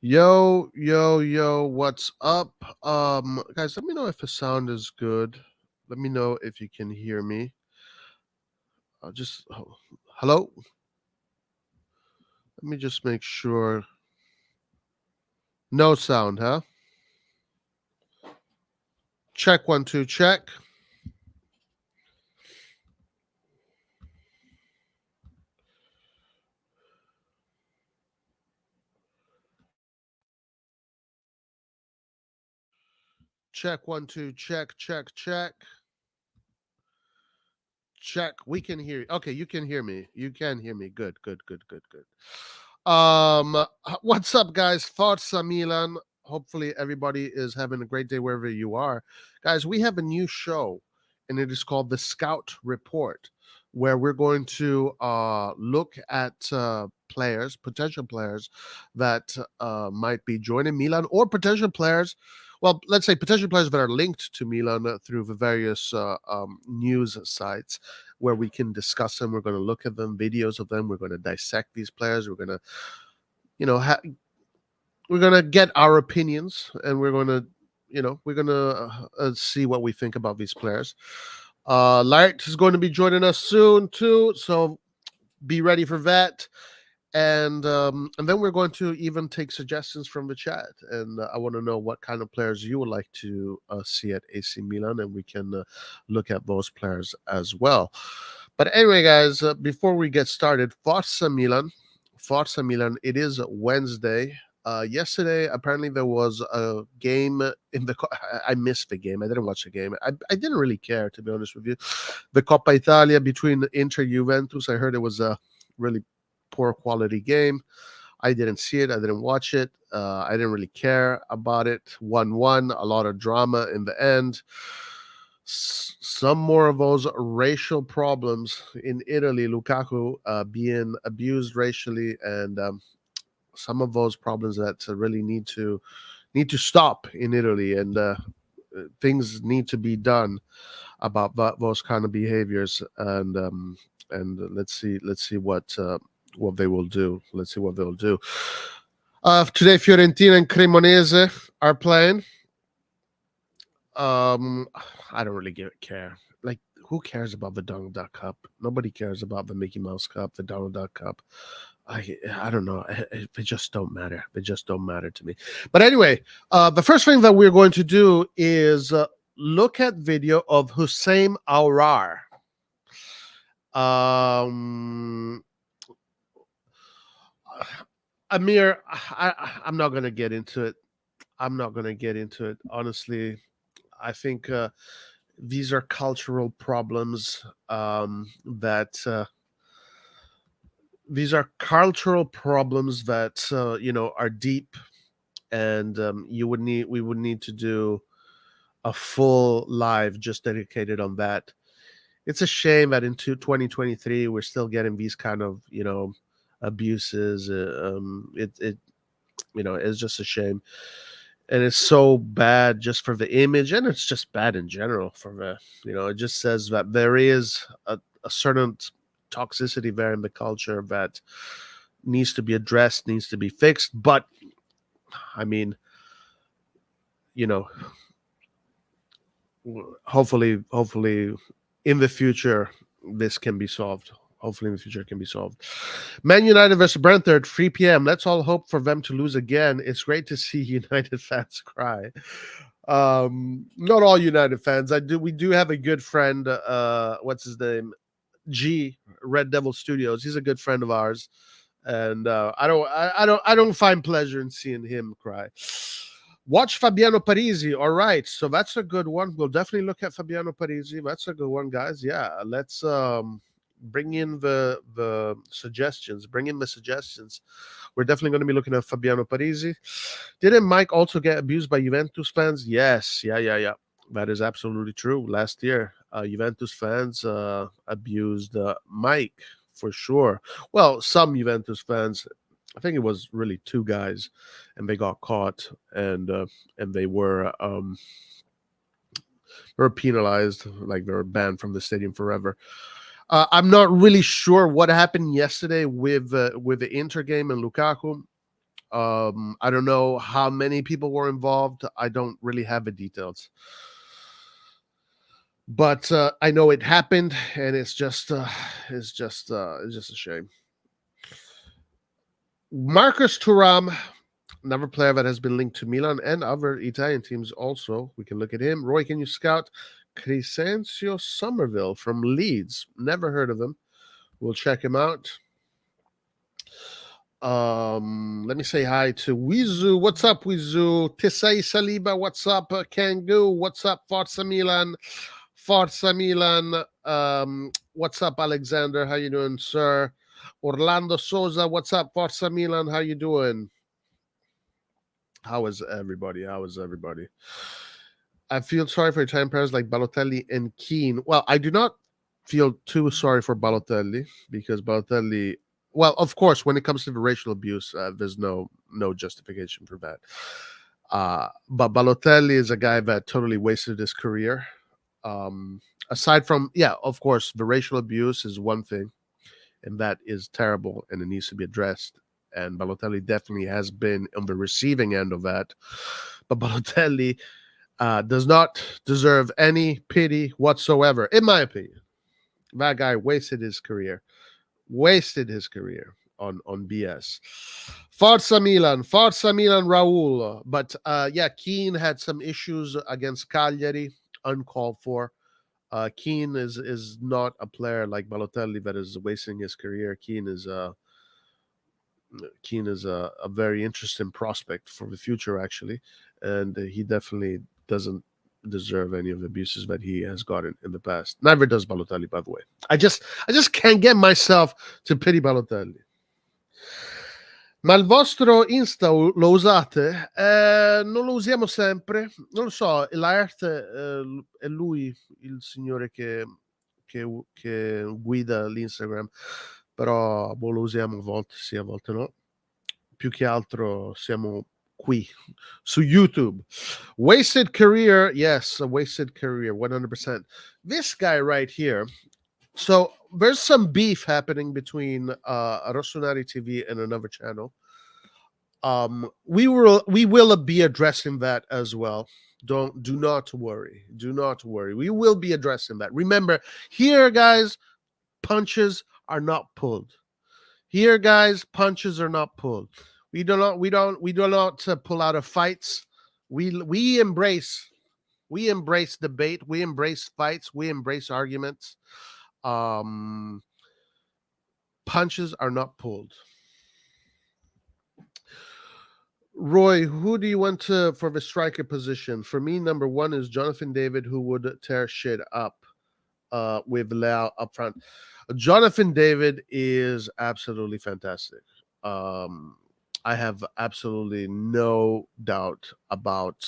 Yo, yo, yo, what's up? Guys, let me know if the sound is good. Let me know if you can hear me. Hello? Let me just make sure. No sound, huh? Check one, two, check. Check one, two, check, check, check. Check. We can hear you. Okay, you can hear me. You can hear me. Good, good, good, good, good. What's up, guys? Forza Milan. Hopefully, everybody is having a great day wherever you are. Guys, we have a new show, and it is called The Scout Report, where we're going to look at players, potential players that might be joining Milan, or potential players. Well, let's say potential players that are linked to Milan through the various news sites where we can discuss them. We're going to look at them, videos of them. We're going to dissect these players. We're going to, you know, we're going to get our opinions, and we're going to, we're going to see what we think about these players. Light is going to be joining us soon too, so be ready for that. And then we're going to even take suggestions from the chat, and I want to know what kind of players you would like to see at AC Milan, and we can look at those players as well. But anyway, guys, before we get started, Forza Milan. It is Wednesday. Yesterday, apparently there was a game in the. I missed the game. I didn't watch the game. I didn't really care, to be honest with you. The Coppa Italia between Inter Juventus. I heard it was a really poor quality game. I didn't see it. I didn't watch it. I didn't really care about it. 1-1, a lot of drama in the end. Some more of those racial problems in Italy. Lukaku being abused racially, and some of those problems that really need to stop in Italy, and things need to be done about those kind of behaviors. And let's see what they will do. Let's see what they'll do. Today, Fiorentina and Cremonese are playing. I don't really care. Like, who cares about the Donald Duck Cup? Nobody cares about the Mickey Mouse Cup, the Donald Duck Cup. I don't know. They just don't matter. They just don't matter to me. But anyway, the first thing that we're going to do is look at video of Hussein Aouar. Amir, I'm not going to get into it. I'm not going to get into it. Honestly, I think these are cultural problems that these are cultural problems that are deep, and we would need to do a full live just dedicated on that. It's a shame that into 2023 we're still getting these kind of abuses. It's just a shame, and it's so bad just for the image, and it's just bad in general for the it just says that there is a certain toxicity there in the culture that needs to be addressed, needs to be fixed. But I mean, hopefully in the future this can be solved. Hopefully in the future it can be solved. Man United versus Brentford, 3 p.m. Let's all hope for them to lose again. It's great to see United fans cry. Not all United fans. We do have a good friend, what's his name? G, Red Devil Studios. He's a good friend of ours. And I don't find pleasure in seeing him cry. Watch Fabiano Parisi. All right, so that's a good one. We'll definitely look at Fabiano Parisi. That's a good one, guys. Yeah, let's bring in the suggestions. Bring in the suggestions. We're definitely going to be looking at Fabiano Parisi. Didn't Mike also get abused by Juventus fans? Yes. Yeah. That is absolutely true. Last year, Juventus fans abused Mike for sure. Well, some Juventus fans. I think it was really two guys, and they got caught, and they were penalized, like they were banned from the stadium forever. I'm not really sure what happened yesterday with the Inter game and Lukaku. I don't know how many people were involved. I don't really have the details, but I know it happened, and it's just a shame. Marcus Thuram, another player that has been linked to Milan and other Italian teams also. We can look at him. Roy, can you scout Crescencio Somerville from Leeds? Never heard of him. We'll check him out. Let me say hi to Wizu. What's up, Wizu? Tisai Saliba. What's up, Kangoo? What's up, Forza Milan? Forza Milan. What's up, Alexander? How you doing, sir? Orlando Souza. What's up, Forza Milan? How you doing? How is everybody? I feel sorry for Italian players like Balotelli and Keane. Well, I do not feel too sorry for Balotelli because Balotelli. Well, of course, when it comes to the racial abuse, there's no justification for that. But Balotelli is a guy that totally wasted his career. Aside from, of course, the racial abuse is one thing, and that is terrible, and it needs to be addressed. And Balotelli definitely has been on the receiving end of that. But Balotelli does not deserve any pity whatsoever, in my opinion. That guy wasted his career on BS. Forza Milan, Raul. But Keane had some issues against Cagliari, uncalled for. Keane is not a player like Balotelli that is wasting his career. Keane is a very interesting prospect for the future, actually, and he definitely doesn't deserve any of the abuses that he has gotten in the past. Never does Balotelli, by the way. I just can't get myself to pity Balotelli. Ma il vostro Insta lo usate? Non lo usiamo sempre. Non lo so, Laert è lui il signore che guida l'Instagram, però lo usiamo a volte sì, a volte no. Più che altro siamo qui su YouTube. Wasted career, yes, a wasted career, 100%. This guy right here. So there's some beef happening between RossonARI TV and another channel. We will be addressing that as well. Do not worry. We will be addressing that. Remember, here, guys, punches are not pulled. Here, guys, punches are not pulled. We do not pull out of fights. We embrace debate. We embrace fights. We embrace arguments. Punches are not pulled. Roy, who do you want for the striker position? For me, number one is Jonathan David, who would tear shit up with Leao up front. Jonathan David is absolutely fantastic. I have absolutely no doubt about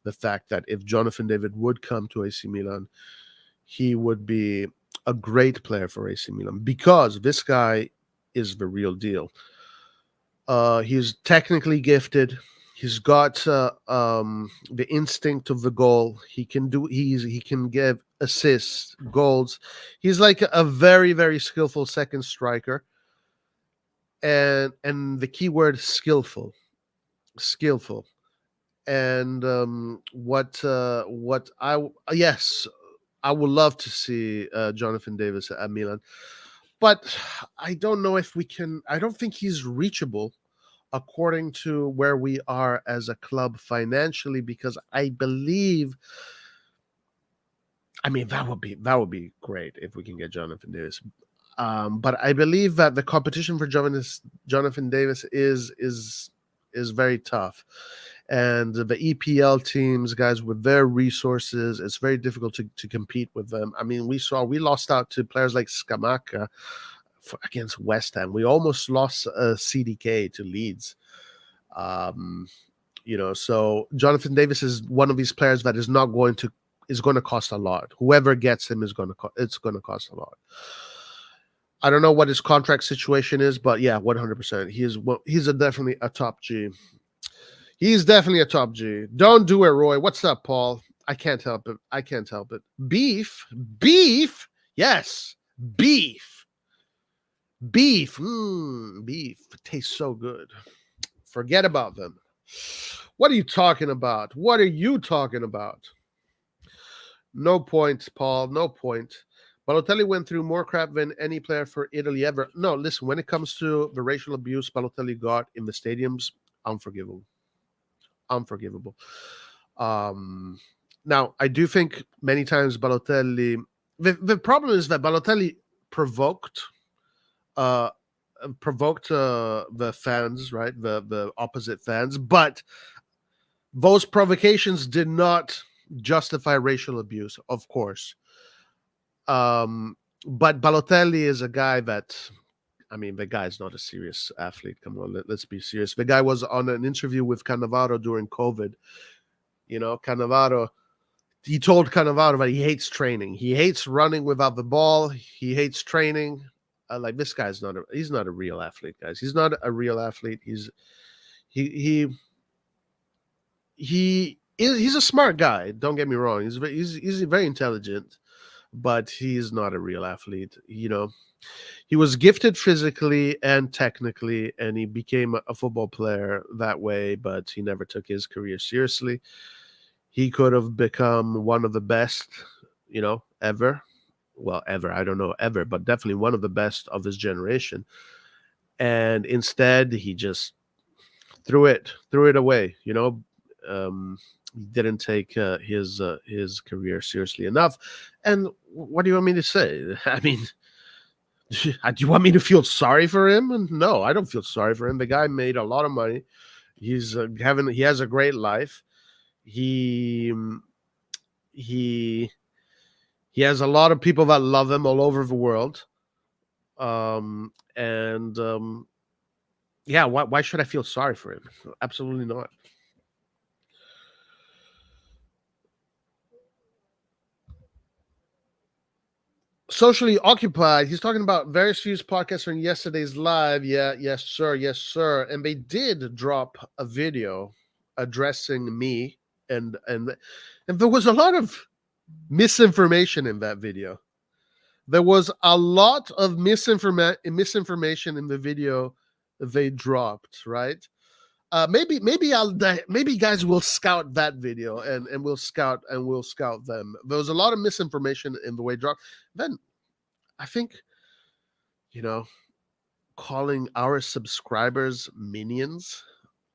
the fact that if Jonathan David would come to AC Milan, he would be a great player for AC Milan because this guy is the real deal. He's technically gifted. He's got the instinct of the goal. He can give assists, goals. He's like a very, very skillful second striker. And the key word is skillful. And I would love to see Jonathan Davis at Milan, but I don't know if we can. I don't think he's reachable according to where we are as a club financially, because I believe. I mean, that would be great if we can get Jonathan Davis. But I believe that the competition for Jonathan Davis is very tough. And the EPL teams, guys, with their resources, it's very difficult to compete with them. I mean, we lost out to players like Scamacca against West Ham. We almost lost CDK to Leeds. So Jonathan Davis is one of these players that is going to cost a lot. Whoever gets him it's going to cost a lot. I don't know what his contract situation is, but yeah, 100%. He's definitely a top G. He's definitely a top G. Don't do it, Roy. What's up, Paul? I can't help it. Beef. Yes, beef. Beef tastes so good. Forget about them. What are you talking about? What are you talking about? No points, Paul. No point. Balotelli went through more crap than any player for Italy ever. No, listen, when it comes to the racial abuse Balotelli got in the stadiums, unforgivable. Unforgivable. Um, Now, I do think many times Balotelli. The problem is that Balotelli provoked uh, the fans, right? The opposite fans, but those provocations did not justify racial abuse, of course. Um, but Balotelli is a guy that, I mean, the guy's not a serious athlete. Come on, let's be serious. The guy was on an interview with Cannavaro during COVID. You know, Cannavaro, he told Cannavaro that he hates training. He hates running without the ball. He hates training. Like, this guy's he's not a real athlete, guys. He's not a real athlete. He he's a smart guy. Don't get me wrong. He's very intelligent, but he's not a real athlete. You know, he was gifted physically and technically, and he became a football player that way, but he never took his career seriously. He could have become one of the best, you know, ever. Well, ever, I don't know, ever, but definitely one of the best of his generation. And instead, he just threw it away, you know. He didn't take his career seriously enough. And what do you want me to say? I mean, do you want me to feel sorry for him? No, I don't feel sorry for him. The guy made a lot of money. He has a great life. He has a lot of people that love him all over the world. And yeah, why should I feel sorry for him? Absolutely not. Socially occupied. He's talking about various views podcasts from yesterday's live. Yeah, yes, sir, yes, sir. And they did drop a video addressing me, and there was a lot of misinformation in that video. There was a lot of misinformation in the video they dropped, right? Maybe guys will scout that video, and we'll scout them. There was a lot of misinformation in the way dropped. Then I think, you know, calling our subscribers minions.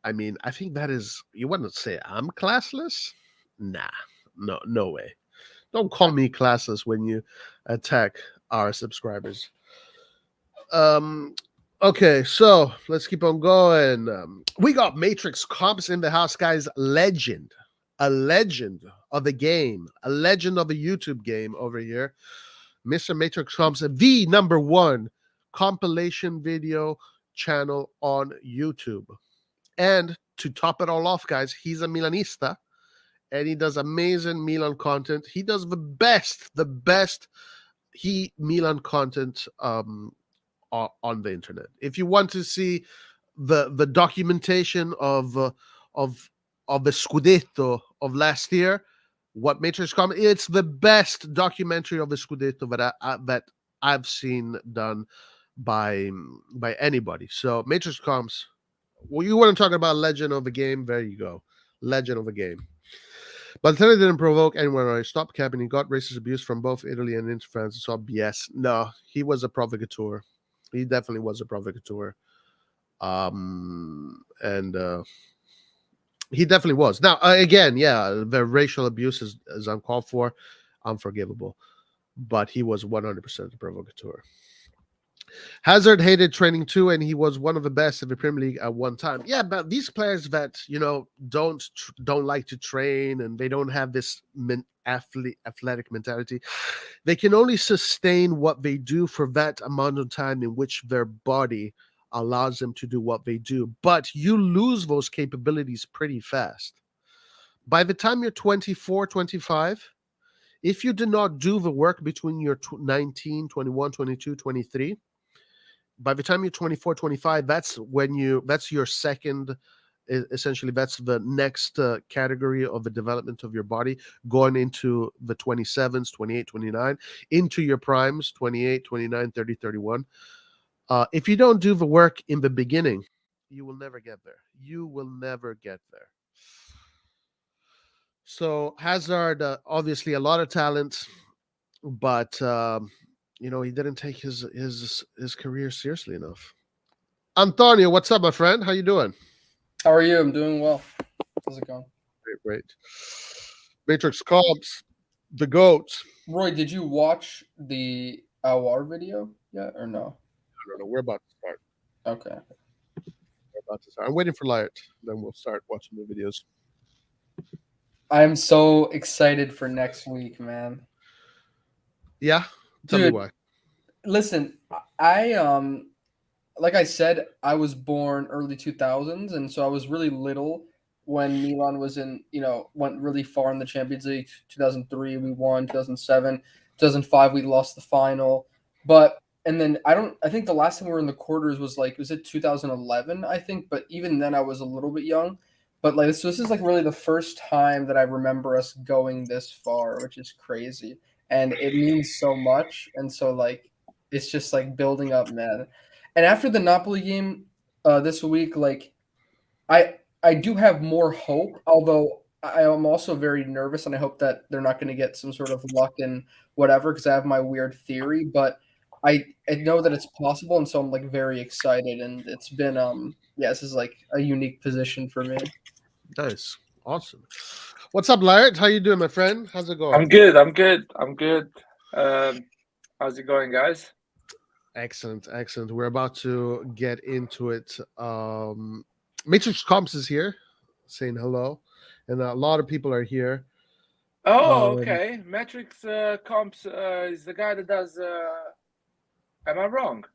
I mean, I think that is, you want to say I'm classless? Nah, no way. Don't call me classless when you attack our subscribers. Okay, so let's keep on going. We got Matrix Comps in the house, guys. A legend of the game, a legend of the YouTube game over here. Mr. Matrix Comps, the number one compilation video channel on YouTube. And to top it all off, guys, he's a Milanista, and he does amazing Milan content. He does the best Milan content on the internet. If you want to see the documentation of the Scudetto of last year, what Matrix Comps, it's the best documentary of the Scudetto that I've seen done by anybody. So Matrix Comps, well, you want to talk about legend of the game? There you go, legend of the game. But Balotelli didn't provoke anyone. Or stop capping. He got racist abuse from both Italy and Inter fans. It's all BS. No, he was a provocateur. He definitely was a provocateur. And he definitely was. Now, again, yeah, the racial abuse is uncalled for, unforgivable. But he was 100% a provocateur. Hazard hated training too, and he was one of the best in the Premier League at one time. Yeah, but these players that, you know, don't like to train, and they don't have this athletic mentality, they can only sustain what they do for that amount of time in which their body allows them to do what they do. But you lose those capabilities pretty fast. By the time you're 24, 25, if you did not do the work between your 19, 21, 22, 23, by the time you're 24, 25, that's your second, essentially, that's the next category of the development of your body, going into the 27s, 28, 29, into your primes, 28, 29, 30, 31. If you don't do the work in the beginning, you will never get there. You will never get there. So Hazard, obviously a lot of talent, but he didn't take his career seriously enough. Antonio, what's up, my friend? How you doing? How are you? I'm doing well. How's it going? Great, great. Matrix Comps, the goats. Roy, did you watch the Aouar video yet or no? I don't know. We're about to start. Okay. We're about to start. I'm waiting for Light. Then we'll start watching the videos. I'm so excited for next week, man. Yeah, tell me Dude, why. listen, I like I said, I was born early 2000s, and so I was really little when Milan was went really far in the Champions League. 2003 we won, 2007, 2005 we lost the final. But and then I think the last time we were in the quarters was it 2011, I think, but even then I was a little bit young. But like this is like really the first time that I remember us going this far, which is crazy. And it means so much. And so like it's just like building up, man. And after the Napoli game this week, like I do have more hope, although I am also very nervous, and I hope that they're not going to get some sort of luck and whatever, because I have my weird theory. But I know that it's possible, and so I'm like very excited, and it's been yeah, this is like a unique position for me. Nice, awesome. What's up, Light? How you doing, my friend? How's it going? I'm good. I'm good. I'm good. How's it going, guys? Excellent, excellent. We're about to get into it. Matrix Comps is here, saying hello, and a lot of people are here. Oh, okay. Metrics Comps is the guy that does. Am I wrong?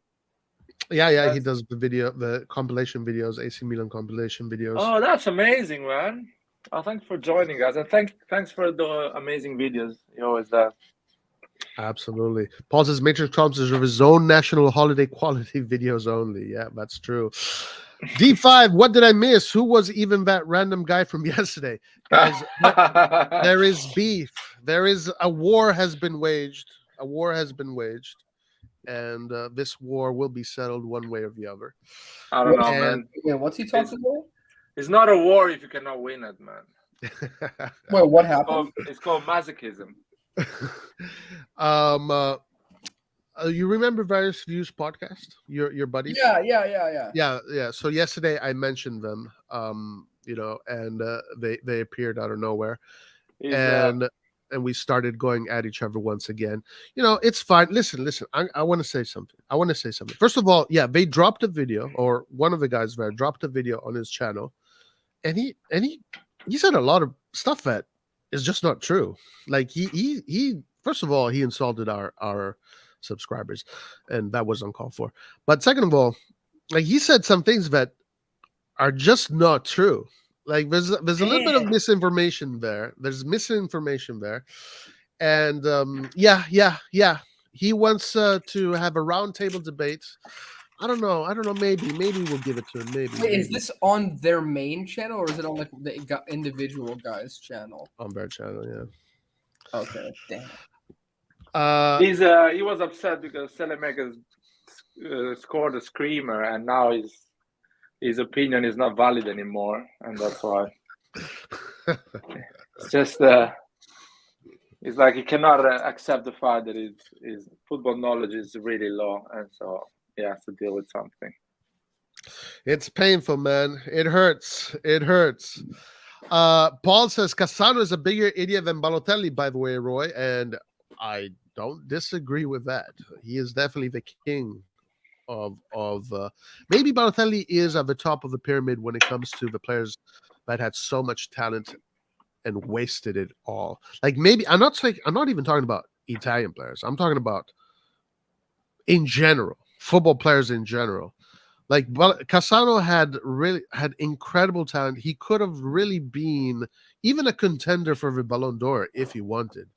Yeah, he does the compilation videos, AC Milan compilation videos. Oh, that's amazing, man. Oh, thanks for joining us, and thanks for the amazing videos you always does. Absolutely. Paul says Matrix Comps is his own national holiday quality videos only. Yeah, that's true. D5, what did I miss? Who was even that random guy from yesterday? Guys, there is beef. There is a war has been waged. A war has been waged. And this war will be settled one way or the other. I don't know, man. Yeah, what's he talking about? It's not a war if you cannot win it, man. Wait, what happened? It's called masochism. You remember Various Views podcast? Your buddies? Yeah. So yesterday I mentioned them, and they appeared out of nowhere, and we started going at each other once again. It's fine. Listen. I want to say something. First of all, yeah, they dropped a video, or one of the guys there dropped a video on his channel, and he said a lot of stuff that is just not true. Like he first of all, he insulted our subscribers, and that was uncalled for. But second of all, like he said some things that are just not true. Like there's a little bit of misinformation there. There's misinformation there, and yeah. He wants to have a roundtable debate. I don't know. Maybe we'll give it to him. Maybe. Wait, is this on their main channel, or is it on like the individual guy's channel? On their channel, yeah. Okay, damn. He was upset because Selemakers scored a screamer, and now his opinion is not valid anymore, and that's why. It's just it's like he cannot accept the fact that his football knowledge is really low, and so he has to deal with something. It's painful, man. It hurts. Paul says Cassano is a bigger idiot than Balotelli, by the way, Roy, and I don't disagree with that. He is definitely the king of maybe Balotelli is at the top of the pyramid when it comes to the players that had so much talent and wasted it all. Like maybe I'm not even talking about Italian players. I'm talking about in general, football players in general. Like Cassano had incredible talent. He could have really been even a contender for the Ballon d'Or if he wanted.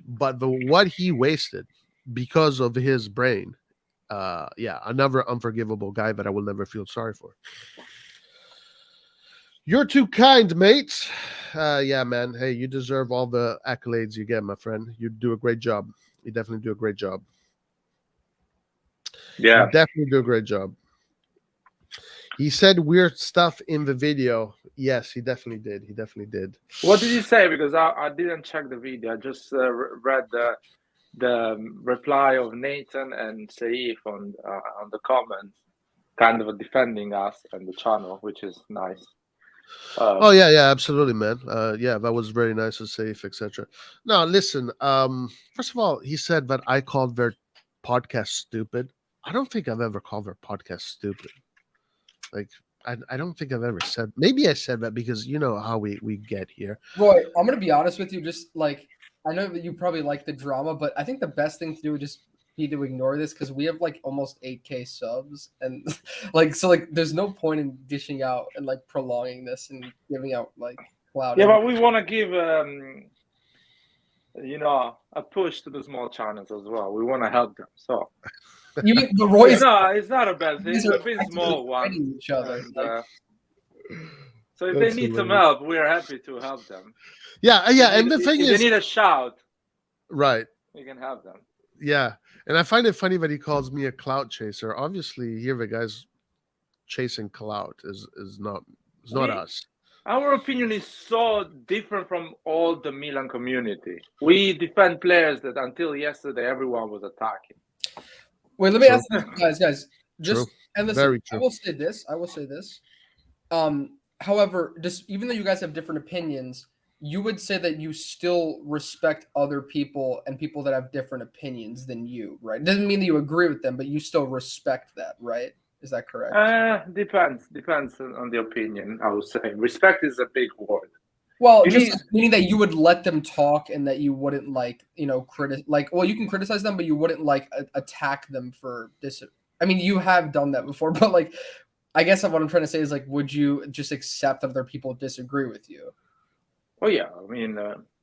But what he wasted because of his brain, another unforgivable guy that I will never feel sorry for. You're too kind, mate. Yeah, man. Hey, you deserve all the accolades you get, my friend. You do a great job. You definitely do a great job. Yeah, you definitely do a great job. He said weird stuff in the video. Yes, he definitely did. He definitely did. What did he say? Because I didn't check the video. I just read the reply of Nathan and Saif on the comments, kind of defending us and the channel, which is nice. Oh yeah, absolutely, man. Yeah, that was very nice and safe, etc. Now, listen. First of all, he said that I called their podcast stupid. I don't think I've ever called their podcast stupid. Like, I don't think I've ever said. Maybe I said that because you know how we get here. Roy, I'm gonna be honest with you. Just like I know that you probably like the drama, but I think the best thing to do would just be to ignore this because we have like almost 8K subs, and like there's no point in dishing out and like prolonging this and giving out like cloud. Yeah, but we want to give a push to the small channels as well. We want to help them. So the Roy's it's not a bad thing. It's a bit small one. Each other. And, so if they need some help, we are happy to help them. Yeah. And the thing if is, they need a shout, right? We can help them. Yeah, and I find it funny that he calls me a clout chaser. Obviously, here the guy's chasing clout is not us. Our opinion is so different from all the Milan community. We defend players that until yesterday everyone was attacking. Wait, let me ask you guys. Just and listen, I will say this. However, just even though you guys have different opinions, you would say that you still respect other people and people that have different opinions than you, right? It doesn't mean that you agree with them, but you still respect that, right? Is that correct? Depends on the opinion, I would say. Respect is a big word. Well, meaning that you would let them talk and that you wouldn't you can criticize them, but you wouldn't attack them for this. I mean, you have done that before, but like, I guess what I'm trying to say is like, would you just accept that other people disagree with you? Oh yeah, I mean,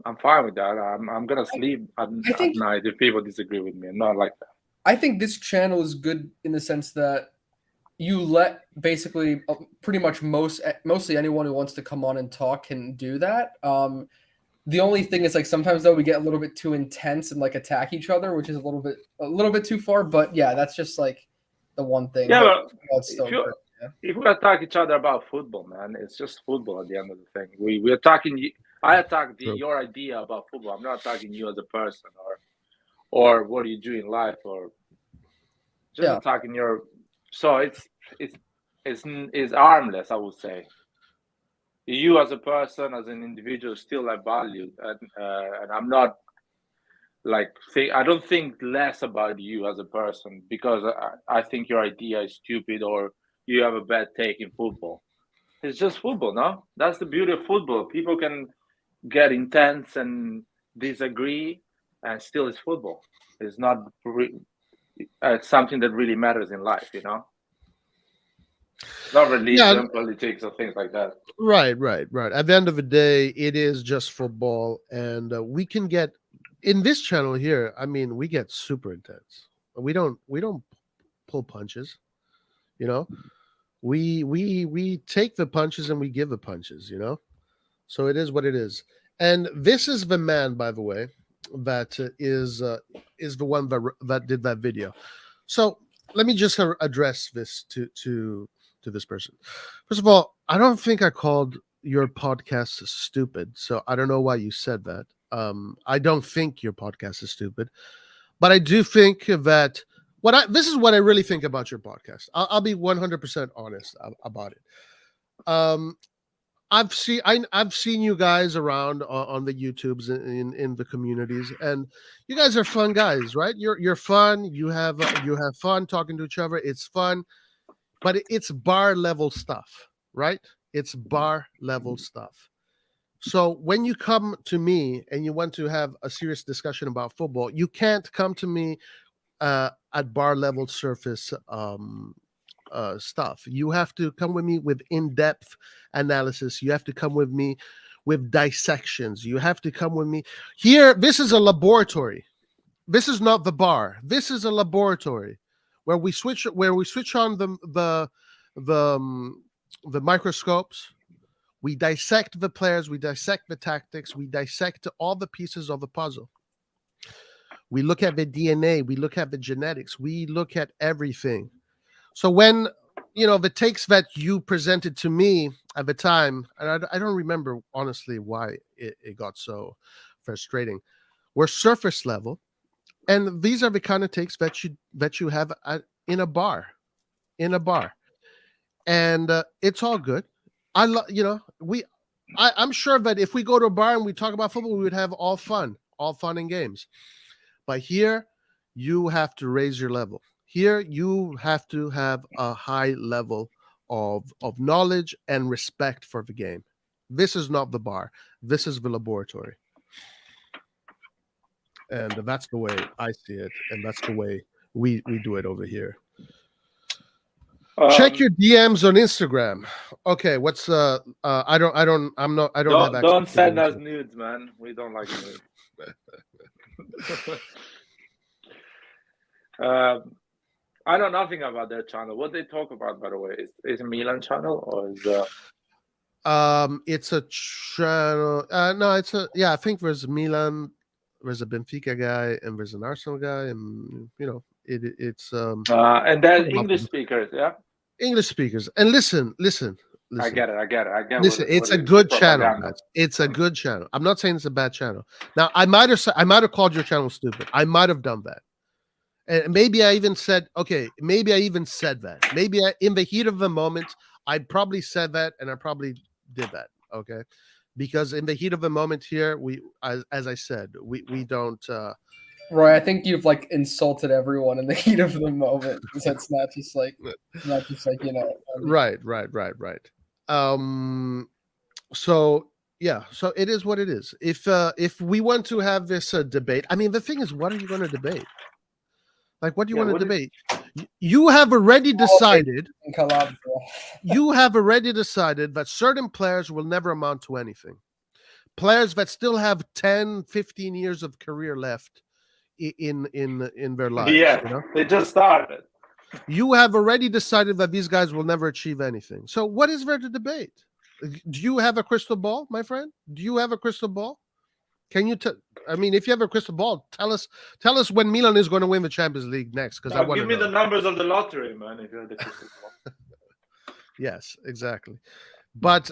I'm fine with that. I'm gonna sleep at night if people disagree with me. I'm not like that. I think this channel is good in the sense that you let basically pretty much mostly anyone who wants to come on and talk can do that. The only thing is like sometimes though we get a little bit too intense and like attack each other, which is a little bit too far. But yeah, that's just like the one thing. Yeah, but if we attack each other about football, man, it's just football at the end of the thing. We're attacking you. I attack your idea about football. I'm not attacking you as a person or what do you do in life or just attacking your. So it's harmless, I would say. You as a person, as an individual, still I value, and I'm not I don't think less about you as a person because I think your idea is stupid or you have a bad take in football. It's just football, no? That's the beauty of football. People can get intense and disagree, and still it's football. It's not something that really matters in life, you know? Not religion, politics, or things like that. Right. At the end of the day, it is just football, and we can get in this channel here. I mean, we get super intense. We don't pull punches, you know. We take the punches and we give the punches, you know. So it is what it is. And this is the man, by the way, that is the one that did that video. So let me just address this to this person. First of all, I don't think I called your podcast stupid. So I don't know why you said that. I don't think your podcast is stupid, but I do think that this is what I really think about your podcast. I'll be 100% honest about it. I've seen you guys around on the YouTubes in the communities, and you guys are fun guys, right? You're fun. You have fun talking to each other. It's fun, but it's bar level stuff, right? It's bar level stuff. So when you come to me and you want to have a serious discussion about football, you can't come to me at bar level surface stuff. You have to come with me with in-depth analysis. You have to come with me with dissections. You have to come with me here. This is a laboratory. This is not the bar. This is a laboratory where we switch on the microscopes. We dissect the players. We dissect the tactics. We dissect all the pieces of the puzzle. We look at the DNA. We look at the genetics. We look at everything. So when the takes that you presented to me at the time, and I don't remember honestly why it got so frustrating, were surface level, and these are the kind of takes that you have in a bar, and it's all good. I'm sure that if we go to a bar and we talk about football, we would have all fun and games. But here, you have to raise your level. Here, you have to have a high level of knowledge and respect for the game. This is not the bar. This is the laboratory. And that's the way I see it. And that's the way we do it over here. Check your DMs on Instagram. Okay, what's I don't have access. Don't send us nudes, man. We don't like nudes. I know nothing about their channel. What they talk about, by the way, is a Milan channel or is it's a channel. No, I think there's Milan, there's a Benfica guy, and there's an Arsenal guy, and it's and then English speakers, yeah. English speakers, and listen. I get it. Listen, it's a good channel, guys. It's a good channel. I'm not saying it's a bad channel. Now, I might have called your channel stupid. I might have done that. And maybe I even said that. Maybe in the heat of the moment, I probably said that, and I probably did that. Okay, because in the heat of the moment here, as I said, we don't. Roy, I think you've like insulted everyone in the heat of the moment. So it's not just like Right. So yeah, so it is what it is. If we want to have this debate, I mean, the thing is, what are you going to debate? Like, what do you want to debate? You have already decided. You have already decided that certain players will never amount to anything. Players that still have 10, 15 years of career left in their lives. Yeah, they just started. You have already decided that these guys will never achieve anything. So what is there to debate? Do you have a crystal ball, my friend? Do you have a crystal ball? Can you I mean, if you have a crystal ball, tell us when Milan is going to win the Champions League next, because I want to know. Give me the numbers of the lottery, man, if you have the crystal ball. Yes, exactly. But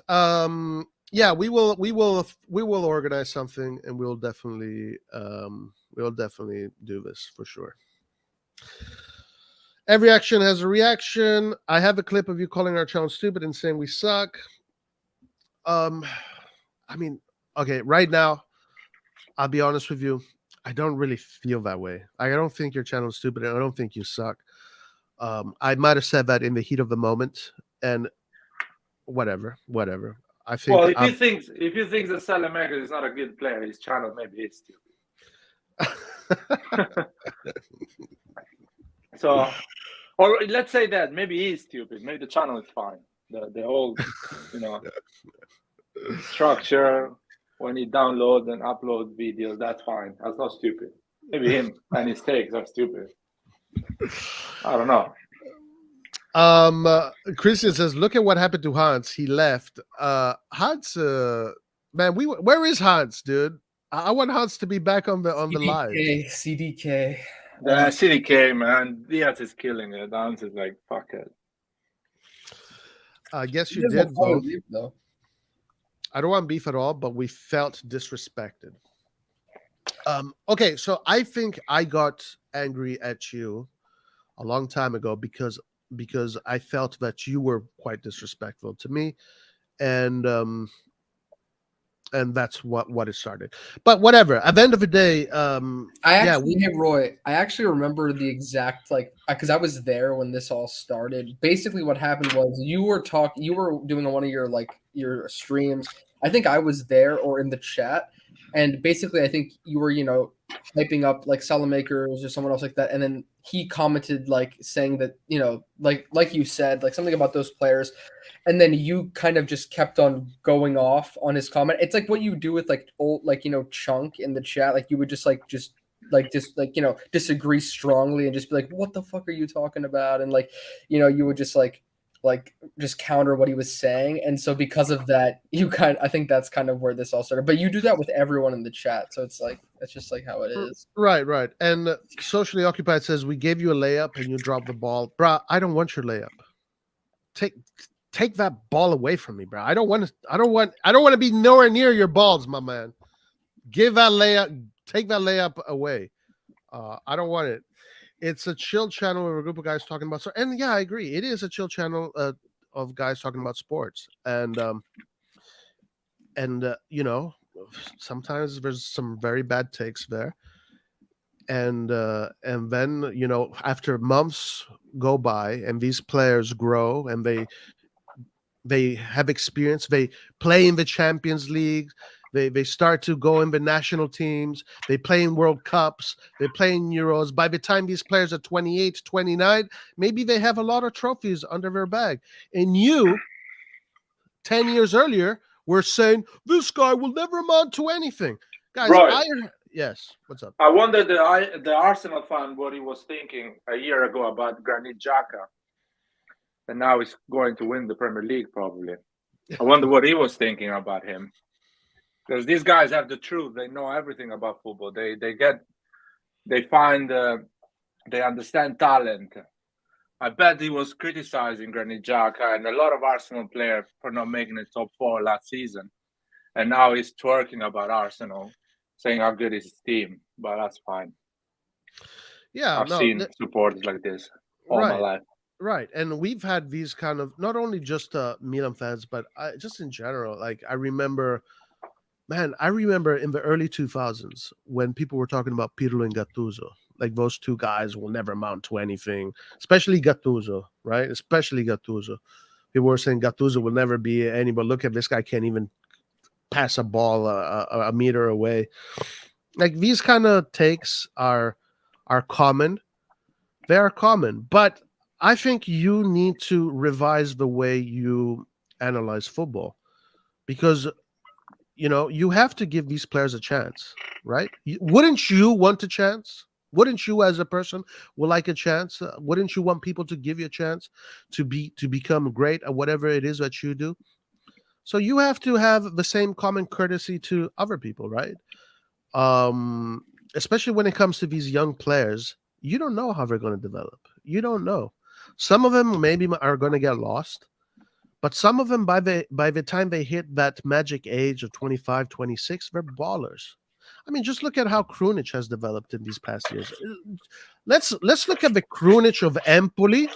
yeah, we will organize something, and we'll definitely do this for sure. Every action has a reaction. I have a clip of you calling our channel stupid and saying we suck. I mean, okay, right now, I'll be honest with you, I don't really feel that way. I don't think your channel is stupid, and I don't think you suck. I might have said that in the heat of the moment, and whatever. I think. Well, if you think that Salamakers is not a good player, his channel maybe is stupid. So, or let's say that maybe he is stupid. Maybe the channel is fine. The whole, structure when he download and upload videos, that's fine. That's not stupid. Maybe him and his takes are stupid. I don't know. Christian says, "Look at what happened to Hans. He left. Hans, man, where is Hans, dude? I want Hans to be back on the live. CDK. CDK, man. Diaz is killing it. Hans is like, fuck it. I guess you did both. Though. I don't want beef at all, but we felt disrespected. Okay, so I think I got angry at you a long time ago because I felt that you were quite disrespectful to me, and that's what it started. But whatever. At the end of the day, Roy, I actually remember the exact because I was there when this all started. Basically, what happened was you were doing one of your streams. I think I was there or in the chat, and basically I think you were hyping up like Salamakers or someone else like that, and then he commented saying that like you said something about those players, and then you kind of just kept on going off on his comment. It's like what you do with old Chunk in the chat, you would just disagree strongly and just be like, what the fuck are you talking about, and you would just just counter what he was saying. And so because of that, I think that's kind of where this all started. But you do that with everyone in the chat, so it's just how it is. Right. And Socially Occupied says, we gave you a layup and you dropped the ball. Bruh, I don't want your layup. take that ball away from me, bro. I don't want to be nowhere near your balls, my man. Take that layup away. I don't want it. It's a chill channel with a group of guys talking about. And yeah, I agree. It is a chill channel of guys talking about sports. And you know, sometimes there's some very bad takes there. And then, you know, after months go by and these players grow and they have experience, they play in the Champions League, they start to go in the national teams, they play in World Cups, they play in Euros. By the time these players are 28, 29, maybe they have a lot of trophies under their bag. And you, 10 years earlier, were saying, this guy will never amount to anything. Guys, Right. Yes, what's up? I wonder the Arsenal fan what he was thinking a year ago about Granit Xhaka, and now he's going to win the Premier League probably. I wonder what he was thinking about him, because these guys have the truth. They know everything about football. They understand talent. I bet he was criticizing Granit Xhaka and a lot of Arsenal players for not making the top 4 last season, and now he's twerking about Arsenal, saying how good is his team, but that's fine. Yeah, I've seen supporters like this all my life. Right, and we've had these kind of, not only just Milan fans, but just in general. Like I remember in the early 2000s when people were talking about Pirlo and Gattuso. Like those two guys will never amount to anything, especially Gattuso, right? Especially Gattuso. People were saying Gattuso will never be anybody. Look at this guy, can't even pass a ball a meter away. Like these kind of takes are common. They are common, but I think you need to revise the way you analyze football, because you know you have to give these players a chance, right? Wouldn't you want a chance? Wouldn't you, as a person, would like a chance? Wouldn't you want people to give you a chance to become great at whatever it is that you do? So you have to have the same common courtesy to other people, right? Especially when it comes to these young players, you don't know how they're going to develop. You don't know. Some of them maybe are going to get lost, but some of them by the time they hit that magic age of 25, 26, they're ballers. I mean, just look at how Krunic has developed in these past years. Let's look at the Krunic of Empoli,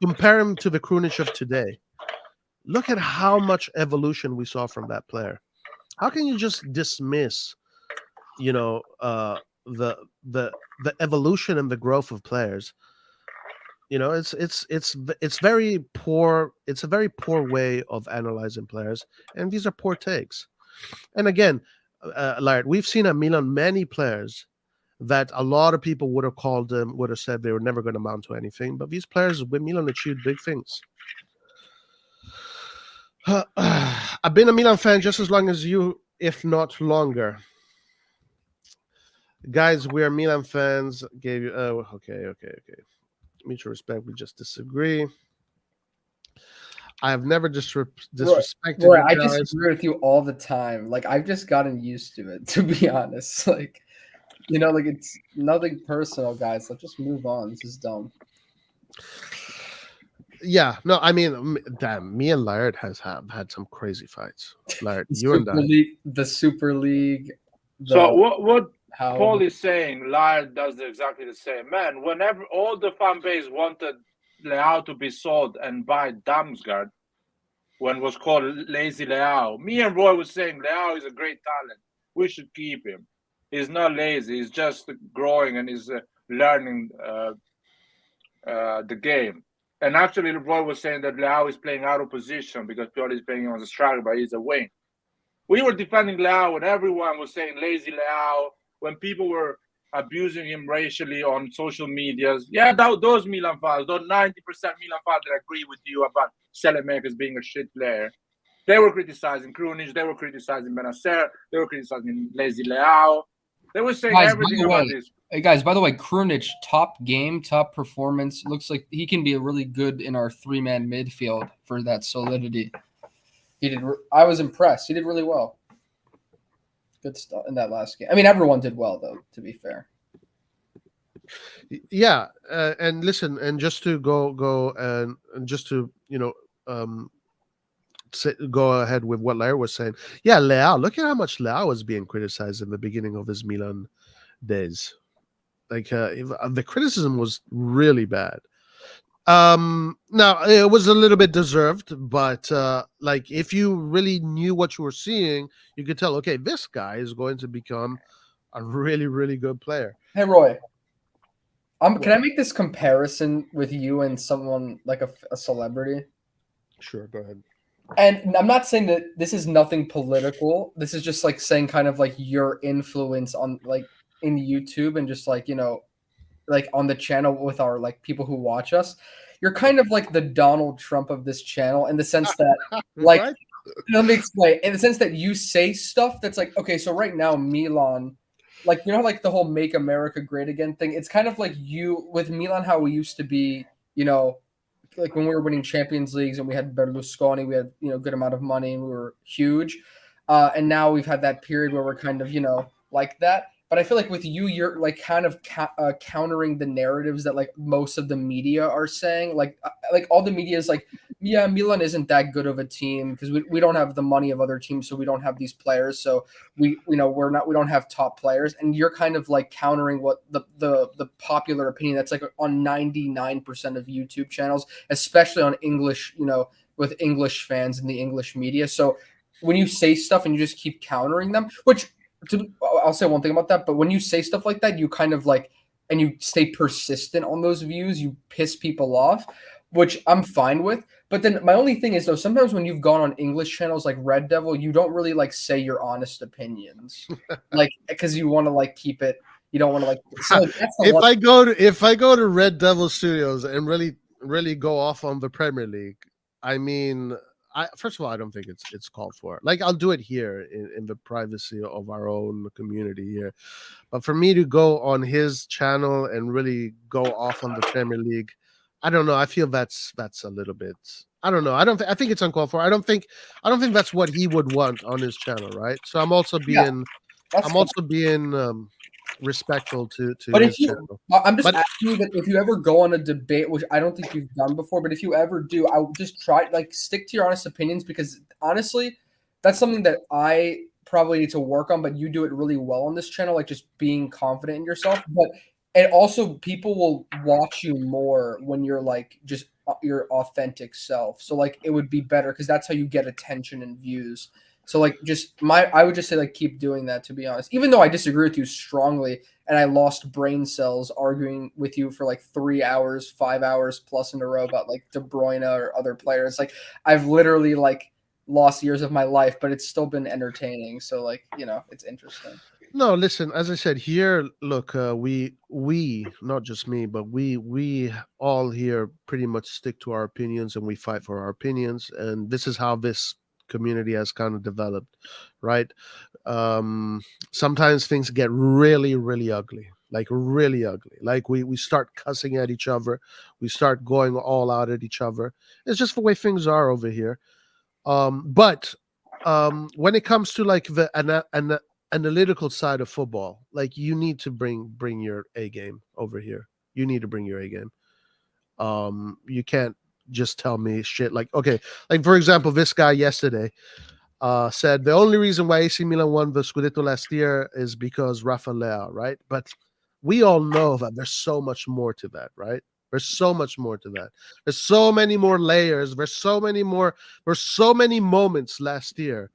compare him to the Krunic of today. Look at how much evolution we saw from that player. How can you just dismiss, you know, the evolution and the growth of players? You know, it's very poor. It's a very poor way of analyzing players, and these are poor takes. And again, Laird, we've seen at Milan many players that a lot of people would have said they were never going to amount to anything, but these players with Milan achieved big things. I've been a Milan fan just as long as you, if not longer. Guys, we are Milan fans. Gave you okay. Mutual respect. We just disagree. I have never disrespected you guys. I disagree with you all the time. Like I've just gotten used to it, to be honest. Like, you know, like it's nothing personal, guys. Let's just move on. This is dumb. Yeah, no, I mean, damn, me and Laird have had some crazy fights. Laird, the Super League. So what Paul is saying, Laird does exactly the same. Man, whenever all the fan base wanted Leao to be sold and buy Damsgaard, when it was called Lazy Leao, me and Roy was saying Leao is a great talent. We should keep him. He's not lazy. He's just growing and he's learning the game. And actually, Roy was saying that Leao is playing out of position because Pioli is playing on the striker, but he's a wing. We were defending Leao when everyone was saying lazy Leao, when people were abusing him racially on social medias. Yeah, those Milan fans, those 90% Milan fans that agree with you about Selemakers being a shit player, they were criticizing Krunic, they were criticizing Benacer, they were criticizing lazy Leao. They were saying everything about this. Hey guys, by the way, Krunic, top game, top performance. Looks like he can be really good in our 3-man midfield for that solidity. I was impressed. He did really well. Good stuff in that last game. I mean, everyone did well, though, to be fair. Yeah, and listen, and just to go and just to go ahead with what Larry was saying. Yeah, Leao. Look at how much Leao was being criticized in the beginning of his Milan days. Like the criticism was really bad. Now it was a little bit deserved, but like if you really knew what you were seeing, you could tell, okay, this guy is going to become a really, really good player. Hey, Roy. Can I make this comparison with you and someone like a celebrity? Sure, go ahead. And I'm not saying that this is nothing political. This is just like saying kind of like your influence on like in YouTube and just like, like on the channel with our like people who watch us. You're kind of like the Donald Trump of this channel in the sense that like Right? let me explain. In the sense that you say stuff that's like, okay, so right now Milan, like like the whole "Make America Great Again" thing. It's kind of like you with Milan, how we used to be, like when we were winning Champions Leagues and we had Berlusconi, we had good amount of money and we were huge, and now we've had that period where we're kind of like that. But I feel like with you, you're like kind of countering the narratives that like most of the media are saying. Like all the media is like, yeah, Milan isn't that good of a team because we don't have the money of other teams, so we don't have these players. So we don't have top players, and you're kind of like countering what the popular opinion that's like on 99% of YouTube channels, especially on English, with English fans in the English media. So when you say stuff and you just keep countering them, which I'll say one thing about that, but when you say stuff like that, you kind of like, and you stay persistent on those views, you piss people off, which I'm fine with. But then my only thing is though, sometimes when you've gone on English channels like Red Devil, you don't really like say your honest opinions, like because you want to like keep it. You don't want to like. So like, if I go to Red Devil Studios and really go off on the Premier League, I mean, first of all, I don't think it's called for. Like, I'll do it here in the privacy of our own community here. But for me to go on his channel and really go off on the Premier League, I don't know. I feel that's a little bit. I don't know. I think it's uncalled for. I don't think that's what he would want on his channel, right? So I'm also being respectful to But his if you, channel. I'm just asking you that if you ever go on a debate, which I don't think you've done before, but if you ever do, I would just try like stick to your honest opinions because honestly, that's something that I probably need to work on. But you do it really well on this channel, like just being confident in yourself. But and also people will watch you more when you're like just your authentic self. So like it would be better because that's how you get attention and views. So like I would just say like keep doing that, to be honest. Even though I disagree with you strongly and I lost brain cells arguing with you for like 3 hours, 5 hours plus in a row about like De Bruyne or other players. Like I've literally like lost years of my life, but it's still been entertaining. So like, it's interesting. No, listen, as I said here, look, we not just me, but we all here pretty much stick to our opinions and we fight for our opinions, and this is how this community has kind of developed, right? Sometimes things get really, really ugly, like really ugly. Like we start cussing at each other, we start going all out at each other. It's just the way things are over here. But when it comes to like the analytical side of football, like you need to bring your A game over here. You need to bring your A game. You can't just tell me shit like, okay, like for example, this guy yesterday said the only reason why AC Milan won the Scudetto last year is because Rafa Leao, right? But we all know that there's so much more to that, right? There's so much more to that. There's so many more layers. There's so many moments last year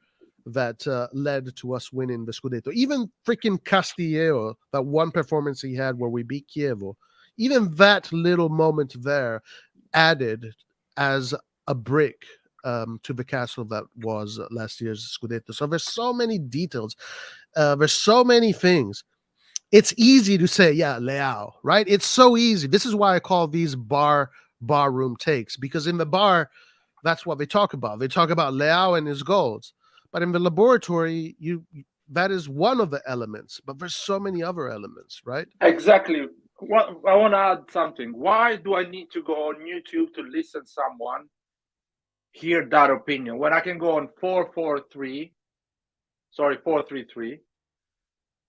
that led to us winning the Scudetto. Even freaking Castillejo, that one performance he had where we beat Chievo, even that little moment there added as a brick to the castle that was last year's Scudetto. So there's so many details. There's so many things. It's easy to say, yeah, Leao, right? It's so easy. This is why I call these bar room takes, because in the bar, that's what they talk about. They talk about Leao and his goals. But in the laboratory, that is one of the elements, but there's so many other elements, right? Exactly. I want to add something. Why do I need to go on YouTube to listen to someone hear that opinion when I can go on 433,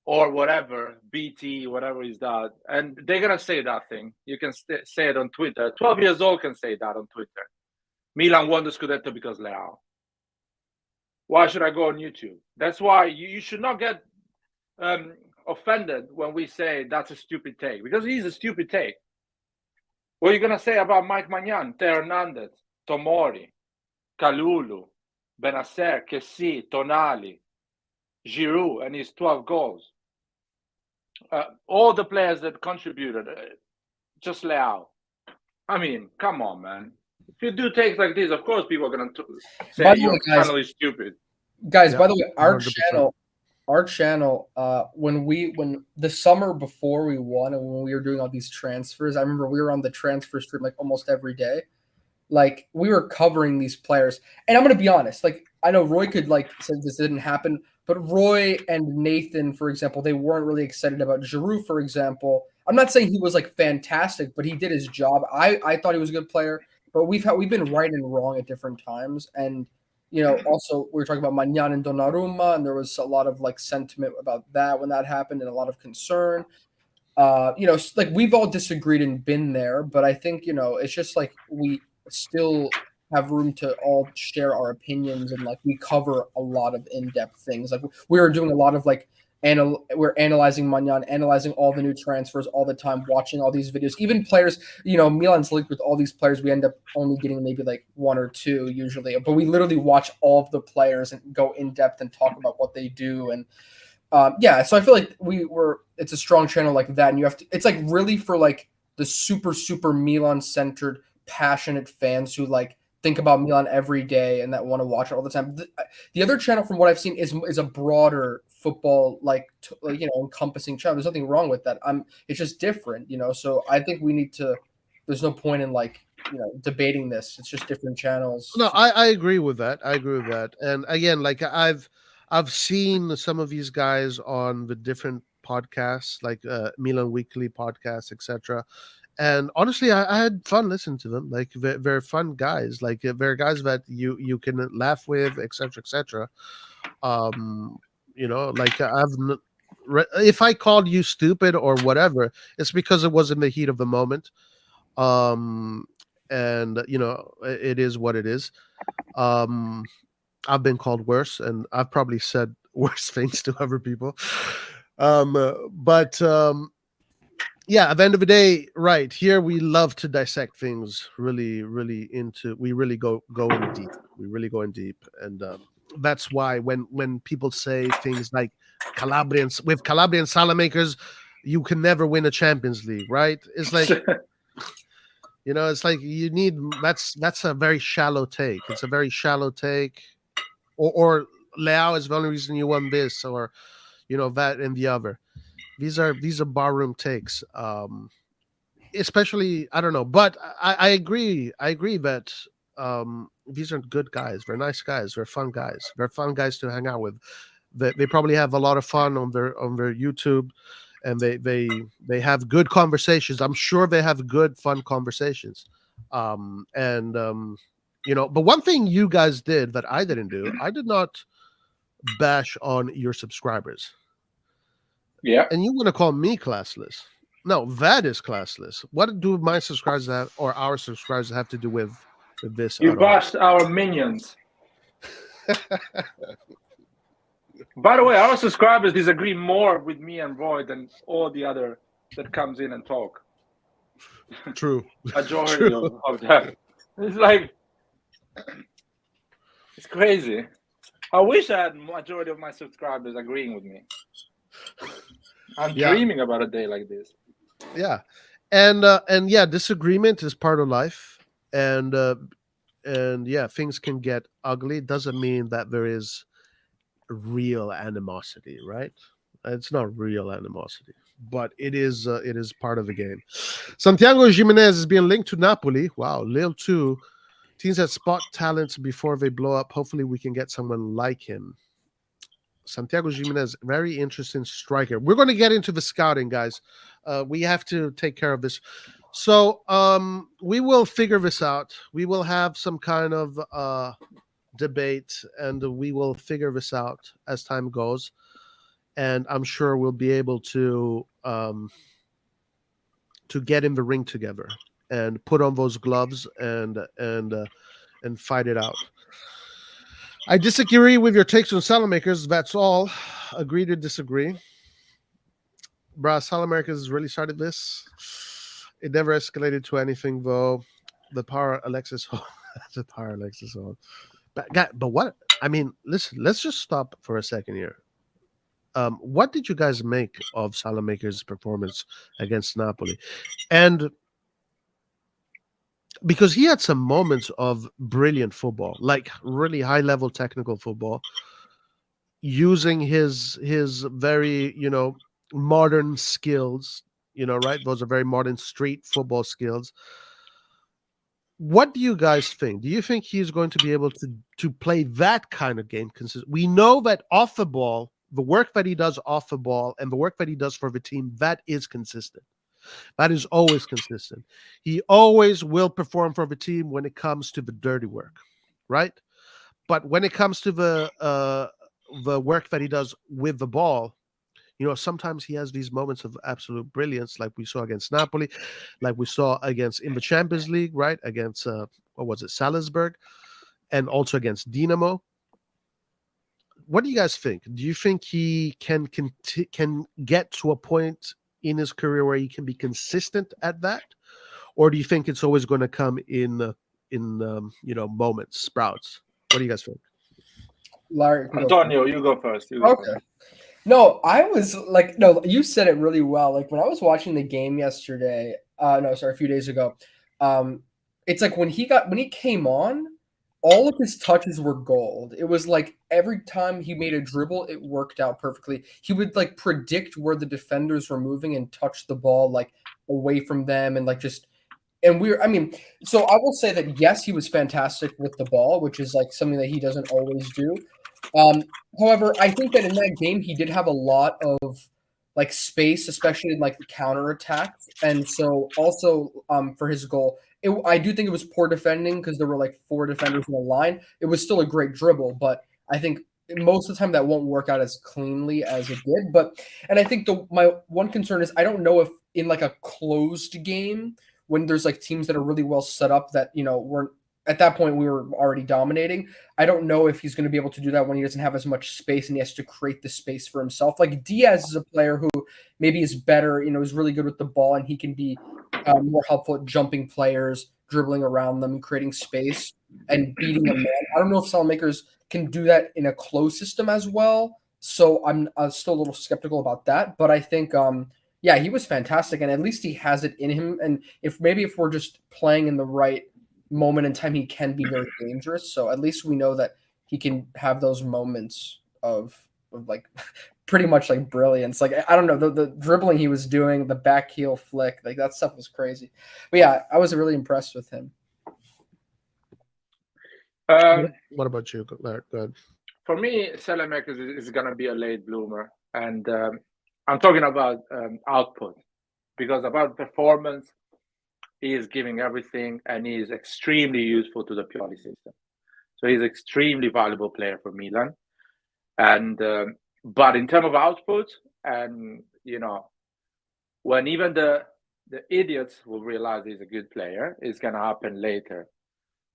or whatever, BT, whatever is that, and they're gonna say that thing. You can say it on Twitter. 12 years old can say that on Twitter. Milan won the Scudetto because Leao. Why should I go on YouTube? That's why you should not get offended when we say that's a stupid take, because it is a stupid take. What are you going to say about Mike Magnan, Teo Hernandez, Tomori, Kalulu, Benacer, Kessie, Tonali, Giroud, and his 12 goals? All the players that contributed, just Leao. I mean, come on, man. If you do takes like this, of course people are going to say your channel is stupid. Guys, by the way, our 100%. channel, when the summer before we won and when we were doing all these transfers, I remember we were on the transfer stream like almost every day. Like we were covering these players. And I'm going to be honest, like I know Roy could like say this didn't happen, but Roy and Nathan, for example, they weren't really excited about Giroud, for example. I'm not saying he was like fantastic, but he did his job. I thought he was a good player, but we've been right and wrong at different times. And you know, also we were talking about Magnan and Donnarumma, and there was a lot of like sentiment about that when that happened, and a lot of concern. You know, like we've all disagreed and been there, but I think you know it's just like we still have room to all share our opinions, and like we cover a lot of in-depth things. Like we were doing a lot of like we're analyzing Magnan, analyzing all the new transfers all the time, watching all these videos. Even players, you know, Milan's linked with all these players. We end up only getting maybe like one or two usually, but we literally watch all of the players and go in depth and talk about what they do. And yeah, so I feel like it's a strong channel like that, and you have to. It's like really for like the super Milan centered, passionate fans who like think about Milan every day and that want to watch it all the time. The other channel, from what I've seen, is a broader football like you know, encompassing channel. There's nothing wrong with that. It's just different, you know. So I think we need to. There's no point in like you know debating this. It's just different channels. No, I agree with that. I agree with that. And again, like I've seen some of these guys on the different podcasts, like Milan Weekly podcast, etc. And honestly, I had fun listening to them. Like they're fun guys. Like they're guys that you can laugh with, etc., etc. You know, like if I called you stupid or whatever, it's because it was in the heat of the moment. And you know, it is what it is. Um, I've been called worse, and I've probably said worse things to other people. But yeah, at the end of the day, right here we love to dissect things really, really into. We really go in deep. We really go in deep, and that's why when people say things like Calabrian Salamakers, you can never win a Champions League, right? It's like you know, it's like you need that's a very shallow take. It's a very shallow take, or Leao is the only reason you won this, or you know that and the other. These are barroom takes. Especially I don't know, but I agree. I agree that these are good guys. They're nice guys. They're fun guys. They're fun guys to hang out with. They probably have a lot of fun on their YouTube, and they have good conversations. I'm sure they have good fun conversations. And you know, but one thing you guys did that I didn't do, I did not bash on your subscribers. Yeah. And you want to call me classless? No, that is classless. What do my subscribers have, or our subscribers have to do with this? You bashed our minions. By the way, our subscribers disagree more with me and Roy than all the other that comes in and talk. True. Majority True. Of them. It's like it's crazy. I wish I had majority of my subscribers agreeing with me. I'm dreaming about a day like this. Yeah, and yeah, disagreement is part of life, and yeah, things can get ugly. It doesn't mean that there is real animosity, right? It's not real animosity, but it is part of the game. Santiago Jimenez is being linked to Napoli. Wow, Lille too. Teams that spot talents before they blow up. Hopefully, we can get someone like him. Santiago Jimenez, very interesting striker. We're going to get into the scouting, guys. We have to take care of this. So we will figure this out. We will have some kind of debate, and we will figure this out as time goes. And I'm sure we'll be able to get in the ring together and put on those gloves and and fight it out. I disagree with your takes on Salamakers. That's all. Agree to disagree. Bruh, Salamakers has really started this. It never escalated to anything, though. The power Alexis Hall. The power Alexis Hall. But what? I mean, listen, let's just stop for a second here. What did you guys make of Salamakers' performance against Napoli? And because he had some moments of brilliant football, like really high-level technical football, using his very, modern skills, right? Those are very modern street football skills. What do you guys think? Do you think he's going to be able to play that kind of game consistent? We know that off the ball, the work that he does off the ball and the work that he does for the team, that is consistent. That is always consistent. He always will perform for the team when it comes to the dirty work, right? But when it comes to the work that he does with the ball, sometimes he has these moments of absolute brilliance, like we saw against Napoli, like we saw in the Champions League, right? Against what was it, Salzburg, and also against Dinamo. What do you guys think? Do you think he can get to a point in his career where he can be consistent at that, or do you think it's always going to come in moments, sprouts? What do you guys think? Larry, Antonio, you go first. Okay. No, I was like, no, you said it really well. Like when I was watching the game yesterday, a few days ago, it's like when he came on, all of his touches were gold. It was like every time he made a dribble, it worked out perfectly. He would like predict where the defenders were moving and touch the ball like away from them and like just. And so I will say that yes, he was fantastic with the ball, which is like something that he doesn't always do. However, I think that in that game he did have a lot of like space, especially in like the counter attacks, and so also for his goal, I do think it was poor defending because there were like 4 defenders in the line. It was still a great dribble, but I think most of the time that won't work out as cleanly as it did. And I think my one concern is I don't know if in like a closed game when there's like teams that are really well set up that weren't. At that point, we were already dominating. I don't know if he's going to be able to do that when he doesn't have as much space and he has to create the space for himself. Like Diaz is a player who maybe is better, is really good with the ball and he can be more helpful at jumping players, dribbling around them, creating space, and beating a man. I don't know if Salamakers can do that in a closed system as well. So I'm still a little skeptical about that. But I think, he was fantastic, and at least he has it in him. And if we're just playing in the right moment in time, he can be very dangerous. So at least we know that he can have those moments of like pretty much like brilliance. Like I don't know, the dribbling he was doing, the back heel flick, like that stuff was crazy. But yeah, I was really impressed with him. What about you, Larry? Go ahead. For me, Salamakers is going to be a late bloomer, and I'm talking about output, because about performance, he is giving everything, and he is extremely useful to the Pioli system. So he's an extremely valuable player for Milan. And but in terms of output, and when even the idiots will realize he's a good player, it's going to happen later,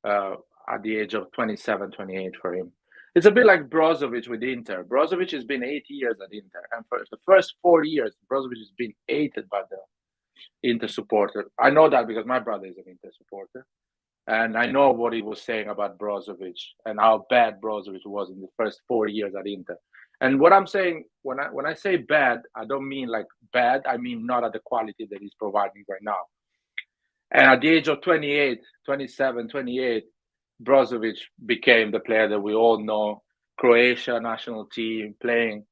at the age of 27, 28 for him. It's a bit like Brozovic with Inter. Brozovic has been 8 years at Inter, and for the first 4 years, Brozovic has been hated by the Inter supporter. I know that because my brother is an Inter supporter, and I know what he was saying about Brozovic and how bad Brozovic was in the first 4 years at Inter. And what I'm saying, when I say bad, I don't mean like bad. I mean not at the quality that he's providing right now. And at the age of 28, 27, 28, Brozovic became the player that we all know. Croatia national team, playing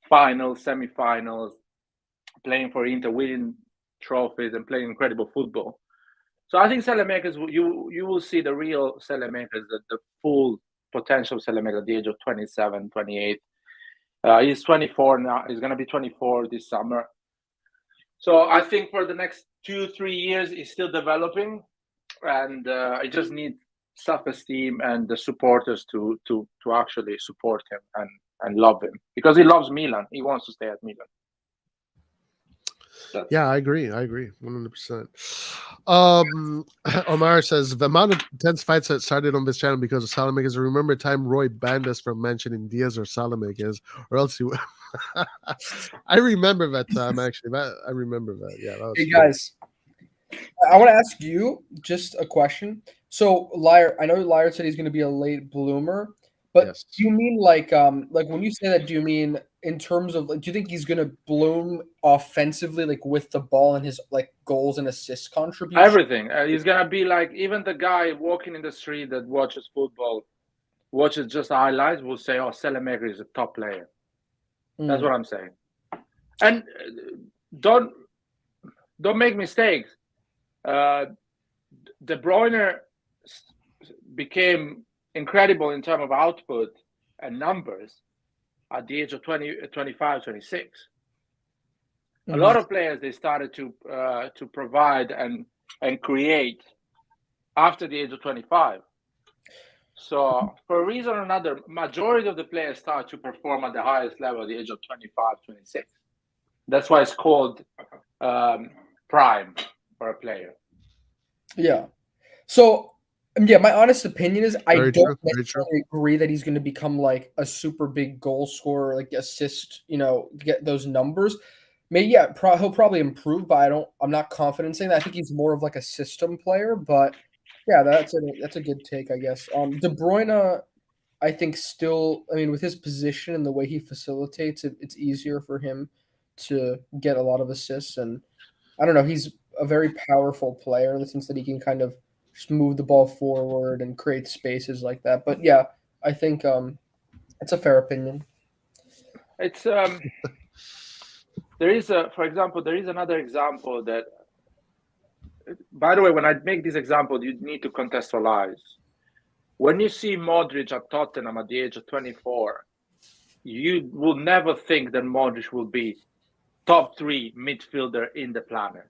finals, semifinals, playing for Inter, winning trophies and playing incredible football. So I think Salamakers, you will see the real Salamakers, the full potential Salamakers at the age of 27, 28. He's 24 now. He's going to be 24 this summer. So I think for the next 2-3 years, he's still developing. And I just need self-esteem and the supporters to actually support him and love him. Because he loves Milan. He wants to stay at Milan. Yeah, I agree. 100%. Omar says the amount of intense fights that started on this channel because of Salamakers. Remember a time Roy banned us from mentioning Diaz or Salamakers, or else you. I remember that time actually. I remember that. Yeah. That was Hey cool. guys, I want to ask you just a question. So, I know Liar said he's going to be a late bloomer, but Yes. do you mean like when you say that, do you mean in terms of like, do you think he's going to bloom offensively, like with the ball and his like goals and assist contribution? Everything. He's gonna be like even the guy walking in the street that watches football, watches just highlights, will say, "Oh, Selemaker is a top player." That's what I'm saying. And don't make mistakes. De Bruyne became incredible in terms of output and numbers at the age of 20, 25, 26. A lot of players, they started to provide and create after the age of 25. So for a reason or another, majority of the players start to perform at the highest level at the age of 25, 26. That's why it's called prime for a player. Yeah. So, yeah, my honest opinion is I Very don't true, very necessarily agree that he's going to become like a super big goal scorer, like assist, get those numbers. Maybe, yeah, he'll probably improve, but I'm not confident in saying that. I think he's more of like a system player, but yeah, that's a good take, I guess. De Bruyne, I think still, I mean, with his position and the way he facilitates it, it's easier for him to get a lot of assists. And I don't know, he's a very powerful player in the sense that he can kind of just move the ball forward and create spaces like that. But yeah, I think it's a fair opinion. It's there is for example, there is another example that, by the way, when I make this example, you need to contextualize. When you see Modric at Tottenham at the age of 24, you will never think that Modric will be top 3 midfielder in the planet.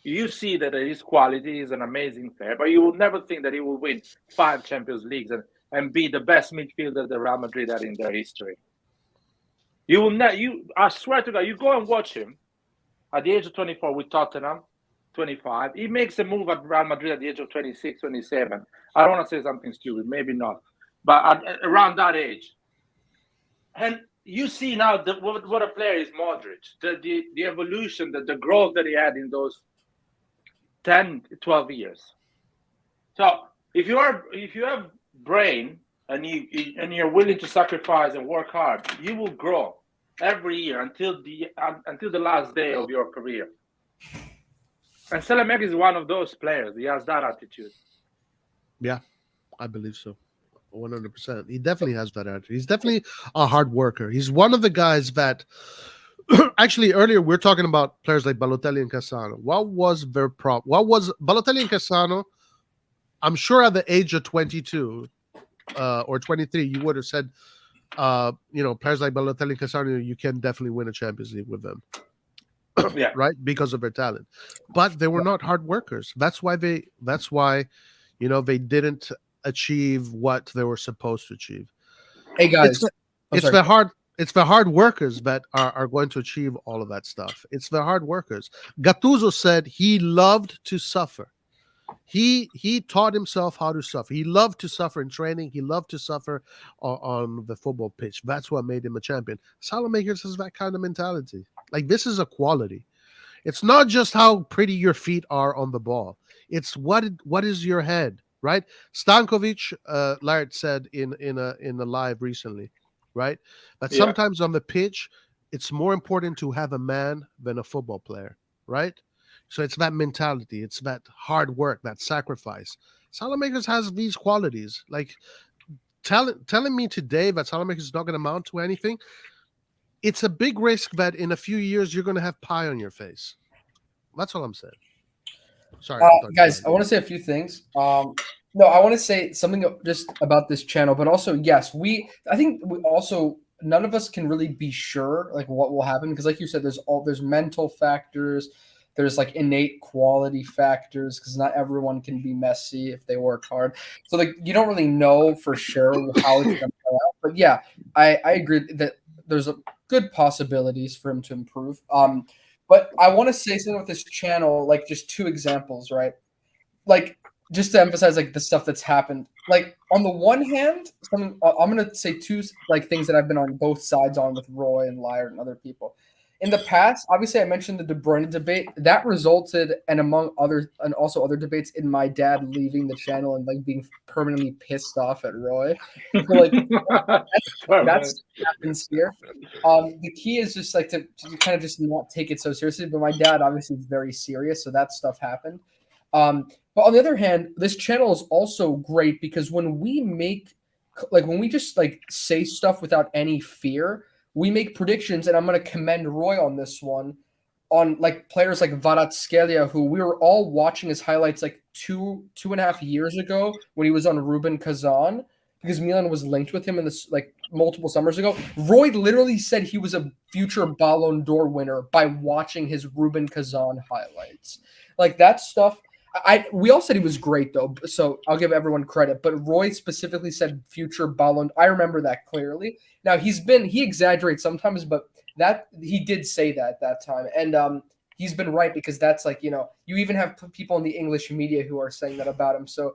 You see that his quality is an amazing player, but you will never think that he will win 5 Champions Leagues and be the best midfielder that Real Madrid had in their history. You will not. I swear to God, you go and watch him at the age of 24 with Tottenham, 25. He makes a move at Real Madrid at the age of 26, 27. I don't want to say something stupid, maybe not, but around that age. And you see now what a player is Modric, the evolution, the growth that he had in those 10, 12 years. So if you have brain and you're willing to sacrifice and work hard, you will grow every year until the last day of your career. And Selemek is one of those players. He has that attitude. Yeah, I believe so. 100%. He definitely has that attitude. He's definitely a hard worker. He's one of the guys that actually earlier we were talking about players like Balotelli and Cassano. What was Balotelli and Cassano? I'm sure at the age of 22 or 23, you would have said, players like Balotelli and Cassano, you can definitely win a Champions League with them. Yeah. Right? Because of their talent. But they were not hard workers. That's why they didn't achieve what they were supposed to achieve. Hey guys, it's the hard workers that are going to achieve all of that stuff. It's the hard workers. Gattuso said he loved to suffer. He taught himself how to suffer. He loved to suffer in training. He loved to suffer on the football pitch. That's what made him a champion. Salamakers has that kind of mentality. Like, this is a quality. It's not just how pretty your feet are on the ball. It's what is your head, right? Stankovic, Laird said in a live recently, right? That sometimes on the pitch, it's more important to have a man than a football player, right? So it's that mentality. It's that hard work, that sacrifice. Salamakers has these qualities. Like, telling me today that Salamakers is not going to amount to anything, it's a big risk that in a few years you're going to have pie on your face. That's all I'm saying. Sorry, guys, I want to say a few things. No, I want to say something just about this channel, but also, yes, I think we also, none of us can really be sure like what will happen because, like you said, there's mental factors, there's like innate quality factors because not everyone can be Messi if they work hard. So like you don't really know for sure how it's going to play out. But yeah, I agree that there's a good possibilities for him to improve. But But I want to say something with this channel, like just two examples, right? Like just to emphasize like the stuff that's happened. Like on the one hand, I'm gonna say two like things that I've been on both sides on with Roy and Lyre and other people. In the past, obviously, I mentioned the De Bruyne debate that resulted, and among other, and also other debates, in my dad leaving the channel and like being permanently pissed off at Roy. So like that's happens here. The key is just like to kind of just not take it so seriously. But my dad obviously is very serious, so that stuff happened. But on the other hand, this channel is also great because when we make, like, when we just like say stuff without any fear, we make predictions, and I'm going to commend Roy on this one, on like players like Kvaratskhelia, who we were all watching his highlights like two and a half years ago when he was on Rubin Kazan, because Milan was linked with him in this like multiple summers ago. Roy literally said he was a future Ballon d'Or winner by watching his Rubin Kazan highlights. Like that stuff. We all said he was great though, so I'll give everyone credit. But Roy specifically said future Ballon. I remember that clearly. Now he exaggerates sometimes, but that he did say that at that time, and he's been right because that's like, you even have people in the English media who are saying that about him. So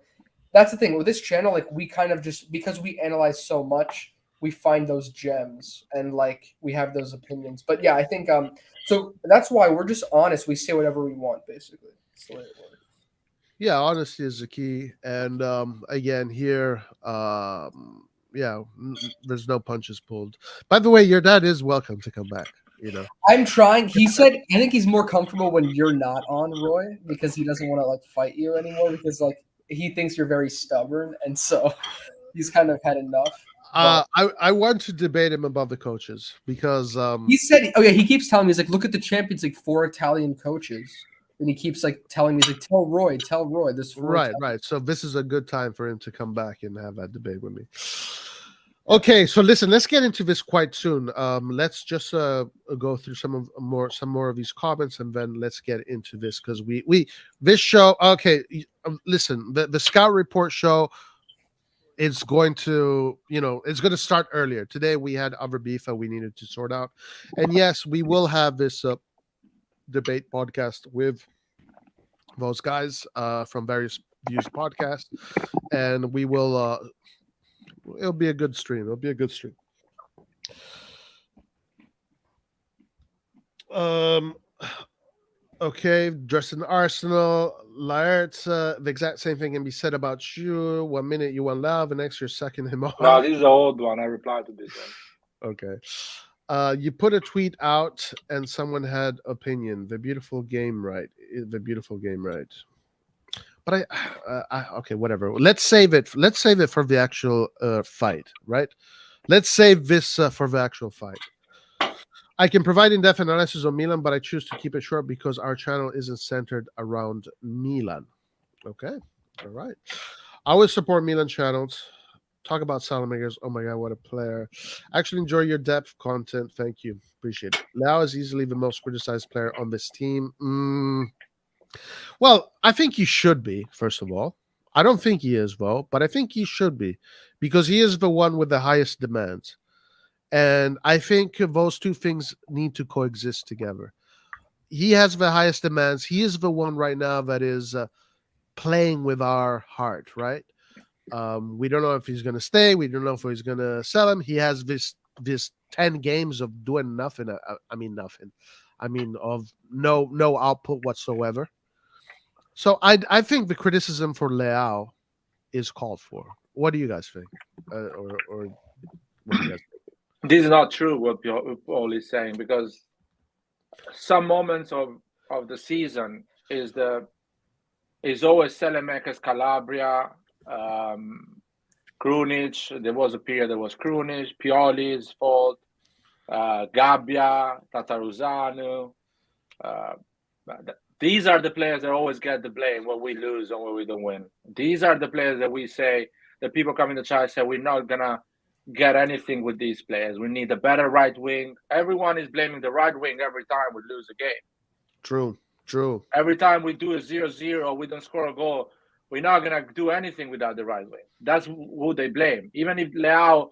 that's the thing with this channel. Like we kind of just, because we analyze so much, we find those gems and like we have those opinions. But yeah, I think so that's why we're just honest. We say whatever we want, basically. That's the way it works. Yeah, honesty is the key. And again, here, there's no punches pulled. By the way, your dad is welcome to come back. I'm trying. He said, I think he's more comfortable when you're not on, Roy, because he doesn't want to like fight you anymore because like he thinks you're very stubborn, and so he's kind of had enough. I want to debate him about the coaches because he said, oh yeah, he keeps telling me, he's like, look at the Champions League, 4 Italian coaches. And he keeps like telling me, he's like, tell Roy, this. Right. So this is a good time for him to come back and have that debate with me. Okay, so listen, let's get into this quite soon. Let's just go through some more of these comments, and then let's get into this because this show. Okay, listen, the Scout Report show is going to, it's going to start earlier. Today we had other beef that we needed to sort out, and yes, we will have this debate podcast with those guys from various views podcast, and we will it'll be a good stream. Okay, dressed in Arsenal, Laert's the exact same thing can be said about you. 1 minute you want love, and next you're sucking him off. No, this is the old one. I replied to this one. Okay. You put a tweet out and someone had opinion. The beautiful game right. But okay, whatever. Let's save it. Let's save it for the actual fight, right? Let's save this for the actual fight. I can provide in-depth analysis on Milan, but I choose to keep it short because our channel isn't centered around Milan. Okay, all right. I always support Milan channels. Talk about Salamakers. Oh my God, what a player. Actually enjoy your depth content. Thank you. Appreciate it. Leao is easily the most criticized player on this team. Well, I think he should be, first of all. I don't think he is, though, but I think he should be because he is the one with the highest demands. And I think those two things need to coexist together. He has the highest demands. He is the one right now that is playing with our heart, right? We don't know if he's going to stay. We don't know if he's going to sell him. He has this 10 games of doing nothing. I mean, nothing. I mean, of no output whatsoever. So I think the criticism for Leao is called for. What do you guys think? Or what do you guys think? This is not true what Paul is saying, because some moments of the season is always Selemakers, Calabria, Krunic. There was a period that was Krunic, Pioli's fault, Gabbia, Tataruzanu. These are the players that always get the blame when we lose or when we don't win. These are the players that we say, that people come in the chat and say, we're not going to get anything with these players. We need a better right wing. Everyone is blaming the right wing every time we lose a game. True. Every time we do a 0-0, we don't score a goal, we're not going to do anything without the right wing. That's who they blame. Even if Leao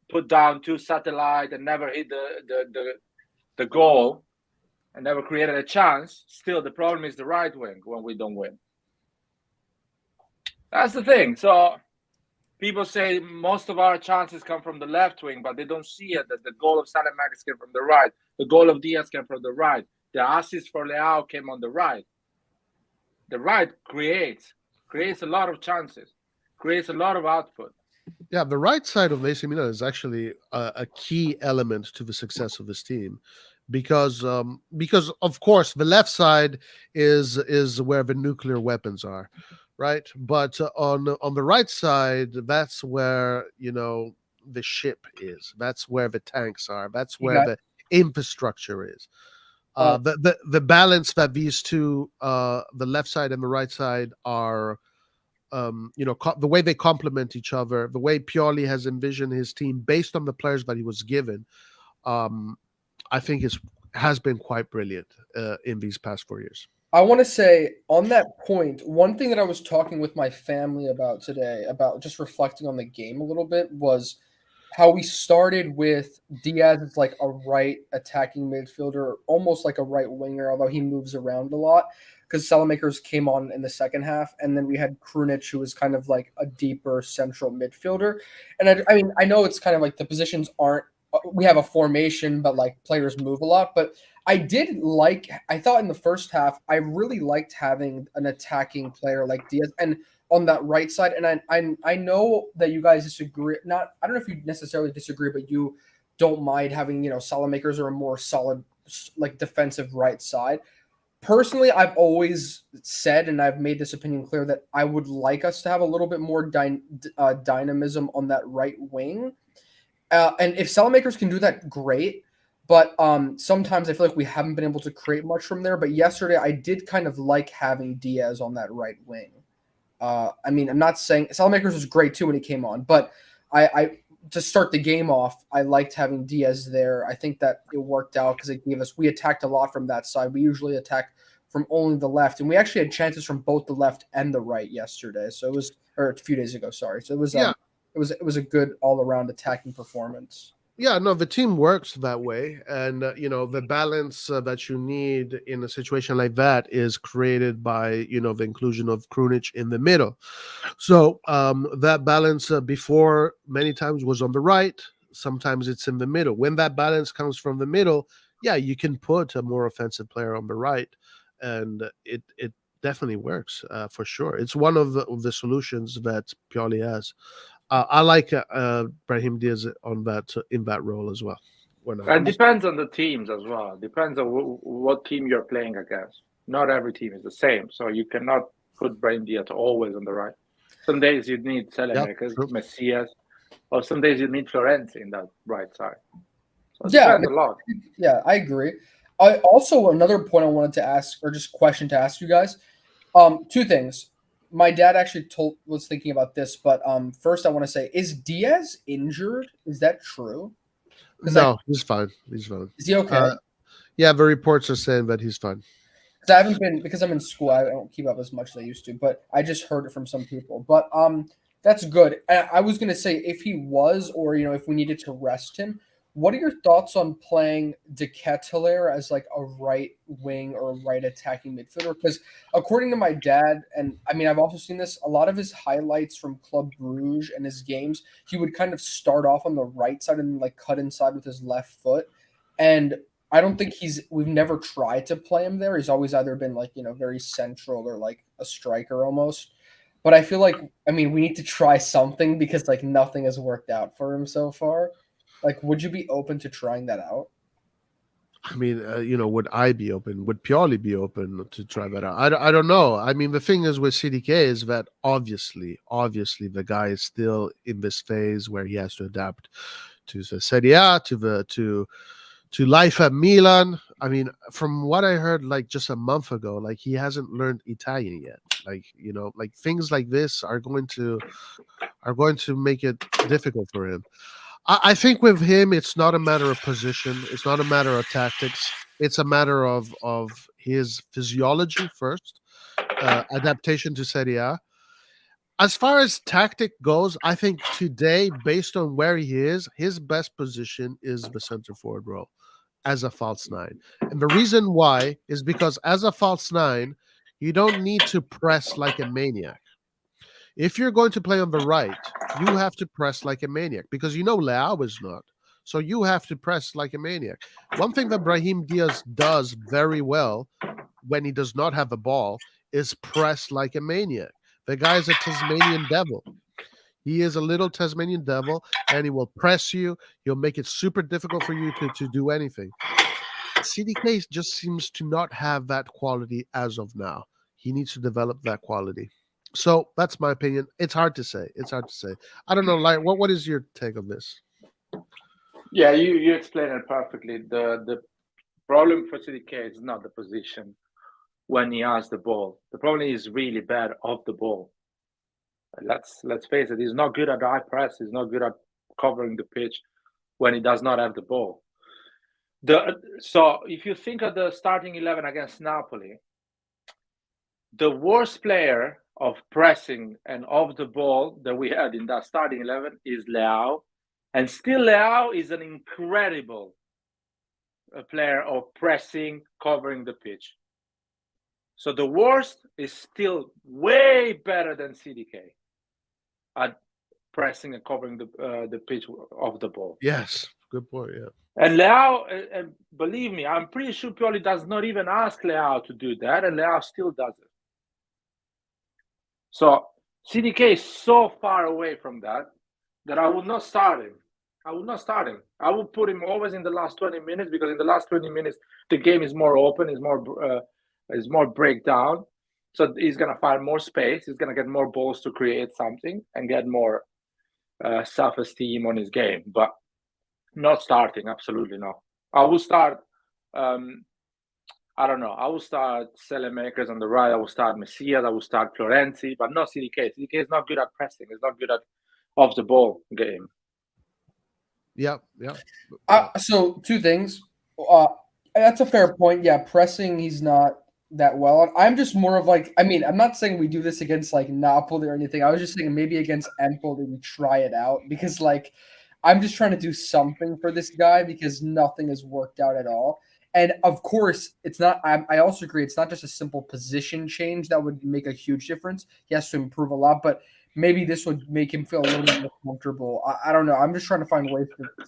put down 2 satellites and never hit the goal, and never created a chance, still the problem is the right wing when we don't win. That's the thing. So people say most of our chances come from the left wing, but they don't see it that the goal of Salamakas came from the right. The goal of Diaz came from the right. The assist for Leao came on the right. The right creates a lot of chances, creates a lot of output. Yeah, the right side of AC Milan is actually a key element to the success of this team, because of course the left side is where the nuclear weapons are, right? But on the right side, that's where the ship is. That's where the tanks are. That's where the infrastructure is. The balance that these two, the left side and the right side, are. The way they complement each other, the way Pioli has envisioned his team based on the players that he was given, I think has been quite brilliant in these past 4 years. I want to say on that point, one thing that I was talking with my family about today, about just reflecting on the game a little bit, was how we started with Diaz as like a right attacking midfielder, almost like a right winger, although he moves around a lot, because Salamakers came on in the second half, and then we had Krunic, who was kind of like a deeper central midfielder. And I mean, I know it's kind of like the positions aren't, we have a formation, but like players move a lot. But I thought in the first half, I really liked having an attacking player like Diaz and on that right side. And I know that you guys disagree. I don't know if you necessarily disagree, but you don't mind having, Salamakers or a more solid, like defensive right side. Personally, I've always said, and I've made this opinion clear, that I would like us to have a little bit more dynamism on that right wing. And if Salamakers can do that, great. But sometimes I feel like we haven't been able to create much from there. But yesterday, I did kind of like having Diaz on that right wing. I mean, I'm not saying Salamakers was great too when he came on, but I to start the game off, I liked having Diaz there. I think that it worked out because we attacked a lot from that side. We usually attack from only the left, and we actually had chances from both the left and the right yesterday. So or a few days ago, sorry. So it was a good all around attacking performance. Yeah, no, the team works that way, and the balance that you need in a situation like that is created by the inclusion of Krunic in the middle. So that balance before many times was on the right. Sometimes it's in the middle. When that balance comes from the middle, yeah, you can put a more offensive player on the right, and it definitely works for sure. It's one of the solutions that Pioli has. I like Brahim Diaz in that role as well. It depends on the teams as well. Depends on what team you're playing against. Not every team is the same, so you cannot put Brahim Diaz always on the right. Some days you need Salamakers, Messias, or some days you need Florenzi in that right side. So it depends a lot. Yeah, I agree. Also, another point I wanted to ask, or just question to ask you guys, two things. My dad actually was thinking about this, but first I want to say, is Diaz injured? Is that true? No, he's fine. He's fine. Is he okay? Yeah, the reports are saying that he's fine. Because I'm in school, I don't keep up as much as I used to, but I just heard it from some people. But that's good. I was gonna say if he was, or if we needed to rest him, what are your thoughts on playing De Ketelaere as like a right wing or right attacking midfielder? Because according to my dad, and I mean I've also seen this, a lot of his highlights from Club Brugge and his games, he would kind of start off on the right side and like cut inside with his left foot. And I don't think we've never tried to play him there. He's always either been like, very central or like a striker almost. But I feel like, we need to try something because like nothing has worked out for him so far. Like, would you be open to trying that out? I mean, would I be open? Would Pioli be open to try that out? I don't know. I mean, the thing is with CDK is that obviously the guy is still in this phase where he has to adapt to the Serie A, to life at Milan. I mean, from what I heard, like just a month ago, like he hasn't learned Italian yet. Like, like things like this are going to make it difficult for him. I think with him, it's not a matter of position. It's not a matter of tactics. It's a matter of his physiology first, adaptation to Serie A. As far as tactic goes, I think today, based on where he is, his best position is the center forward role. as a false nine. And the reason why is because as a false nine, you don't need to press like a maniac. If you're going to play on the right, you have to press like a maniac because Leao is not. So you have to press like a maniac. One thing that Brahim Diaz does very well when he does not have the ball is press like a maniac. The guy is a Tasmanian devil. He is a little Tasmanian devil, and he will press you. He'll make it super difficult for you to do anything. CDK just seems to not have that quality as of now. He needs to develop that quality. So that's my opinion. It's hard to say. I don't know, like, what is your take on this? Yeah, you explained it perfectly. The problem for CDK is not the position when he has the ball. The problem is really bad off the ball. Let's face it. He's not good at high press. He's not good at covering the pitch when he does not have the ball. So if you think of the starting 11 against Napoli, the worst player of pressing and off the ball that we had in that starting 11 is Leao. And still Leao is an incredible player of pressing, covering the pitch. So the worst is still way better than CDK at pressing and covering the pitch of the ball. Yes, good point, yeah. And Leao, and believe me, I'm pretty sure Pioli does not even ask Leao to do that, and Leao still does it. So CDK is so far away from that I would not start him. I would put him always in the last 20 minutes because in the last 20 minutes the game is more open, is more breakdown. So he's gonna find more space. He's gonna get more balls to create something and get more self-esteem on his game. But not starting, absolutely not. I will start. I don't know. I will start Selemakers on the right. I will start Messias. I will start Florenzi, but not CDK. CDK is not good at pressing. He's not good at off the ball game. Yeah. So 2 things. That's a fair point. Yeah, pressing, he's not that well. I'm just more of like, I mean, I'm not saying we do this against like Napoli or anything. I was just saying maybe against Empoli we try it out because like I'm just trying to do something for this guy because nothing has worked out at all. And of course, it's not. I also agree. It's not just a simple position change that would make a huge difference. He has to improve a lot, but maybe this would make him feel a little bit more comfortable. I don't know. I'm just trying to find ways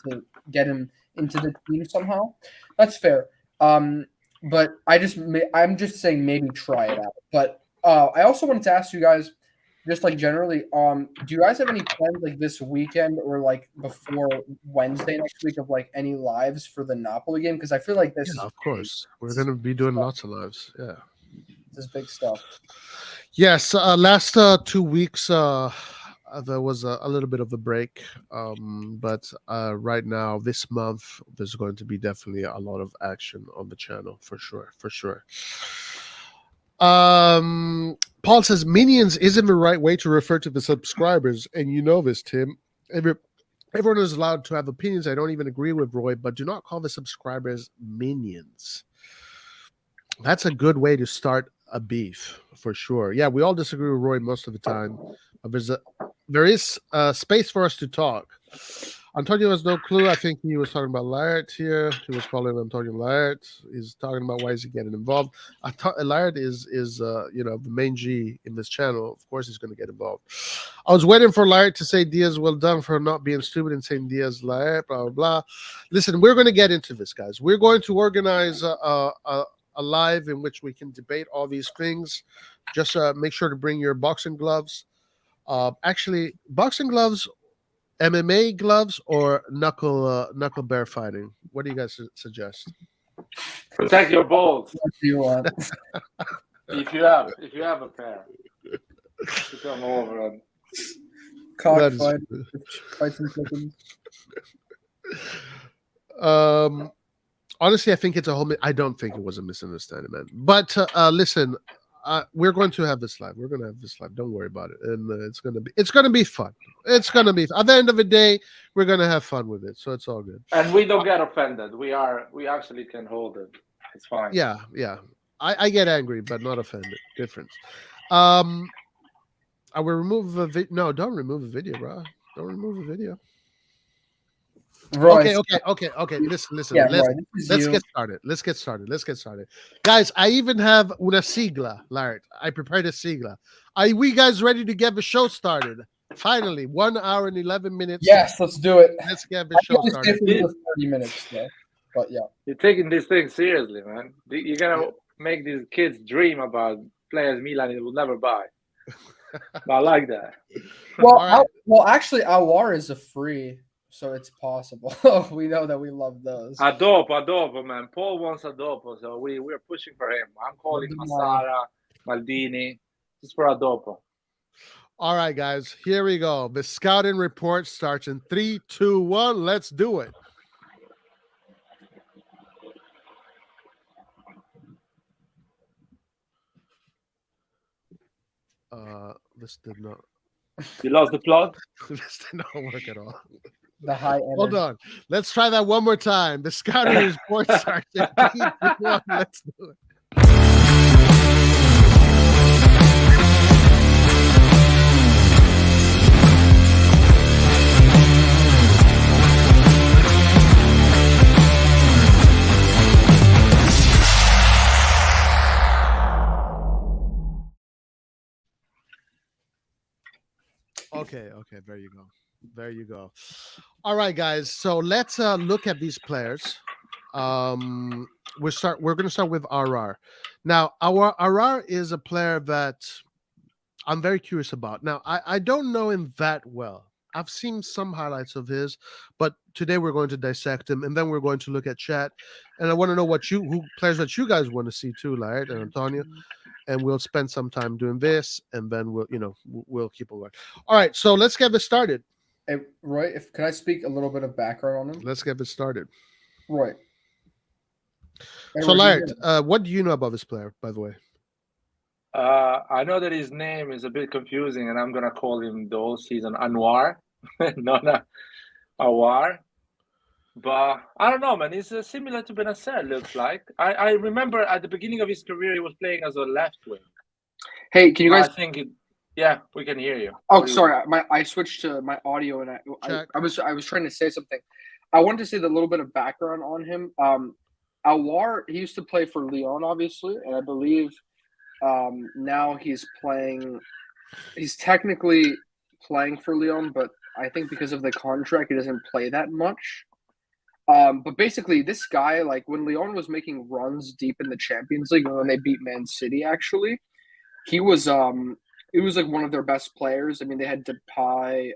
to get him into the team somehow. That's fair. But I'm just saying maybe try it out. But I also wanted to ask you guys, just like generally, do you guys have any plans like this weekend or like before Wednesday next week of like any lives for the Napoli game? Because I feel like this is of course. We're going to be doing lots of lives. Yeah. This is big stuff. Yes. Last 2 weeks, there was a little bit of a break. But right now, this month, there's going to be definitely a lot of action on the channel for sure. Paul says minions isn't the right way to refer to the subscribers, and you know this, Tim. Everyone is allowed to have opinions. I don't even agree with Roy, but do not call the subscribers minions. That's a good way to start a beef for sure. Yeah, we all disagree with Roy most of the time. There is space for us to talk. Antonio has no clue. I think he was talking about Laird here. He was calling Antonio Laird. He's talking about why is he getting involved. Laird is the main G in this channel. Of course, he's going to get involved. I was waiting for Laird to say Diaz well done for not being stupid and saying Diaz Laird, blah, blah, blah. Listen, we're going to get into this, guys. We're going to organize a live in which we can debate all these things. Just make sure to bring your boxing gloves. Actually, boxing gloves, MMA gloves, or knuckle bear fighting. What do you guys suggest? Protect your balls. What do you want? if you have a pair, to come over and cockfight, fight some chickens. Honestly, I think it's a whole. I don't think it was a misunderstanding, man. But listen. We're going to have this live. We're going to have this live. Don't worry about it. And it's going to be fun. At the end of the day, we're going to have fun with it. So it's all good. And we don't get offended. We actually can hold it. It's fine. Yeah. I get angry, but not offended. Difference. I will remove the video. No, don't remove the video, bro. Don't remove the video. Royce. Okay. Listen. Yeah, Let's Roy, this is you. get started. Guys, I even have una sigla, Lart. I prepared a sigla. Are we guys ready to get the show started? Finally, 1 hour and 11 minutes. Yes, let's do it. Let's get the show I started. for another 30 minutes though. But yeah. You're taking this thing seriously, man. You're gonna make these kids dream about players Milan will never buy. I like that. Well, actually, Aouar is a free, so it's possible. We know that we love those. Adopo, man. Paul wants Adopo, so we're pushing for him. I'm calling Massara, Maldini, just for Adopo. All right, guys, here we go. The scouting report starts in 3, 2, 1. Let's do it. This did not. You lost the plot? This did not work at all. The high energy. Hold on. Let's try that one more time. The scouting report starts in 3, 2, 1. Let's do it. Okay. There you go. All right, guys. So let's look at these players. We're going to start with RR. Now, our RR is a player that I'm very curious about. Now, I don't know him that well. I've seen some highlights of his, but today we're going to dissect him, and then we're going to look at chat. And I want to know who players that you guys want to see too, Laird and Antonio. And we'll spend some time doing this, and then we'll keep away. All right, so let's get this started. Hey, Roy, can I speak a little bit of background on him? Let's get this started. Roy. So, Laird, what do you know about this player, by the way? I know that his name is a bit confusing, and I'm gonna call him the whole season Aouar, not Aouar. But I don't know, man. He's similar to Benacer, looks like. I remember at the beginning of his career, he was playing as a left wing. Hey, can you guys? Yeah, we can hear you. Oh, sorry. I switched to my audio, and I was trying to say something. I wanted to say the little bit of background on him. Aouar, he used to play for Lyon, obviously, and I believe now he's playing. He's technically playing for Lyon, but I think because of the contract, he doesn't play that much. But basically, this guy, like when Lyon was making runs deep in the Champions League, when they beat Man City, actually, he was like one of their best players. I mean, they had Depay,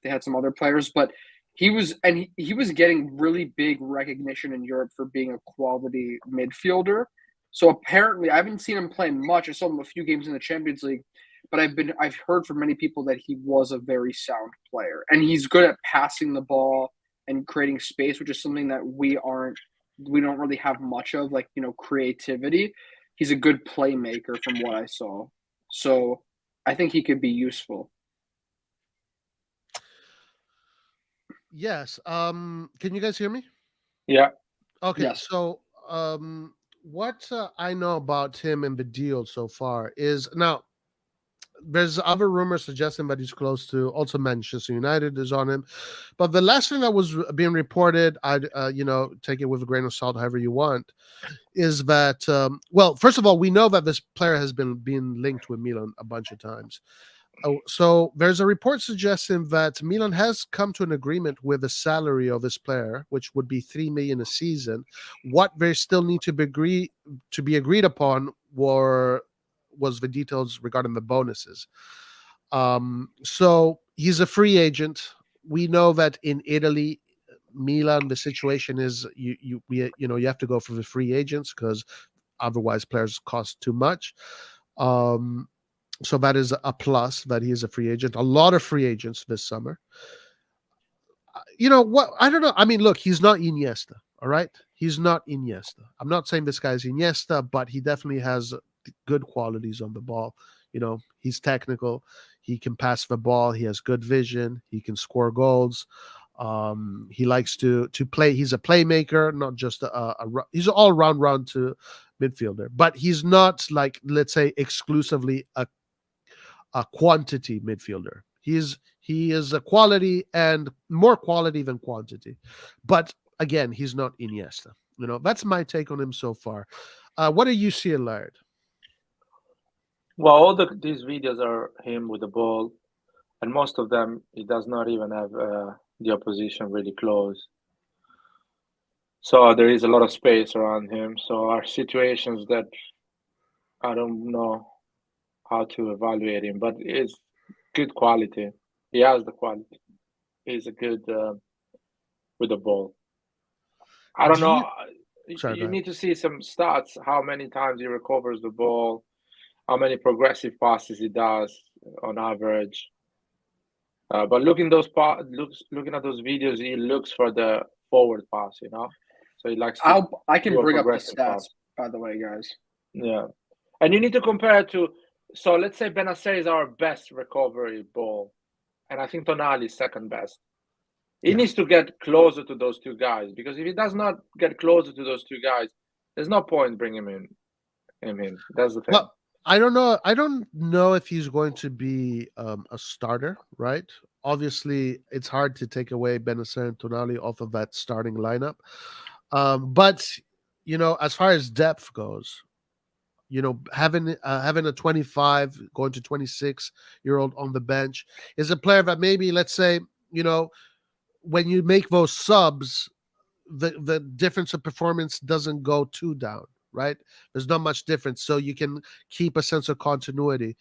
they had some other players, but he was getting really big recognition in Europe for being a quality midfielder. So apparently, I haven't seen him play much. I saw him a few games in the Champions League, but I've heard from many people that he was a very sound player, and he's good at passing the ball and creating space, which is something that we don't really have much of, like, creativity. He's a good playmaker from what I saw. So I think he could be useful. Yes. Can you guys hear me? Yeah. Okay. Yes. So what I know about him and the deal so far is now there's other rumors suggesting that he's close to also Manchester United is on him. But the last thing that was being reported, I'd take it with a grain of salt, however you want, is that first of all, we know that this player has been linked with Milan a bunch of times. So there's a report suggesting that Milan has come to an agreement with the salary of this player, which would be 3 million a season. What they still need to be agreed upon was the details regarding the bonuses. So he's a free agent. We know that in Italy, Milan, the situation is you have to go for the free agents because otherwise players cost too much. So that is a plus that he is a free agent. A lot of free agents this summer. You know what? I don't know. I mean, look, he's not Iniesta. All right, he's not Iniesta. I'm not saying this guy's Iniesta, but he definitely has good qualities on the ball. He's technical. He can pass the ball. He has good vision. He can score goals. He likes to play. He's a playmaker, not just he's an all-round run to midfielder. But he's not, like, let's say, exclusively a quantity midfielder. He's He is a quality and more quality than quantity. But again, he's not Iniesta. That's my take on him so far. What do you see, Laird? Well, all these videos are him with the ball, and most of them he does not even have the opposition really close. So there is a lot of space around him. So our situations that I don't know how to evaluate him, but it's good quality. He has the quality. He's a good with the ball. I don't know. You need to see some stats. How many times he recovers the ball? How many progressive passes he does on average? But looking at those videos, he looks for the forward pass. So he likes. I can bring up the stats, by the way, guys. Yeah, and you need to compare it to. So let's say Benacer is our best recovery ball, and I think Tonali is second best. He needs to get closer to those two guys, because if he does not get closer to those two guys, there's no point bringing him in. That's the thing. Well, I don't know. I don't know if he's going to be a starter, right? Obviously, it's hard to take away Benacer and Tonali off of that starting lineup. But as far as depth goes, having a 25 going to 26-year-old on the bench is a player that maybe, let's say, when you make those subs, the difference of performance doesn't go too down, right? There's not much difference, so you can keep a sense of continuity.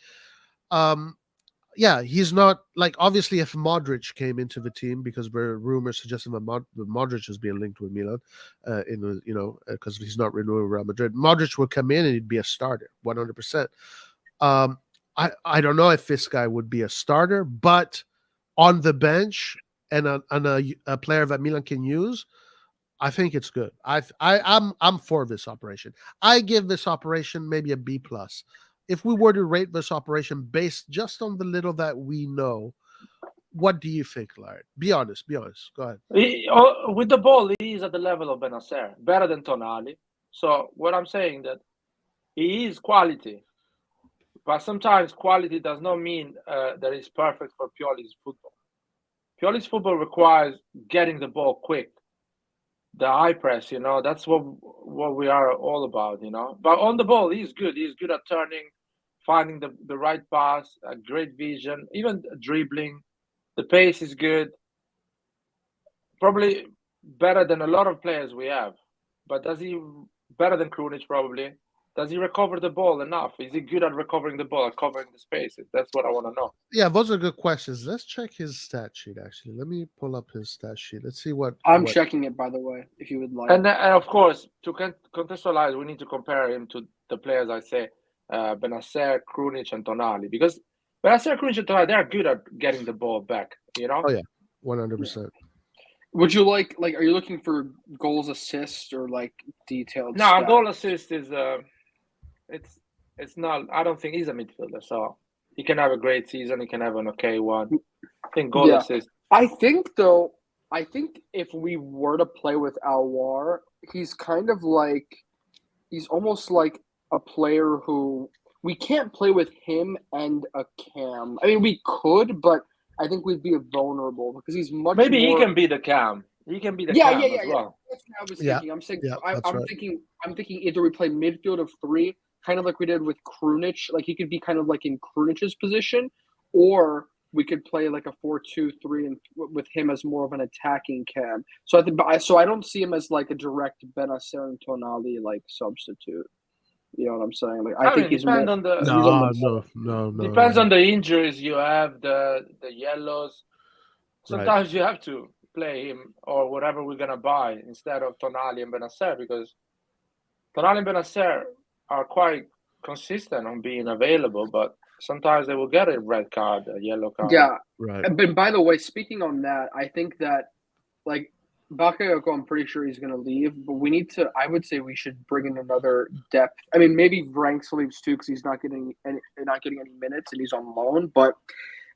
He's not like, obviously, if Modric came into the team, because there are rumors suggesting that Modric is being linked with Milan, because he's not renewing Real Madrid. Modric would come in and he'd be a starter, 100%. I don't know if this guy would be a starter, but on the bench and a player that Milan can use, I think it's good. I'm for this operation. I give this operation maybe a B+. If we were to rate this operation based just on the little that we know, what do you think, Laird? Be honest. Go ahead. With the ball, he is at the level of Benacer, better than Tonali. So what I'm saying that he is quality, but sometimes quality does not mean that it's perfect for Pioli's football. Pioli's football requires getting the ball quick, the high press. That's what we are all about. But on the ball, he's good. He's good at turning, finding the right pass, a great vision, even dribbling. The pace is good. Probably better than a lot of players we have. But does he better than Krunic? Probably. Does he recover the ball enough? Is he good at recovering the ball, at covering the spaces? That's what I want to know. Yeah, those are good questions. Let's check his stat sheet, actually. Let me pull up his stat sheet. Let's see what... I'm checking it, by the way, if you would like. And of course, to contextualize, we need to compare him to the players I say, Benacer, Krunic, and Tonali. Because Benacer, Krunic, and Tonali, they're good at getting the ball back, Oh, yeah, 100%. Would you are you looking for goals, assists, or detailed No, stats? Goal assist is... It's not. I don't think he's a midfielder, so he can have a great season. He can have an okay one. I think goal assist. I think if we were to play with Aouar, he's kind of he's almost like a player who we can't play with him and a cam. I mean, we could, but I think we'd be vulnerable because he's much. Maybe he can be the cam. He can be the cam as well. That's what I was thinking. I'm saying I'm thinking either we play midfield of three, kind of like we did with Krunic. He could be kind of in Krunic's position, or we could play a 4-2-3 and with him as more of an attacking cam. So I don't see him as a direct Benacer and Tonali substitute. You know what I'm saying? I think he's more. No. Depends on the injuries you have, the yellows. Sometimes you have to play him or whatever we're gonna buy instead of Tonali and Benacer, because Tonali and Benacer are quite consistent on being available, but sometimes they will get a red card, a yellow card. Yeah, right. But by the way, speaking on that, I think that Bakayoko, I'm pretty sure he's going to leave, but we need to. I would say we should bring in another depth. I mean, maybe Ranks leaves too because he's not getting any minutes and he's on loan. But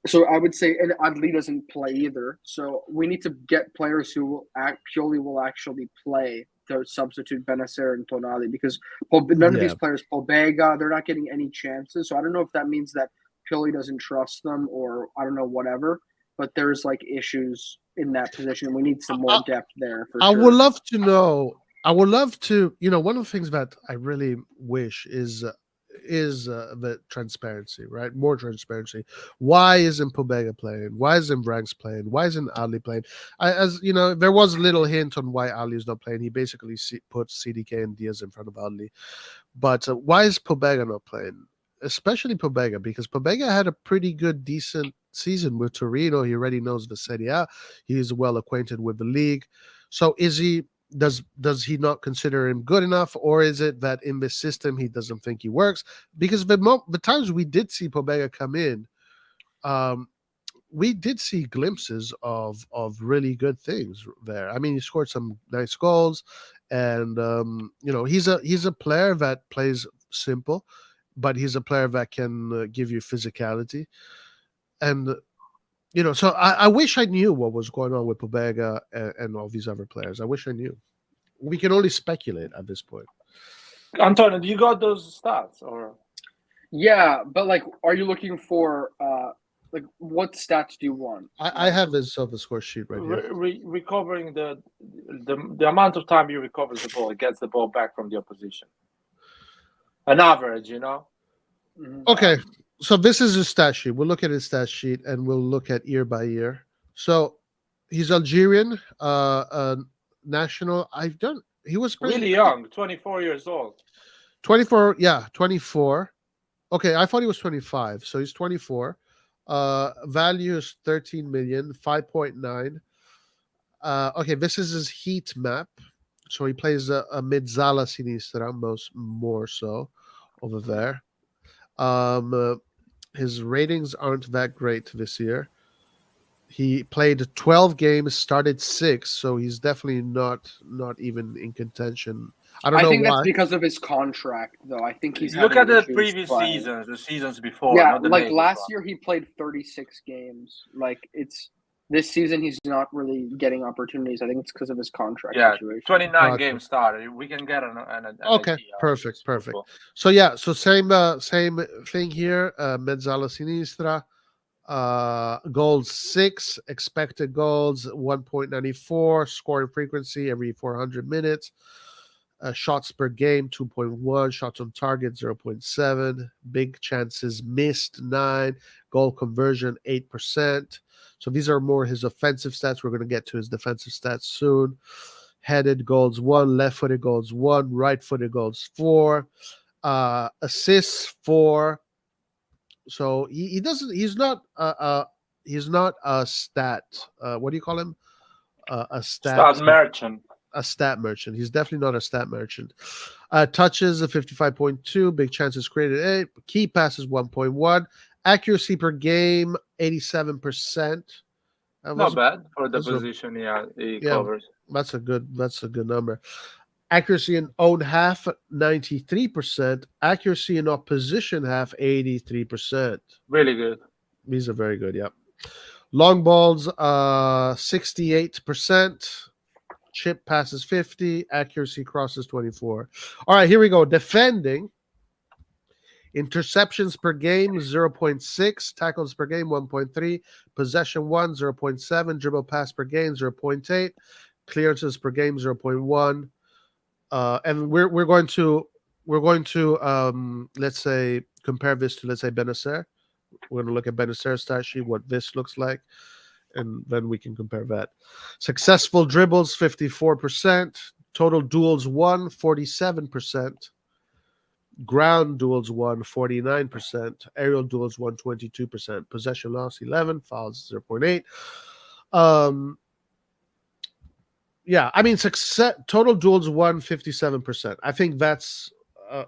so I would say, and Adli doesn't play either. So we need to get players who Pioli will actually play to substitute Benacer and Tonali, because none of these players, Pobega, they're not getting any chances. So I don't know if that means that Pioli doesn't trust them or I don't know, whatever. but there's like issues in that position. We need some more depth there for I sure. would love to know. I would love to. One of the things that I really wish is the transparency, right? More transparency. Why isn't Pobega playing? Why isn't Branks playing? Why isn't Ali playing? There was a little hint on why Ali is not playing. He basically put CDK and Diaz in front of Ali. But why is Pobega not playing? Especially Pobega, because Pobega had a pretty good, decent season with Torino. He already knows the Serie A. He is well acquainted with the league. So does he not consider him good enough, or is it that in this system he doesn't think he works? Because the times we did see Pobega come in, we did see glimpses of really good things there. I mean, he scored some nice goals, and he's a player that plays simple, but he's a player that can give you physicality. And so I wish I knew what was going on with Pobega and all these other players. I wish I knew. We can only speculate at this point. Antonio, do you got those stats or? Yeah, but like, are you looking for like what stats do you want? I have this on the score sheet right here. Recovering the amount of time you recover the ball, it gets the ball back from the opposition. An average, Okay, so this is his stat sheet. We'll look at his stat sheet and we'll look at year by year. So he's Algerian, national. He was really young, 24 years old. 24, yeah, 24. Okay, I thought he was 25, so he's 24. Value is 13 million, 5.9. Okay, this is his heat map. So he plays a mezzala sinistra, more so over there. His ratings aren't that great this year. He played 12 games, started 6, so he's definitely not even in contention. I think that's because of his contract, though. I think he's look at the previous seasons, the seasons before. Yeah, like last year he played 36 games. Like this season he's not really getting opportunities. I think it's because of his contract situation. 29 games started. We can get an okay, idea. Perfect. So same thing here. Mezzala sinistra. Goals 6, expected goals 1.94, scoring frequency every 400 minutes, shots per game 2.1, shots on target 0.7, big chances missed 9, goal conversion 8%. So these are more his offensive stats. We're going to get to his defensive stats soon. Headed goals 1, left-footed goals 1, right-footed goals 4, assists 4. So he's not a stat. What do you call him? A stat merchant. A stat merchant. He's definitely not a stat merchant. Touches a 55.2. Big chances created 8. Key passes 1.1. Accuracy per game 87%. Not bad for the position. He covers. That's a good number. Accuracy in own half, 93%. Accuracy in opposition half, 83%. Really good. These are very good, yeah. Long balls, 68%. Chip passes 50. Accuracy crosses 24. All right, here we go. Defending. Interceptions per game, 0.6. Tackles per game, 1.3. Possession 1, 0.7. Dribble pass per game, 0.8. Clearances per game, 0.1. And we're going to let's say compare this to, let's say, Benacer. We're going to look at Benacer's stat sheet, what this looks like, and then we can compare that. Successful dribbles 54%, total duels won 47%, ground duels won 49%, aerial duels won 22%, possession loss 11, fouls 0.8. Yeah, I mean, total duels won 57%. I think that's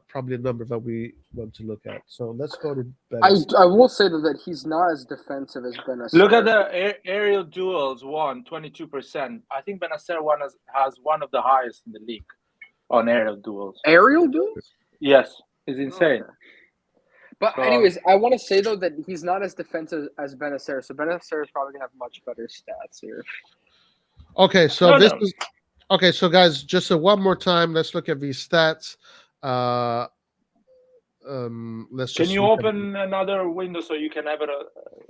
probably a number that we want to look at. So let's go to Benacer. I will say that he's not as defensive as Benacer. Look at the aerial duels won 22%. I think Benacer has one of the highest in the league on aerial duels. Aerial duels? Yes, it's insane. Okay. But anyways, I want to say though that he's not as defensive as Benacer. So Benacer is probably gonna have much better stats here. Okay, so so guys, just one more time, let's look at these stats. let's Can just you look at- open another window so you can have it?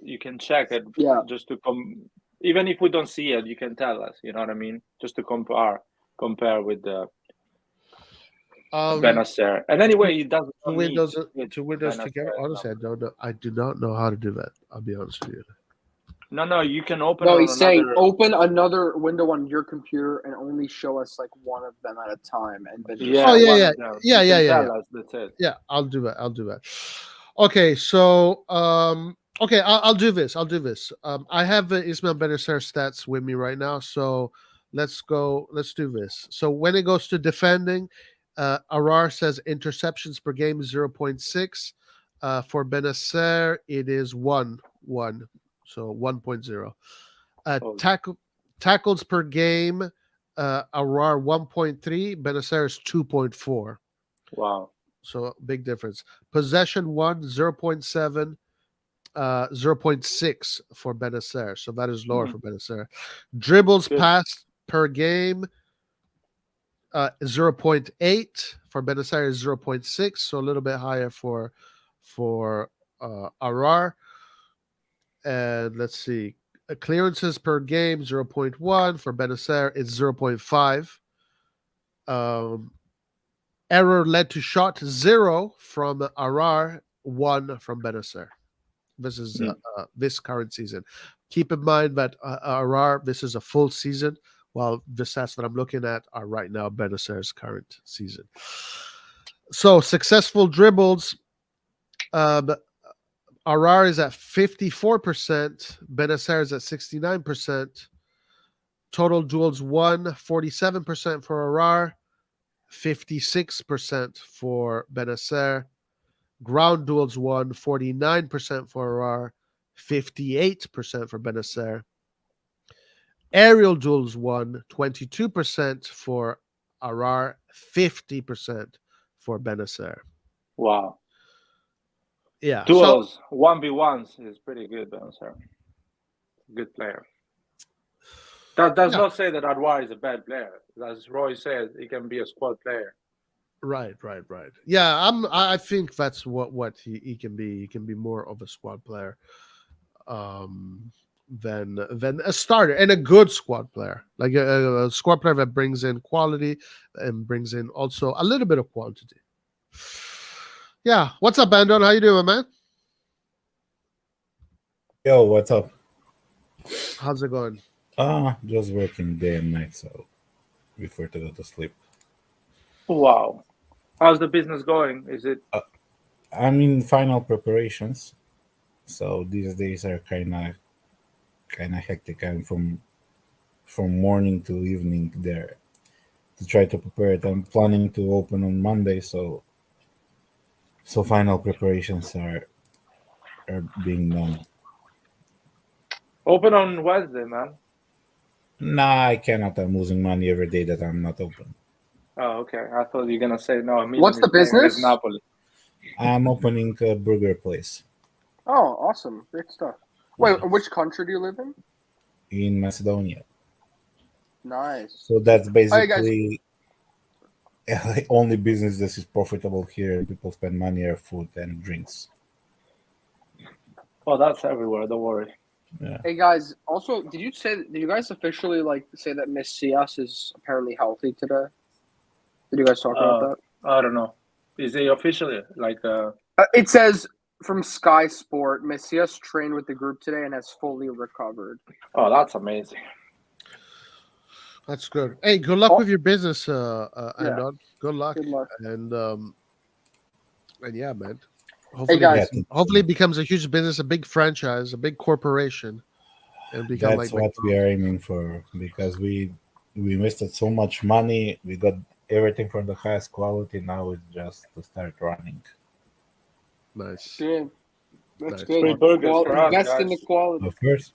You can check it. Yeah. Just to even if we don't see it, you can tell us. You know what I mean? Just to compare with the Benacer. And anyway, it doesn't two need windows with two windows Benacer together. Honestly, I don't know. I do not know how to do that. I'll be honest with you. No, you can open No, on he's saying another. open another window on your computer and only show us like one of them at a time, and then just Oh, yeah, one yeah. of them. Yeah, You yeah, can yeah, tell us, that's it. Yeah, I'll do that. Okay, so okay, I'll do this. I have Ismail Benacer stats with me right now, so let's do this. So when it goes to defending, Aouar says interceptions per game is 0.6. For Benacer, it is 1, so 1.0. Tackles per game, Aouar 1.3, Benacer is 2.4. Wow. So big difference. Possession 1, 0.7, 0.6 for Benacer. So that is lower for Benacer. Dribbles passed per game, 0.8 for Benacer is 0.6, so a little bit higher for Aouar. And let's see, clearances per game 0.1 for Benacer. It's 0.5. Error led to shot 0 from Aouar, 1 from Benacer. This is this current season. Keep in mind that Aouar, this is a full season, while the stats that I'm looking at are right now Benacer's current season. So successful dribbles, Aouar is at 54%, Benacer is at 69%. Total duels won, 47% for Aouar, 56% for Benacer. Ground duels won, 49% for Aouar, 58% for Benacer. Aerial duels won, 22% for Aouar, 50% for Benacer. Wow. Yeah. Duels, 1v1s is pretty good, Benacer. Good player. That does not say that Aouar is a bad player. As Roy says, he can be a squad player. Right. Yeah, I think that's what he can be. He can be more of a squad player than a starter, and a good squad player, like a squad player that brings in quality and brings in also a little bit of quantity. Yeah. What's up, Bandon? How you doing, man? Yo, what's up? How's it going? Just working day and night, so before to go to sleep. Wow. How's the business going? Is it? I'm in final preparations, so these days are kind of hectic. I'm from morning to evening there to try to prepare it. I'm planning to open on Monday, so final preparations are being done. Open on Wednesday, man. Nah, I cannot. I'm losing money every day that I'm not open. Oh, okay. I thought you were gonna say no. Milan What's the is playing business? with Napoli. I'm opening a burger place Oh, awesome. Great stuff. Wait, which country do you live in? in Macedonia. Nice. So that's Hey, basically the only business that is profitable here. People spend money on food and drinks. Oh, that's everywhere. Don't worry. Yeah. Hey guys, also, did you guys officially say that Messias is apparently healthy today? Did you guys talk about that? I don't know. Is he officially It says from Sky Sport, Messias trained with the group today and has fully recovered. Oh, that's amazing. That's good. Hey, good luck with your business, Andon. Good luck. Good luck. And yeah, man. Hopefully, guys. hopefully it becomes a huge business, a big franchise, a big corporation, and become That's what we are aiming for, because we invested so much money. We got everything from the highest quality. Now it's just to start running. Nice. Good. That's Nice. good. Free burgers for us, Invest in the guys. quality. Of course.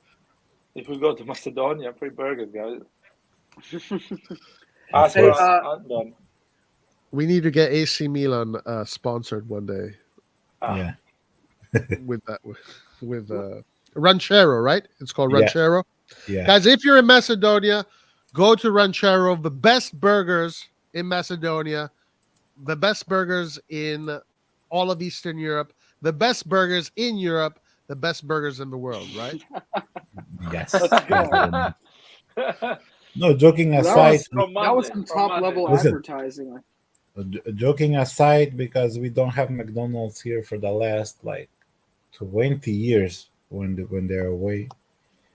If we go to Macedonia, free burgers, guys. Of Ask for course. Andon. We need to get AC Milan sponsored one day Yeah. with that with Ranchero, right? It's called Yeah. Ranchero. Yeah. Guys, if you're in Macedonia, go to Ranchero. The best burgers in Macedonia, the best burgers in all of Eastern Europe, the best burgers in Europe, the best burgers in the world, right? Yes. Let's go. No, joking That aside, was, that was some top level Listen. advertising. joking aside, because we don't have McDonald's here for the last like 20 years when they're away.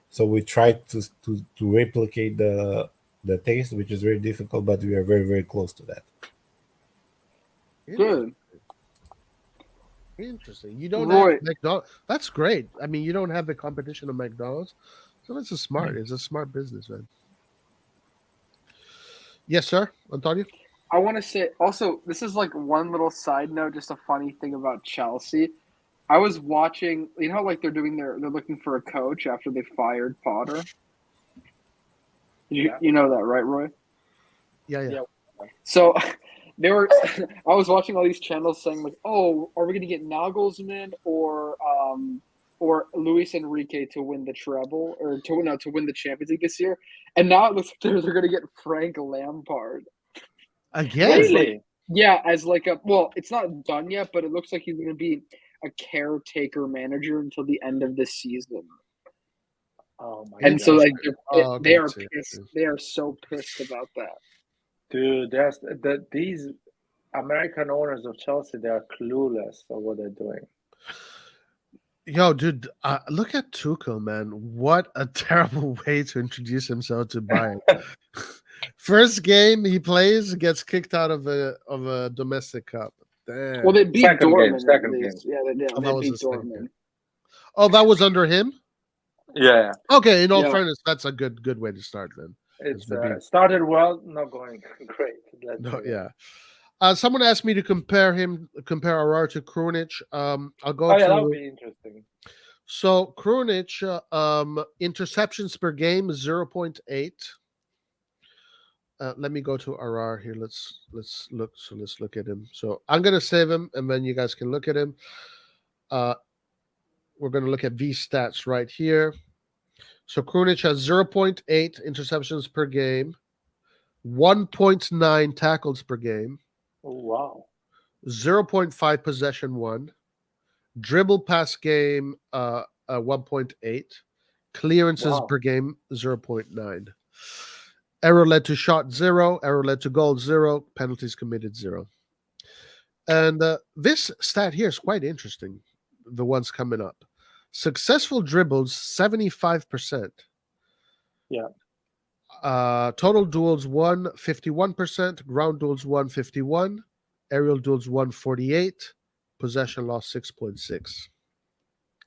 So we try to replicate the taste, which is very difficult, but we are very, very close to that. Good. Interesting. You don't Roy. have McDonald's. That's great. I mean, you don't have the competition of McDonald's. So that's it's a smart business, man. Yes, sir. Antonio? I want to say also, this is like one little side note, just a funny thing about Chelsea. I was watching, you know, like they're looking for a coach after they fired Potter. You know that, right, Roy? Yeah. So I was watching all these channels saying like, oh, are we going to get Nagelsmann or Luis Enrique to win the treble or to win the Champions League this year? And now it looks like they're going to get Frank Lampard. Again? Really? As like it's not done yet, but it looks like he's going to be a caretaker manager until the end of this season. Oh my! And God. so like they are okay. pissed. They are so pissed about that. Dude, these American owners of Chelsea, they are clueless of what they're doing. Yo, dude, look at Tuchel, man. What a terrible way to introduce himself to Bayern. First game he plays, gets kicked out of a domestic cup. Damn. Well, they beat Dortmund. Second game. Yeah, they did. Oh, They that was beat the second Dortmund. game. Oh, that was under him? Yeah, Okay, in all Yeah. fairness, that's a good way to start then. it's the beat. started well, not going great. No, yeah. Someone asked me to compare Aouar to Krunic. I'll go Oh yeah, to that would be interesting. so Krunic interceptions per game is 0.8. Let me go to Aouar here. Let's look. So let's look at him. So I'm gonna save him, and then you guys can look at him. We're gonna look at these stats right here. So Krunic has 0.8 interceptions per game, 1.9 tackles per game, Oh wow. 0.5 possession won, dribble pass game 1.8, clearances Wow. per game 0.9. Error led to shot 0, error led to goal 0, penalties committed 0. And this stat here is quite interesting, the ones coming up. Successful dribbles 75%. Yeah. Total duels won 51%, ground duels won 51, aerial duels won 48, possession loss 6.6.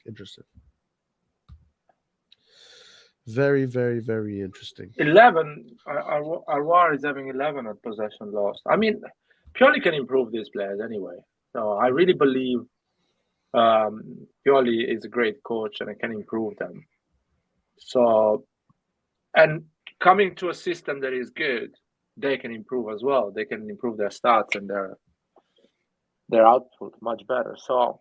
Interesting. Very, very, very interesting. 11. Aouar is having 11 at possession lost. I mean, Pioli can improve these players anyway. So I really believe Pioli is a great coach and can improve them. So, and coming to a system that is good, they can improve as well. They can improve their stats and their output much better. So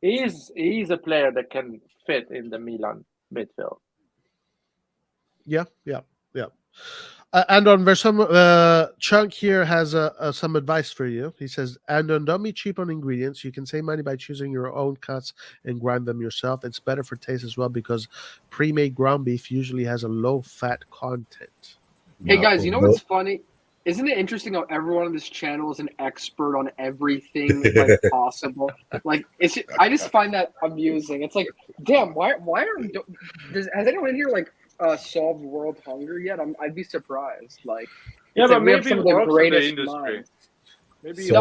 he's a player that can fit in the Milan midfield. Yeah. And there's some Chunk here has some advice for you. He says, and don't be cheap on ingredients. You can save money by choosing your own cuts and grind them yourself. It's better for taste as well because pre-made ground beef usually has a low fat content. Hey guys, you know what's funny? Isn't it interesting how everyone on this channel is an expert on everything like possible? Like, I just find that amusing. It's like, damn, has anyone in here like solved world hunger yet? I'd be surprised. Like, Yeah, but we have maybe some of he the works in the greatest industry. minds. Maybe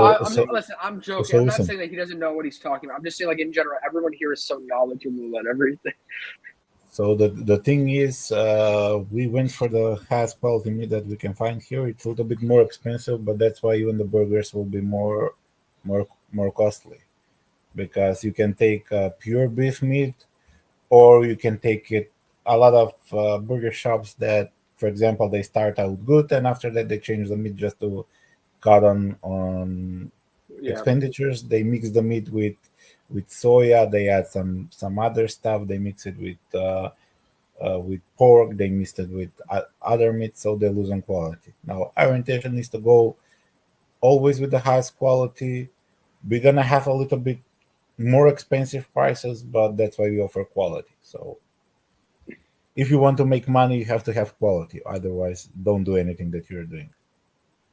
Listen, I'm joking. I'm not saying that he doesn't know what he's talking about. I'm just saying, like, in general, everyone here is so knowledgeable about everything. So the thing is, we went for the highest quality meat that we can find here. It's a little bit more expensive, but that's why even the burgers will be more costly, because you can take pure beef meat, or you can take it. A lot of burger shops that, for example, they start out good, and after that they change the meat just to cut on expenditures. They mix the meat with soya. They add some other stuff. They mix it with pork. They mix it with other meat, so they lose on quality. Now, our intention is to go always with the highest quality, we're gonna have a little bit more expensive prices, but that's why we offer quality. So if you want to make money, you have to have quality. Otherwise, don't do anything that you're doing.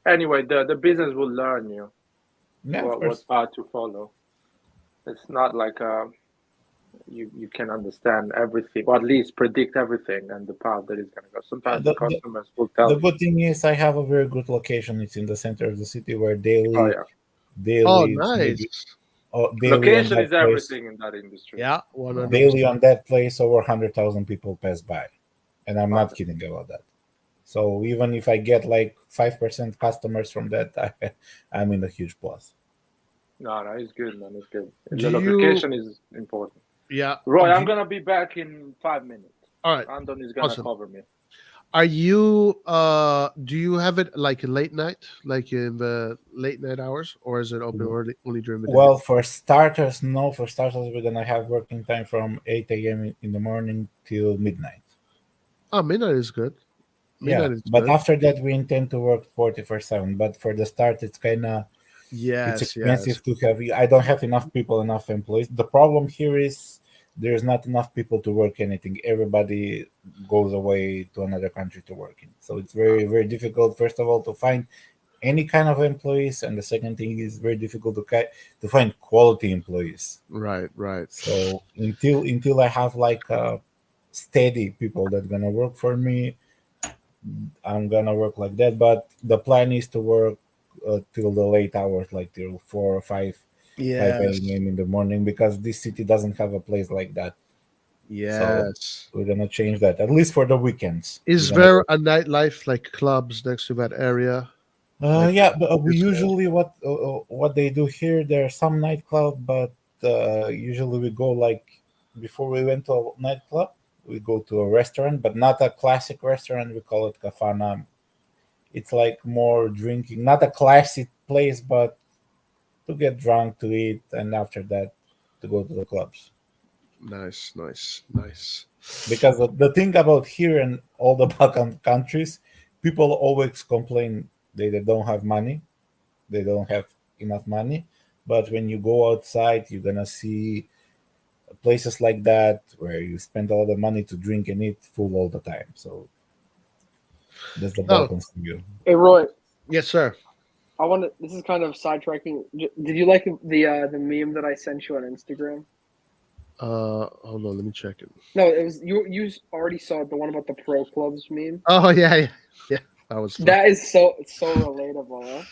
Anyway, the business will learn you Yeah, of what course. path to follow. It's not like you can understand everything, or at least predict everything and the path that is going to go. Sometimes the customers will tell The you. good thing is I have a very good location. It's in the center of the city where Oh yeah, Oh, daily, nice. maybe daily on location that is place, everything in that industry. Yeah, 100%. daily on that place, over 100,000 people pass by, and I'm Wow. not kidding about that. So even if I get like 5% customers from that, I'm in a huge plus. No, it's good, man. It's good. Do The you- location is important. Yeah. Roy, Do I'm you- gonna be back in 5 minutes. All right. Anton is gonna Awesome. cover me. Are you do you have it like a late night, like in the late night hours, or is it open only during the day? Well, for starters, no. For starters, we're gonna have working time from 8 a.m. in the morning till midnight. Oh, midnight is good. Midnight is but good. after that, we intend to work 24/7. But for the start, it's Yes, expensive to have. I don't have enough people, enough employees. The problem here is there's not enough people to work anything. Everybody goes away to another country to work in. So it's very, very difficult, first of all, to find any kind of employees. And the second thing is very difficult to find quality employees. Right. So until I have like steady people that gonna work for me, I'm gonna work like that. But the plan is to work till the late hours, like till 4 or 5 a.m. in the morning, because this city doesn't have a place like that. Yes. So we're gonna change that, at least for the weekends. Is there a nightlife, like clubs next to that area? Yeah, but we usually what they do here. There's some nightclub, but usually we go like before we went to a nightclub, we go to a restaurant, but not a classic restaurant. We call it kafana. It's like more drinking, not a classic place, but to get drunk, to eat, and after that to go to the clubs. Nice. Because the thing about here and all the Balkan countries, people always complain they don't have money, they don't have enough money. But when you go outside, you're gonna see places like that where you spend all the money to drink and eat full all the time. So that's the Balkans for you. Hey Roy, Yes, sir. I want to. This is kind of sidetracking. Did you like the meme that I sent you on Instagram? Hold on, let me check it. No, it was you. You already saw it, the one about the pro clubs meme. Oh yeah. That was fun. That is so relatable. Huh?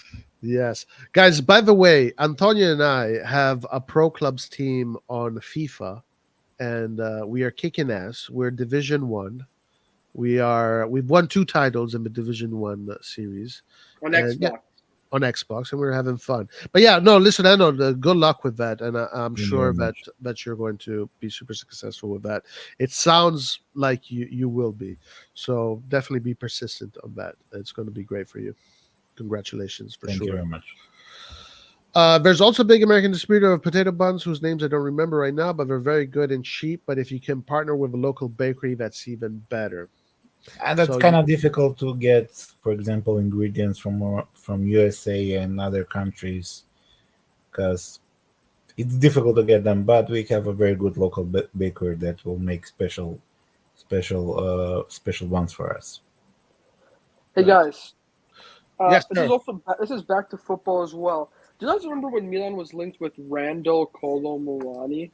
Yes, guys. By the way, Antonio and I have a pro clubs team on FIFA, and we are kicking ass. We're Division 1. We've won 2 titles in the Division 1 series On And, Xbox. yeah, on Xbox, and we're having fun. But yeah, no, listen, I know. Good luck with that, and I'm Thank you sure very that you're going to be super successful with that. It sounds like you will be. So definitely be persistent on that. It's going to be great for you. Congratulations for Thank you sure. very much. There's also a big American distributor of potato buns whose names I don't remember right now, but they're very good and cheap. But if you can partner with a local bakery, that's even better. And that's So kind of difficult to get, for example, ingredients from USA and other countries, because it's difficult to get them. But we have a very good local baker that will make special ones for us. Hey guys. Yes, this sir. is also this is back to football as well. Do you guys remember when Milan was linked with Randall Colomulani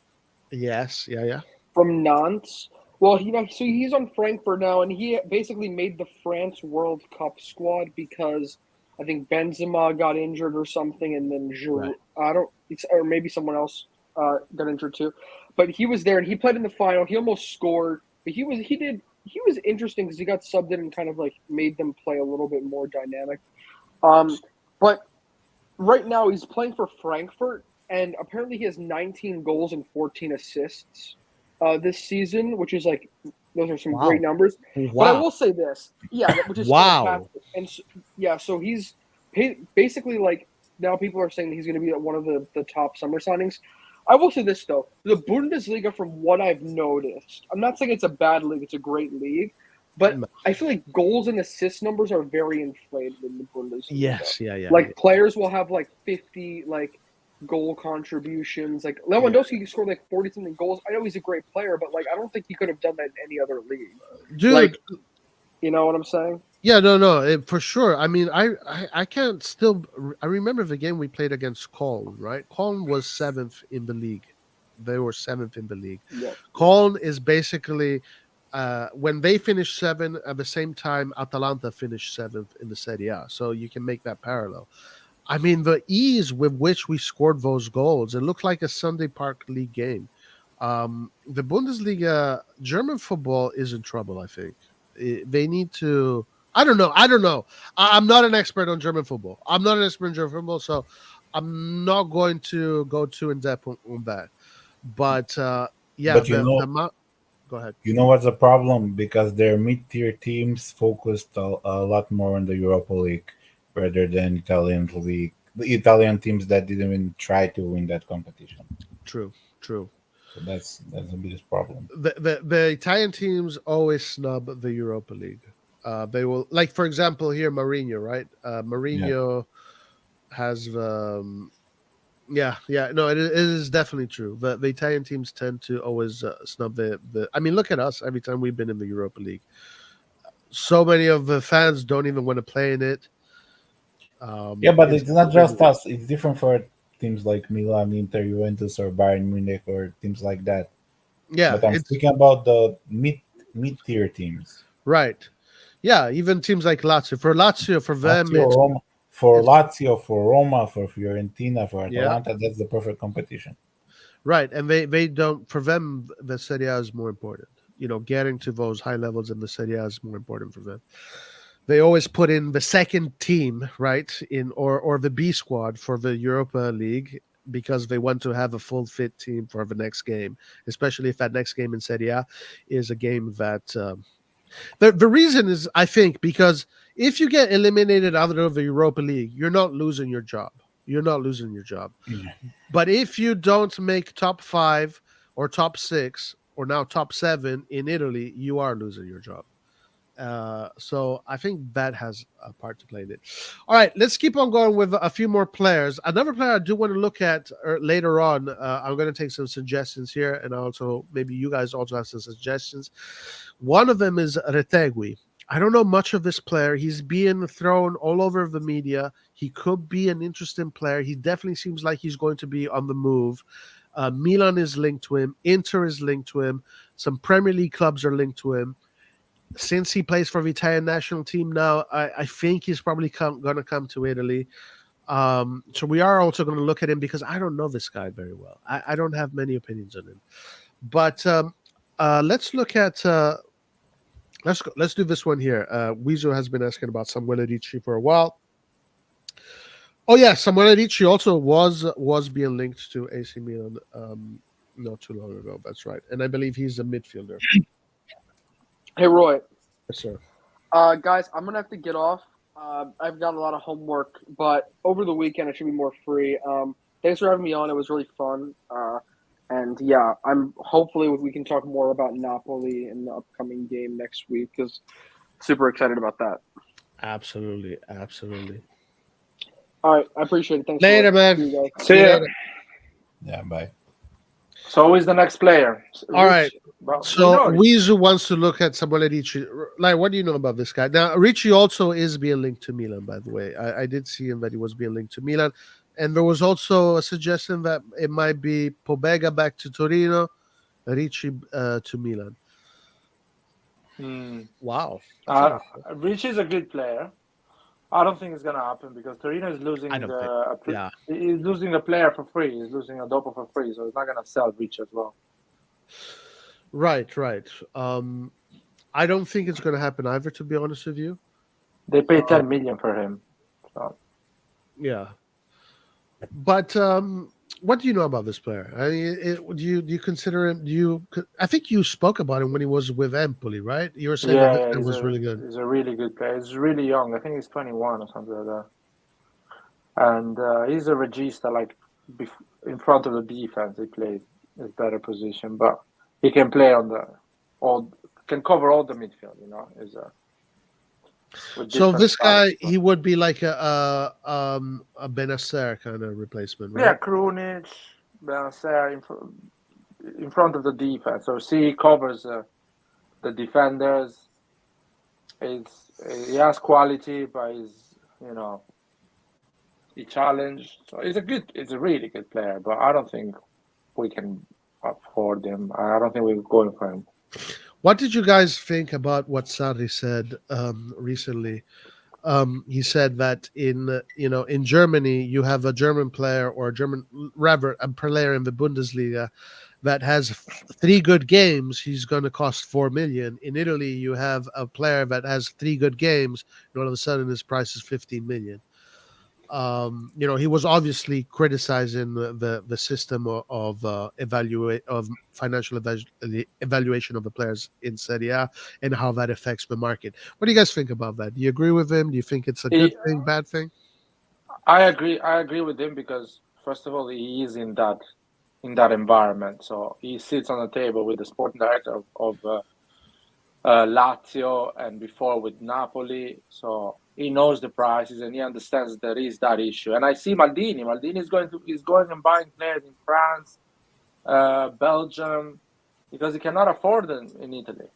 Yes, yeah. from Nantes? Well, so he's on Frankfurt now, and he basically made the France World Cup squad because I think Benzema got injured or something, and then Right. or maybe someone else got injured too. But he was there, and he played in the final. He almost scored, but he was interesting because he got subbed in and kind of like made them play a little bit more dynamic. But right now he's playing for Frankfurt, and apparently he has 19 goals and 14 assists this season, which is like those are some Wow. great numbers. But I will say this, which is Wow. fantastic. And so he's basically like now people are saying that he's going to be one of the top summer signings. I will say this though, the Bundesliga, from what I've noticed, I'm not saying it's a bad league; it's a great league. But I feel like goals and assist numbers are very inflated in the Bundesliga. Yes, yeah. Like players will have like 50, like goal contributions. Like Lewandowski scored like 40 something goals. I know he's a great player, but like I don't think he could have done that in any other league. Dude, Like, you know what I'm saying? yeah, no, for sure. I mean, I can't still. I remember the game we played against Coln, right? Coln was 7th in the league. They were 7th in the league. Yeah. Coln is basically when they finished 7 at the same time, Atalanta finished 7th in the Serie A. So you can make that parallel. I mean, the ease with which we scored those goals, it looked like a Sunday Park League game. The Bundesliga, German football is in trouble, I think. They need to. I don't know. I'm not an expert on German football. So I'm not going to go too in depth on that. But yeah, But go ahead. You know what's the problem? Because their mid-tier teams focused a lot more on the Europa League rather than Italian league. The Italian teams that didn't even try to win that competition. True. So that's the biggest problem. The Italian teams always snub the Europa League. They will, like, for example, here Mourinho, right? Mourinho has no, it is definitely true. The Italian teams tend to always snub the. I mean, look at us. Every time we've been in the Europa League, so many of the fans don't even want to play in it. But it's not just us. It's different for teams like Milan, Inter, Juventus, or Bayern Munich, or teams like that. Yeah, but I'm speaking about the mid-tier teams. Right. Yeah, even teams like Lazio. For them, for Lazio, for Roma, for Fiorentina, for Atalanta, that's the perfect competition. Right, and they don't. For them, the Serie A is more important. You know, getting to those high levels in the Serie A is more important for them. They always put in the second team, right, or the B squad for the Europa League because they want to have a full fit team for the next game, especially if that next game in Serie A is a game that. The reason is, I think, because if you get eliminated out of the Europa League, you're not losing your job. Yeah. But if you don't make top 5 or top 6 or now top 7 in Italy, you are losing your job. So I think that has a part to play in it. All right, let's keep on going with a few more players. Another player I do want to look at later on. I'm going to take some suggestions here, and also maybe you guys also have some suggestions. One of them is Retegui. I don't know much of this player. He's being thrown all over the media. He could be an interesting player. He definitely seems like he's going to be on the move. Milan is linked to him. Inter is linked to him. Some Premier League clubs are linked to him. Since he plays for the Italian national team now, I think he's probably going to come to Italy. So we are also going to look at him because I don't know this guy very well. I don't have many opinions on him. But let's look at let's do this one here. Weezo has been asking about Samuele Ricci for a while. Oh yeah, Samuele Ricci also was being linked to AC Milan not too long ago. That's right, and I believe he's a midfielder. Hey, Roy. Yes, sir. Guys, I'm going to have to get off. I've got a lot of homework, but over the weekend I should be more free. Thanks for having me on. It was really fun. And yeah, hopefully we can talk more about Napoli in the upcoming game next week because super excited about that. Absolutely. All right, I appreciate it. Thanks. Later, man. See you. Yeah, bye. So who is the next player? All right. So Weezu wants to look at Samuele Ricci. Like, what do you know about this guy? Now, Ricci also is being linked to Milan, by the way. I did see him that he was being linked to Milan. And there was also a suggestion that it might be Pobega back to Torino, Ricci to Milan. Wow. Ricci is a good player. I don't think it's going to happen because Torino is losing he's losing a player for free. He's losing a dopo for free, so he's not going to sell Ricci as well. Right. I don't think it's going to happen either, to be honest with you. They paid 10 million for him. So. Yeah. But what do you know about this player? I mean, do you consider him? I think you spoke about him when he was with Empoli, right? You were saying that it was really good. He's a really good player. He's really young. I think he's 21 or something like that. And he's a regista, like in front of the defense. He plays his better position, but he can play on can cover all the midfield. You know, with So different this guy, styles. he would be like a Benacer kind of replacement, right? Yeah, Krunic, Benacer in front of the defense. So he covers the defenders. He has quality, but he challenged. So he's a really good player. But I don't think we can afford him. I don't think we're going for him. What did you guys think about what Sarri said recently? He said that in Germany you have a German player or a player in the Bundesliga that has 3 good games, he's going to cost 4 million. In Italy, you have a player that has 3 good games, and all of a sudden his price is 15 million. He was obviously criticizing the system of financial evaluation of the players in Serie A and how that affects the market. What do you guys think about that? Do you agree with him? Do you think it's a good thing, bad thing? I agree with him because first of all, he is in that environment. So he sits on the table with the sporting director of Lazio and before with Napoli. So he knows the prices and he understands there is that issue. And I see Maldini. Maldini is going and buying players in France, Belgium, because he cannot afford them in Italy.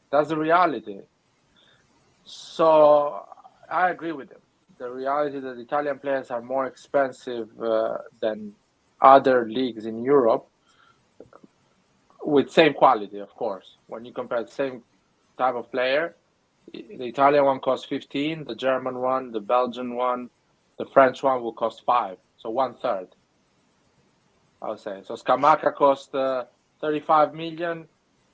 That's the reality. So I agree with him. The reality that Italian players are more expensive than other leagues in Europe with same quality, of course. When you compare the same type of player, the Italian one costs 15, the German one, the Belgian one, the French one will cost 5. So 1/3, I would say. So Scamacca cost 35 million.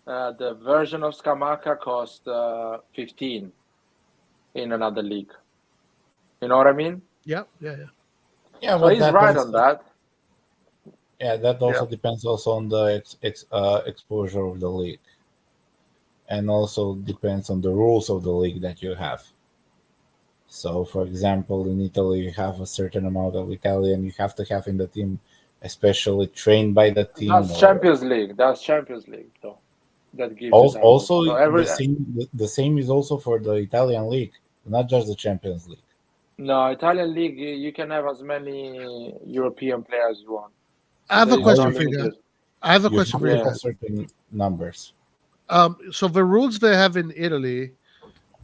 The version of Scamacca cost 15 in another league. You know what I mean? Yeah. Yeah, So but he's that right also, on that. yeah, that also depends also on the exposure of the league, and also depends on the rules of the league that you have. So, for example, in Italy, you have a certain amount of Italian you have to have in the team, especially trained by the team. That's Champions League. That's Champions League, though. That gives you that. Also, So every the same is also for the Italian league, not just the Champions League. no Italian league, you can have as many European players as you want. I have a There is question no for you limit. guys. I have a You question have for to you have guys. certain numbers. So the rules they have in Italy,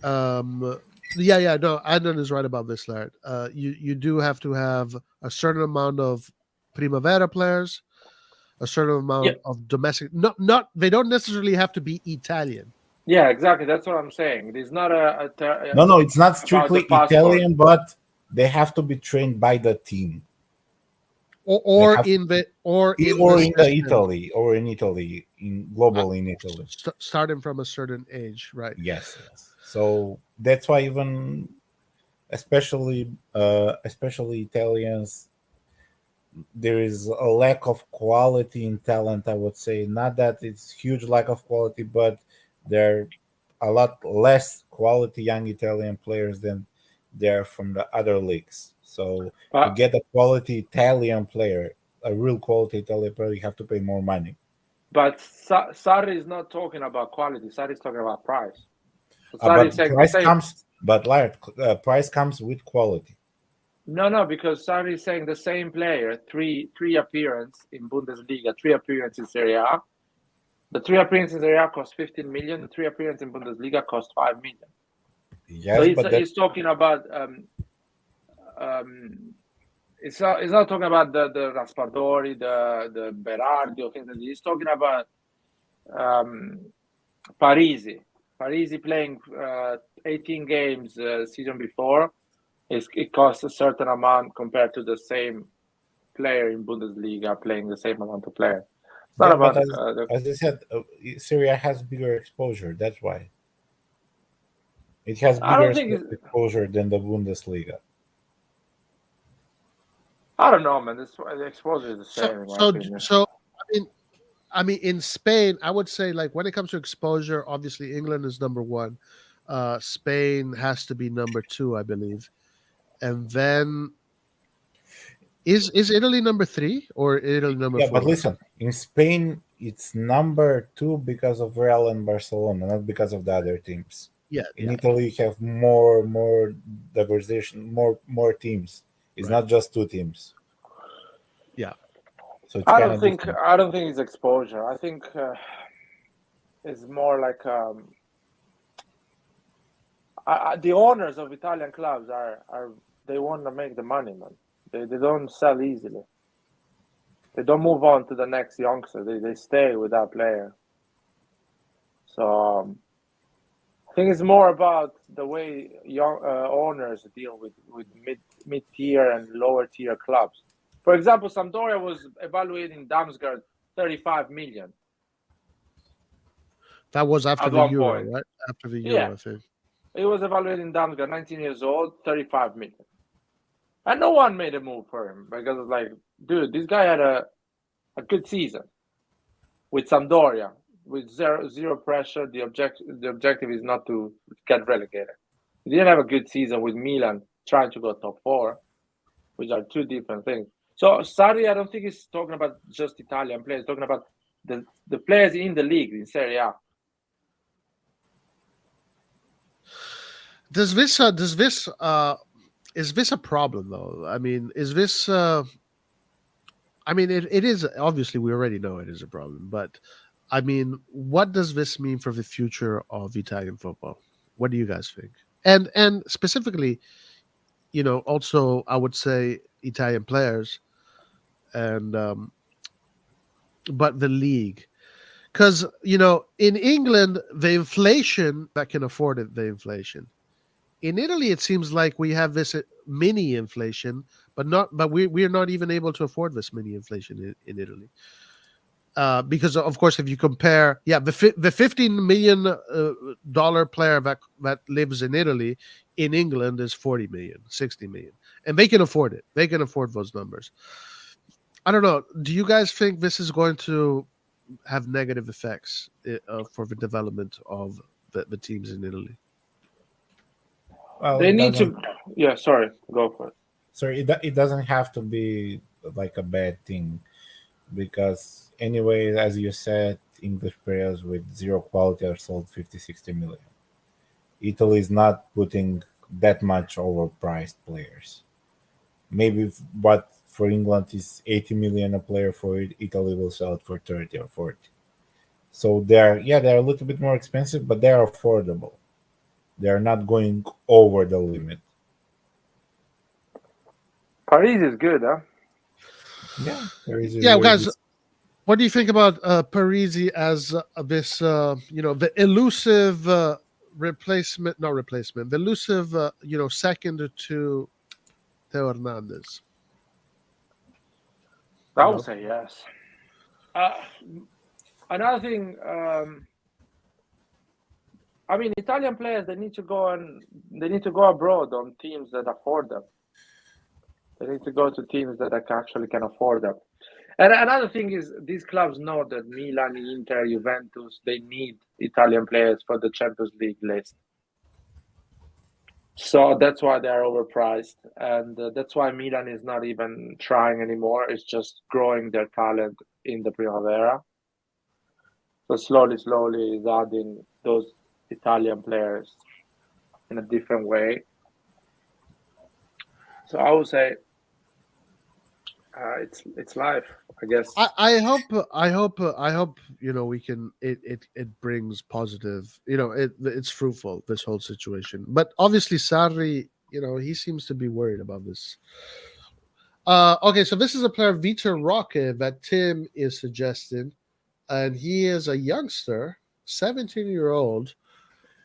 no, Adnan is right about this, Laird. You do have to have a certain amount of Primavera players, a certain amount of domestic. Not they don't necessarily have to be Italian. Yeah, exactly. That's what I'm saying. It is not No, it's not about the strictly passport. Italian, but they have to be trained by the team. Or have- in the in Italy, in Italy. starting from a certain age, right? Yes. So that's why even especially Italians, there is a lack of quality in talent. I would say not that it's huge lack of quality, but there are a lot less quality young Italian players than there from the other leagues. So to get a quality Italian player, a real quality Italian player, you have to pay more money. But Sarri is not talking about quality. Sarri is talking about price. So Price comes with quality. No, because Sarri is saying the same player, three appearance in Bundesliga, 3 appearance in Serie A. The 3 appearance in Serie A cost 15 million. The 3 appearance in Bundesliga cost 5 million. Yes, so he's talking about it's not talking about the Raspadori, the Berardi or things like that. He's talking about Parisi. Parisi playing 18 games season before. It costs a certain amount compared to the same player in Bundesliga playing the same amount of players. It's not about as I said, Syria has bigger exposure. That's why it has bigger exposure than the Bundesliga. I don't know, man. The exposure is the same. So I mean, in Spain, I would say like when it comes to exposure, obviously England is number 1. Spain has to be number 2, I believe, and then is Italy number 3 or Italy number 4? Yeah, but listen, in Spain it's number 2 because of Real and Barcelona, not because of the other teams. In Italy, you have more diversification, more teams. It's not just 2 teams. Yeah. So it's I kind don't of think different. I don't think it's exposure. I think it's more like the owners of Italian clubs are they want to make the money, man. They don't sell easily. They don't move on to the next youngster. They stay with that player. So I think it's more about the way young owners deal with mid tier and lower tier clubs. For example, Sampdoria was evaluating Damsgaard 35 million. That was after At the one Euro, point. right? After the Yeah. Euro, I think. He was evaluating Damsgaard, 19 years old, 35 million. And no one made a move for him because it's like, dude, this guy had a good season with Sampdoria, with zero pressure. The objective is not to get relegated. He didn't have a good season with Milan trying to go top 4, which are 2 different things. So Sarri, I don't think he's talking about just Italian players. He's talking about the players in the league in Serie A. Is this a problem though? I mean, is this I mean it is, obviously we already know it is a problem, but I mean, what does this mean for the future of Italian football? What do you guys think? And specifically, also I would say Italian players and but the league. Because in England, the inflation that can afford it, the inflation. In Italy, it seems like we have this mini inflation, but we're not even able to afford this mini inflation in Italy. Because of course, if you compare, the $15 million dollar player that lives in Italy, in England is 40 million, 60 million, and they can afford it. They can afford those numbers. I don't know. Do you guys think this is going to have negative effects for the development of the teams in Italy? Well, They need to. Yeah, sorry, go for it. Sorry, it doesn't have to be like a bad thing, because anyway, as you said, English players with zero quality are sold 50-60 million. Italy is not putting that much overpriced players. Maybe what for England is 80 million a player, for Italy will sell it for 30 or 40. So they're a little bit more expensive, but they're affordable. They're not going over the limit. Parisi is good, huh? Yeah, there is. Guys, what do you think about Parisi as this, the elusive replacement? Not replacement. The elusive, second to Theo Hernandez. I would say yes. Another thing, I mean, Italian players, they need to go abroad on teams that afford them. They need to go to teams that actually can afford them. And another thing is, these clubs know that Milan, Inter, Juventus, they need Italian players for the Champions League list. So that's why they're overpriced, and that's why Milan is not even trying anymore. It's just growing their talent in the Primavera. So slowly is adding those Italian players in a different way. So I would say it's life, I guess. I hope we can it brings positive, it's fruitful, this whole situation. But obviously Sarri, he seems to be worried about this. Okay, so this is a player, Vitor Roque, that Tim is suggesting, and he is a youngster, 17-year-old.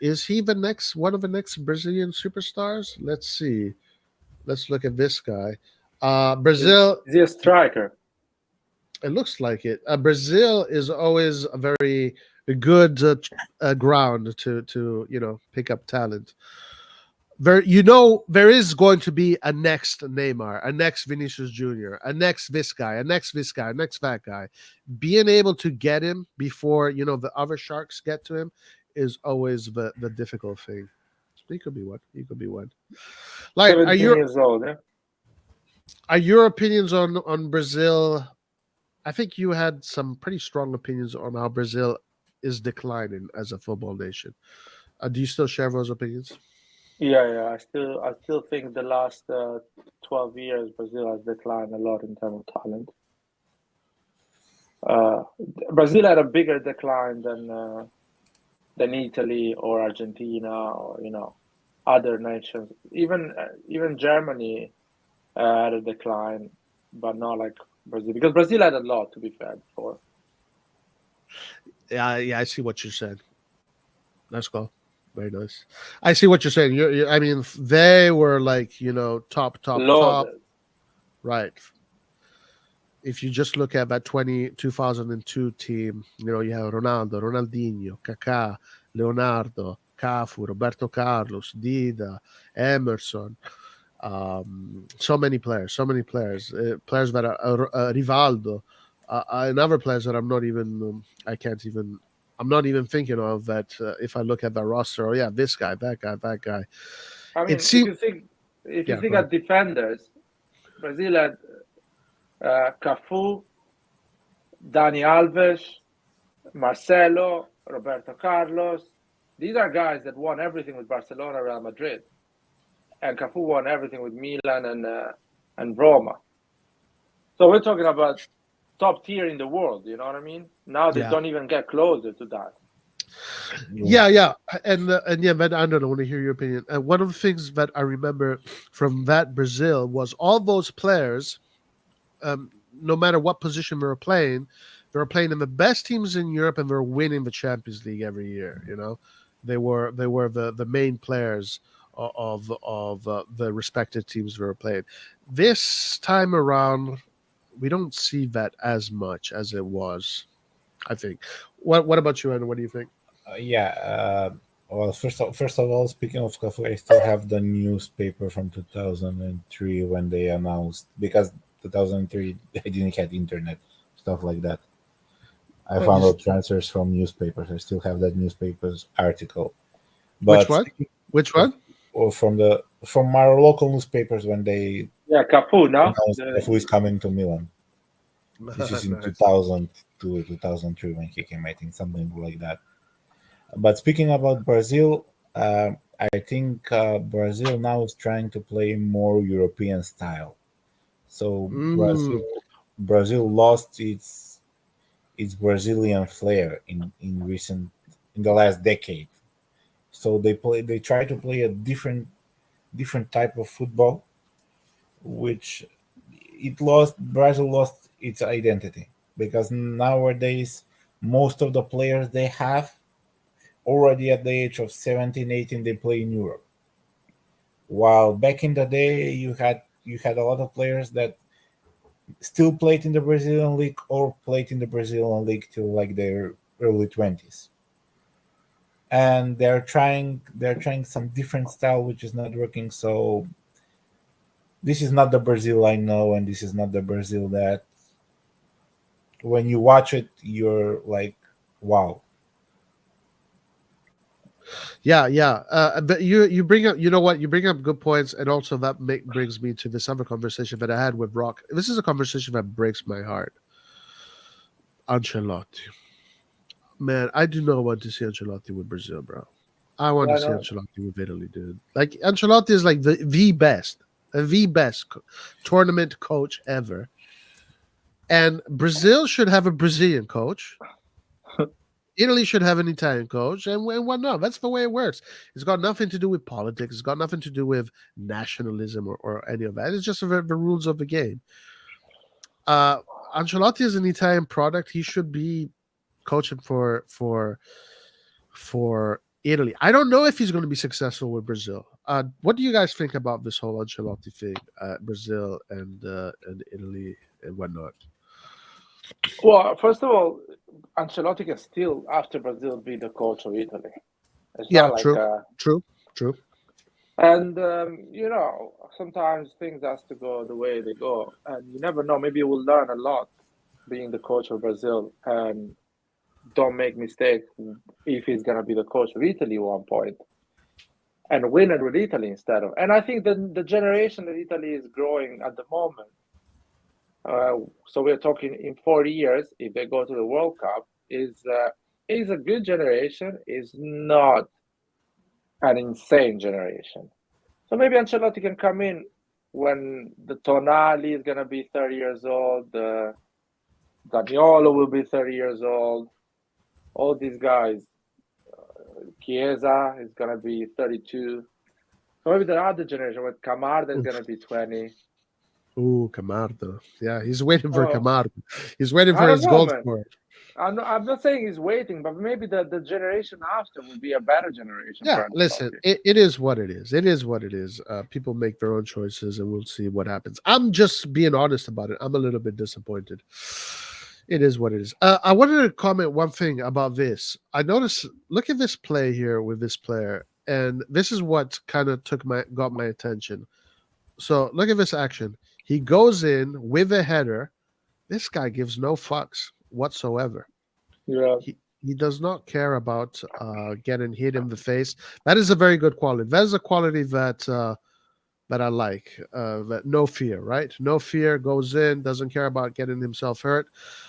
Is he one of the next Brazilian superstars? Let's see. Let's look at this guy. Brazil. Is he a striker? It looks like it. Brazil is always a very good ground to pick up talent. There is going to be a next Neymar, a next Vinicius Jr., a next this guy, a next this guy, a next that guy. Being able to get him before the other sharks get to him is always the difficult thing. He could be one. Like, 17 years old, yeah? Are your opinions on Brazil? I think you had some pretty strong opinions on how Brazil is declining as a football nation. Do you still share those opinions? Yeah. I still think the last 12 years Brazil has declined a lot in terms of talent. Brazil had a bigger decline than Italy or Argentina or other nations. Even Germany had a decline, but not like Brazil, because Brazil had a lot, to be fair, before. Yeah, I see what you're saying. Let's go. Very nice. I see what you're saying. I mean, they were like top, Loaded. right. If you just look at that 2002 team, you have Ronaldo, Ronaldinho, Kaká, Leonardo, Cafu, Roberto Carlos, Dida, Emerson. So many players, players that are Rivaldo, and other players that I'm not even thinking of. That if I look at the roster, oh yeah, this guy, that guy. I mean, if you think at defenders, Brazil had Cafu, Dani Alves, Marcelo, Roberto Carlos. These are guys that won everything with Barcelona, Real Madrid, and Cafu won everything with Milan and Roma. So we're talking about top tier in the world. You know what I mean? Now they don't even get closer to that. Yeah, and yeah, man, I don't know. I want to hear your opinion. One of the things that I remember from that Brazil was all those players. No matter what position they were playing in the best teams in Europe, and they're winning the Champions League every year. They were the main players of the respective teams they were playing. This time around, we don't see that as much as it was, I think. What about you, Anna? What do you think? Well, first of all, speaking of Cafu, I still have the newspaper from 2003 when they announced, because 2003 I didn't have internet, stuff like that. I found out transfers from newspapers. I still have that newspaper's article. But Which one? Or from our local newspapers when they Cafu now. Cafu is coming to Milan. This is in 2002 2003 when he came, I think, something like that. But speaking about Brazil, I think Brazil now is trying to play more European style. So Brazil lost its Brazilian flair in the last decade. So they try to play a different type of football, which Brazil lost its identity, because nowadays most of the players they have already at the age of 17, 18, they play in Europe. While back in the day you had a lot of players that still played in the Brazilian league or played in the Brazilian league till like their early 20s. And they're trying some different style which is not working. So this is not the Brazil I know, and this is not the Brazil that when you watch it you're like, wow. But you bring up, you bring up good points, and also that brings me to this other conversation that I had with Roque. This is a conversation that breaks my heart. Ancelotti, man, I do not want to see Ancelotti with Brazil, bro. I want to see Ancelotti with Italy, dude. Like, Ancelotti is like the best tournament coach ever, and Brazil should have a Brazilian coach. Italy should have an Italian coach, and whatnot. That's the way it works. It's got nothing to do with politics. It's got nothing to do with nationalism or any of that. It's just the rules of the game. Ancelotti is an Italian product. He should be coaching for Italy. I don't know if he's going to be successful with Brazil. What do you guys think about this whole Ancelotti thing, Brazil and Italy and whatnot? Well, first of all, Ancelotti can still, after Brazil, be the coach of Italy. It's Yeah, not true. And sometimes things has to go the way they go, and you never know. Maybe you will learn a lot being the coach of Brazil, and don't make mistakes if he's gonna be the coach of Italy at one point, and win it with Italy instead of. And I think the generation that Italy is growing at the moment. So we're talking in 40 years, if they go to the World Cup, is a good generation. Is not an insane generation. So maybe Ancelotti can come in when the Tonali is gonna be 30 years old, the Zaniolo will be 30 years old. All these guys, Chiesa is gonna be 32. So maybe the other generation with Camarda is gonna be 20. Ooh, Camardo. Yeah, he's waiting for Oh, Camardo. He's waiting I for don't his know, goal man. scorer. I'm not saying he's waiting, but maybe the generation after will be a better generation Yeah, for listen, Ancelotti. it is what it is. It is what it is. People make their own choices, and we'll see what happens. I'm just being honest about it. I'm a little bit disappointed. It is what it is. I wanted to comment one thing about this. I noticed. Look at this play here with this player, and this is what kind of got my attention. So look at this action. He goes in with a header. This guy gives no fucks whatsoever. Yeah. He does not care about getting hit in the face. That is a very good quality. That is a quality that I like. That no fear, right? No fear, goes in, doesn't care about getting himself hurt.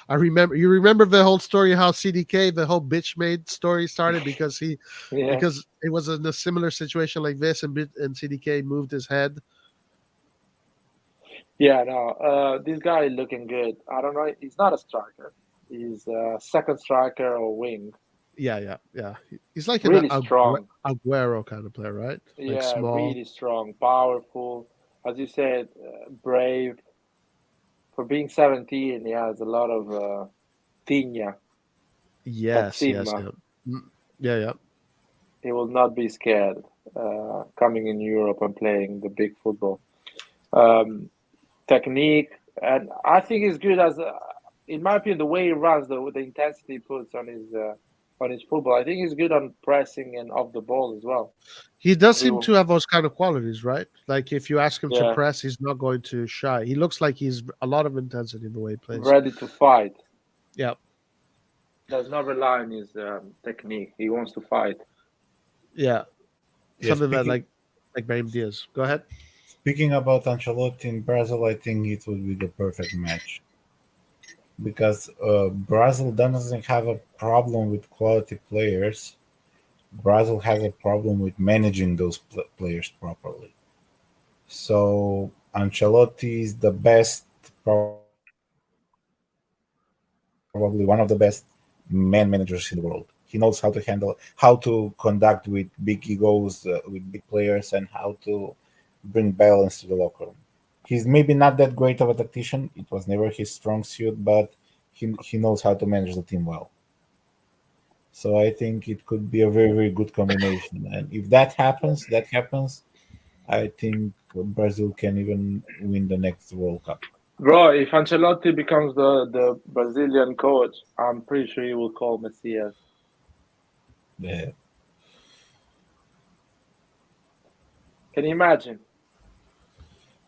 You remember the whole story how CDK, the whole bitch made story started because Yeah. because it was in a similar situation like this, and CDK moved his head. Yeah, no, this guy is looking good. I don't know. He's not a striker. He's a second striker or wing. Yeah. He's like Really an strong. Aguero kind of player, right? Like Yeah, small. really strong, powerful. As you said, brave. For being 17, he has a lot of tigna. Yes. Cazzimma. Yeah. He will not be scared coming in Europe and playing the big football. Technique, and I think he's good as, in my opinion, the way he runs, the intensity he puts on his football. I think he's good on pressing and off the ball as well. He does seem to have those kind of qualities, right? Like if you ask him to Yeah. press, he's not going to shy. He looks like he's a lot of intensity in the way he plays. Ready to fight. Yeah. Does not rely on his technique. He wants to fight. Yeah. Yeah, Something that like Brahim Diaz. Go ahead. Speaking about Ancelotti in Brazil, I think it would be the perfect match because Brazil doesn't have a problem with quality players. Brazil has a problem with managing those players properly. So Ancelotti is the best, probably one of the best man managers in the world. He knows how to handle, how to conduct with big egos, with big players, and how to bring balance to the locker room. He's maybe not that great of a tactician. It was never his strong suit, but he knows how to manage the team well. So I think it could be a very, very good combination. And if that happens, I think Brazil can even win the next World Cup. Bro, if Ancelotti becomes the Brazilian coach, I'm pretty sure he will call Messias. Yeah. Can you imagine?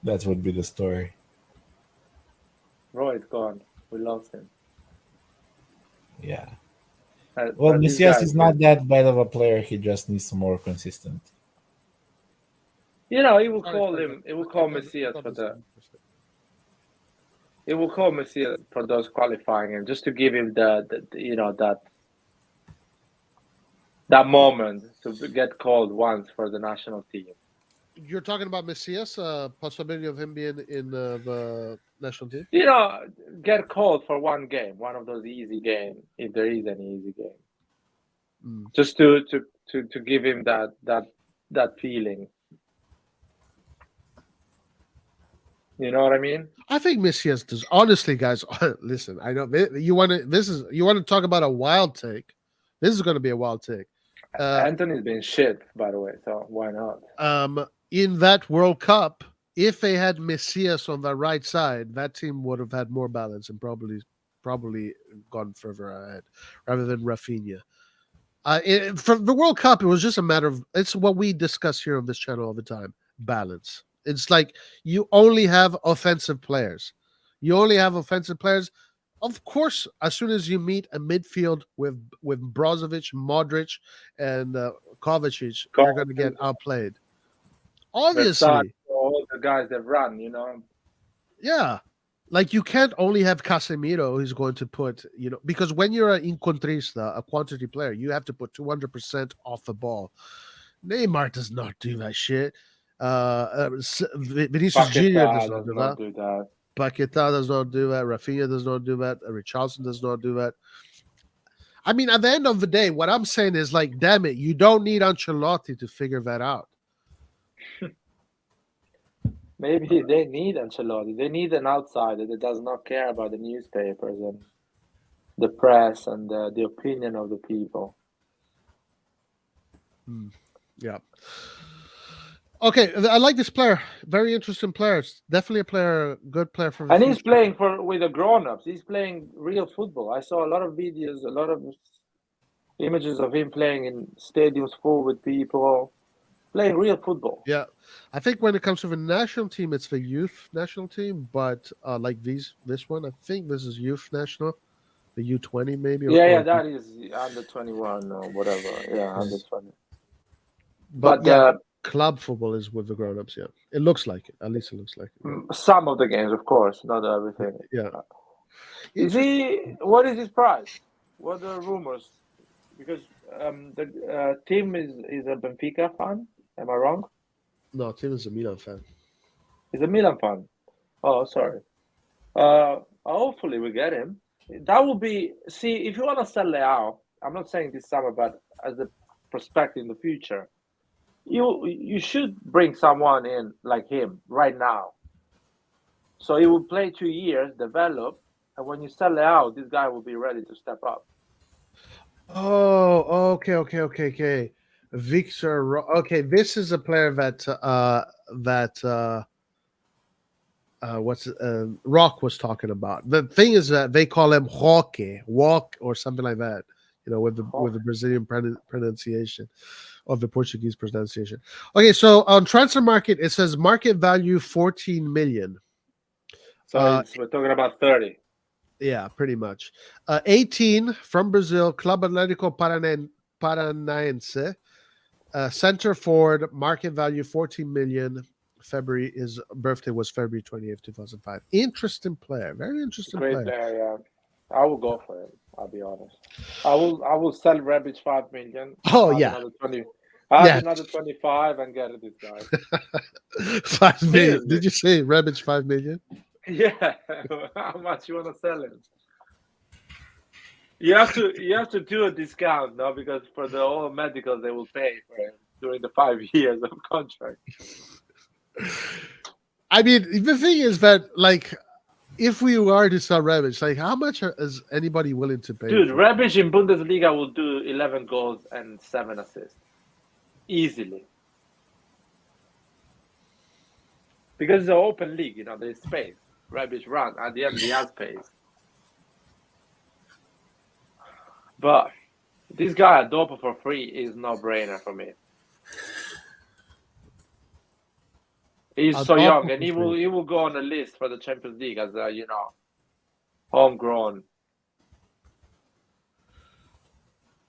That would be the story. Bro, it's gone. We lost him. Yeah. But Well, this Messias guy is not that bad of a player. He just needs some more consistent. he will call him. He will call Messias for the. He will call Messias for those qualifying and just to give him that moment to get called once for the national team. You're talking about Messias, possibility of him being in the national team? Get called for one game, one of those easy games, if there is any easy game. Just to give him that feeling. You know what I mean? I think Messias does. Honestly, guys, listen. I know you want to talk about a wild take. This is going to be a wild take. Anthony's been shit, by the way, so why not? In that World Cup, if they had Messias on the right side, that team would have had more balance and probably gone further ahead rather than Rafinha. For the World Cup, it was just a matter of, it's what we discuss here on this channel all the time: balance. It's like you only have offensive players. Of course, as soon as you meet a midfield with Brozovic, Modric, and Kovacic, you're going to get outplayed. Obviously, all the guys that run, Yeah, like you can't only have Casemiro who's going to put, because when you're an incontrista, a quantity player, you have to put 200% off the ball. Neymar does not do that shit. Vinicius Junior does not do that. Paquetá does not do that. Rafinha does not do that. Richarlison does not do that. I mean, at the end of the day, what I'm saying is like, damn it, you don't need Ancelotti to figure that out. Maybe they need Ancelotti. They need an outsider that does not care about the newspapers and the press and the opinion of the people. Yeah. Okay, I like this player. Very interesting player. Definitely a player, good player for the And he's future. playing with the grown-ups. He's playing real football. I saw a lot of videos, a lot of images of him playing in stadiums full with people, playing real football. Yeah, I think when it comes to the national team, it's the youth national team. But like this one, I think this is youth national, the U20 maybe. Yeah, that is under 21 or whatever. Yeah, under 20. But yeah, club football is with the grown-ups. Yeah, it looks like it. At least it looks like it. Yeah. Some of the games, of course, not everything. Yeah. What is his price? What are rumors? Because the team is a Benfica fan. Am I wrong? No, Tim is a Milan fan. He's a Milan fan. Oh, sorry. Hopefully we get him. That would be. See, if you want to sell Leao, I'm not saying this summer, but as a prospect in the future, you should bring someone in like him right now. So he will play 2 years, develop, and when you sell Leao, this guy will be ready to step up. Oh, okay. Victor. Okay, this is a player that Roque was talking about. The thing is that they call him Roque, or something like that. You know, with the Brazilian pronunciation of the Portuguese pronunciation. Okay, so on transfer market, it says market value 14 million. So we're talking about 30. Yeah, pretty much. 18 from Brazil, Club Atlético Paranaense. Center forward, market value 14 million. His birthday was February 28th, 2005. Interesting player. Very interesting Great player, yeah. I will go for it. I'll be honest. I will sell Rebic 5 million. Oh, yeah. Another 25 and get this guy. 5 million. Did you say Rebic 5 million? Yeah. How much you want to sell him? You have to do a discount, no? Because for the all medicals they will pay for him during the 5 years of contract. I mean, the thing is that, like, if we were to sell Rebic, like, how much is anybody willing to pay? Dude, Rebic in Bundesliga will do 11 goals and 7 assists. Easily. Because it's an open league, you know, there's space. Rebic run. At the end, he has space. But this guy, Adopo for free, is no-brainer for me. He's so young, and he will go on the list for the Champions League as homegrown.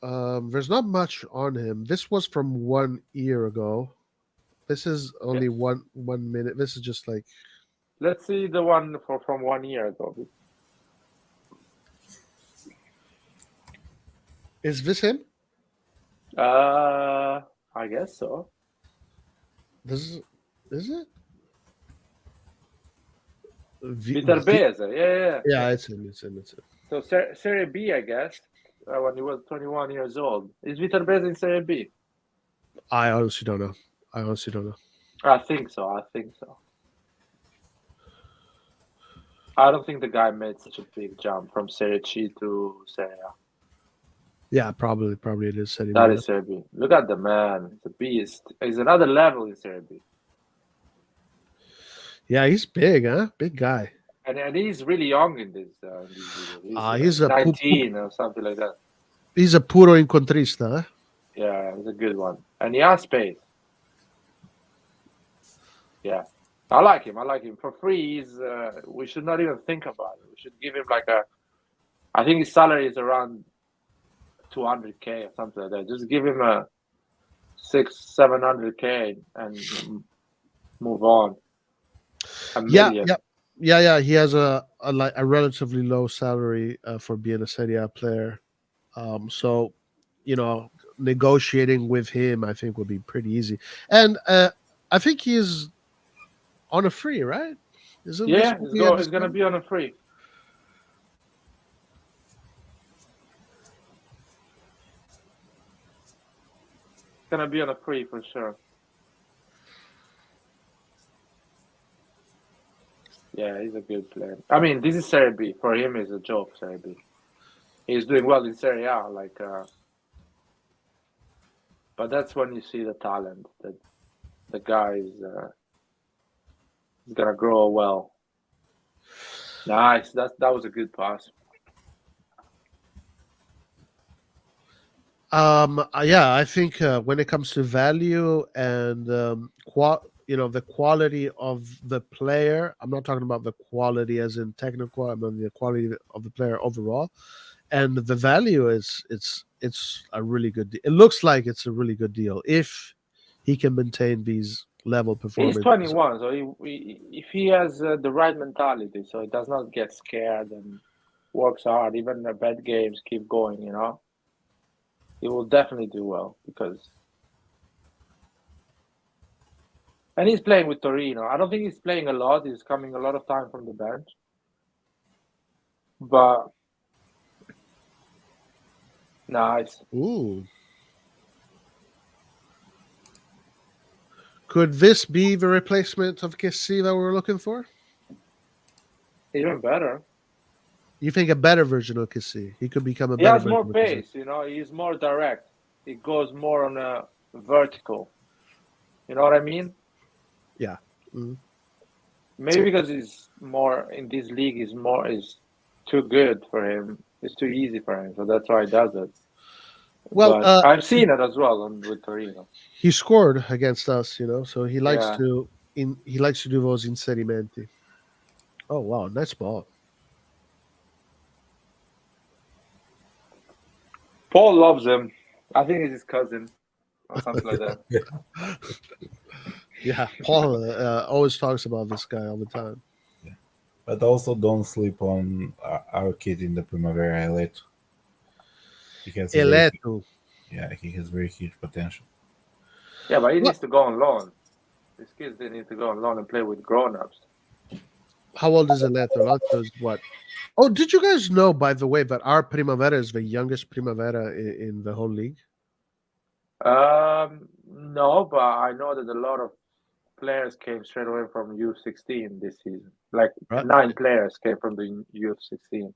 There's not much on him. This was from 1 year ago. This is only 1 minute. This is just like. Let's see the one from 1 year ago. Is this him? I guess so. Is it? Viterbese, yeah. Yeah, it's him. So Serie B, I guess, when he was 21 years old. Is Viterbese in Serie B? I honestly don't know. I think so. I don't think the guy made such a big jump from Serie C to Serie A. Yeah, probably it is Serie B. That is Serie B. Look at the man. He's a beast. He's another level in Serie B. Yeah, he's big, huh? Big guy. And he's really young in this. He's a 19 or something like that. He's a puro incontrista, huh? Yeah, he's a good one. And he has space. Yeah. I like him. For free, we should not even think about it. We should give him I think his salary is around 200K or something like that. Just give him a 600-700K and move on. Yeah. He has a relatively low salary for being a Serie A player. So, negotiating with him, I think, would be pretty easy. And I think he's on a free, right? Isn't this Yeah, what we it's gonna understand? be on a free. It's gonna be on a free for sure. Yeah, he's a good player. I mean, this is Serie B. For him, it's a joke, Serie B. He's doing well in Serie A, but that's when you see the talent that the guy is gonna grow well. Nice. That was a good pass. Yeah, I think when it comes to value and the quality of the player, I'm not talking about the quality as in technical, I mean the quality of the player overall. And the value it's a really good deal. It looks like it's a really good deal if he can maintain these level He's performances. 21, so if he has the right mentality, so he does not get scared and works hard, even the bad games, keep going, he will definitely do well and he's playing with Torino. I don't think he's playing a lot. He's coming a lot of time from the bench, but nice. Ooh. Could this be the replacement of Kessie that we're looking for? Even better. You think a better version of Kessie? He could become a He better has more version of Kessie. pace, he's more direct. He goes more on a vertical. You know what I mean? Yeah. Mhm. Maybe because he's more in this league is too good for him. It's too easy for him, so that's why he does it. Well, but I've seen it as well with Torino. He scored against us, so he likes Yeah. to do those inserimenti. Oh wow, nice ball. Paul loves him. I think he's his cousin or something like that. Yeah, Paul always talks about this guy all the time. But also don't sleep on our kid in the Primavera, Eleto. He has Eleto. he has very huge potential. Yeah, but he needs to go on loan. These kids, they need to go on loan and play with grown-ups. How old is Eleto? Eleto is what? Oh, did you guys know, by the way, that our Primavera is the youngest Primavera in the whole league? No, but I know that a lot of players came straight away from U16 this season. Like Right. 9 players came from the U16.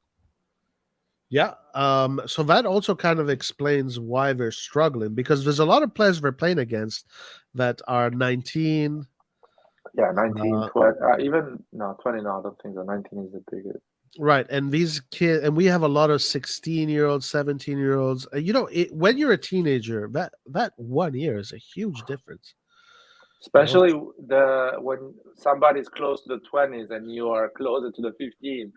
Yeah. So that also kind of explains why they're struggling, because there's a lot of players they're playing against that are 19. Yeah, 19, 20, even no 20. No, I don't think so. 19 is the biggest. Right, and these kids, and we have a lot of 16-year-olds, 17-year-olds. When you're a teenager, that 1 year is a huge difference. Especially when somebody's close to the 20s and you are closer to the 15.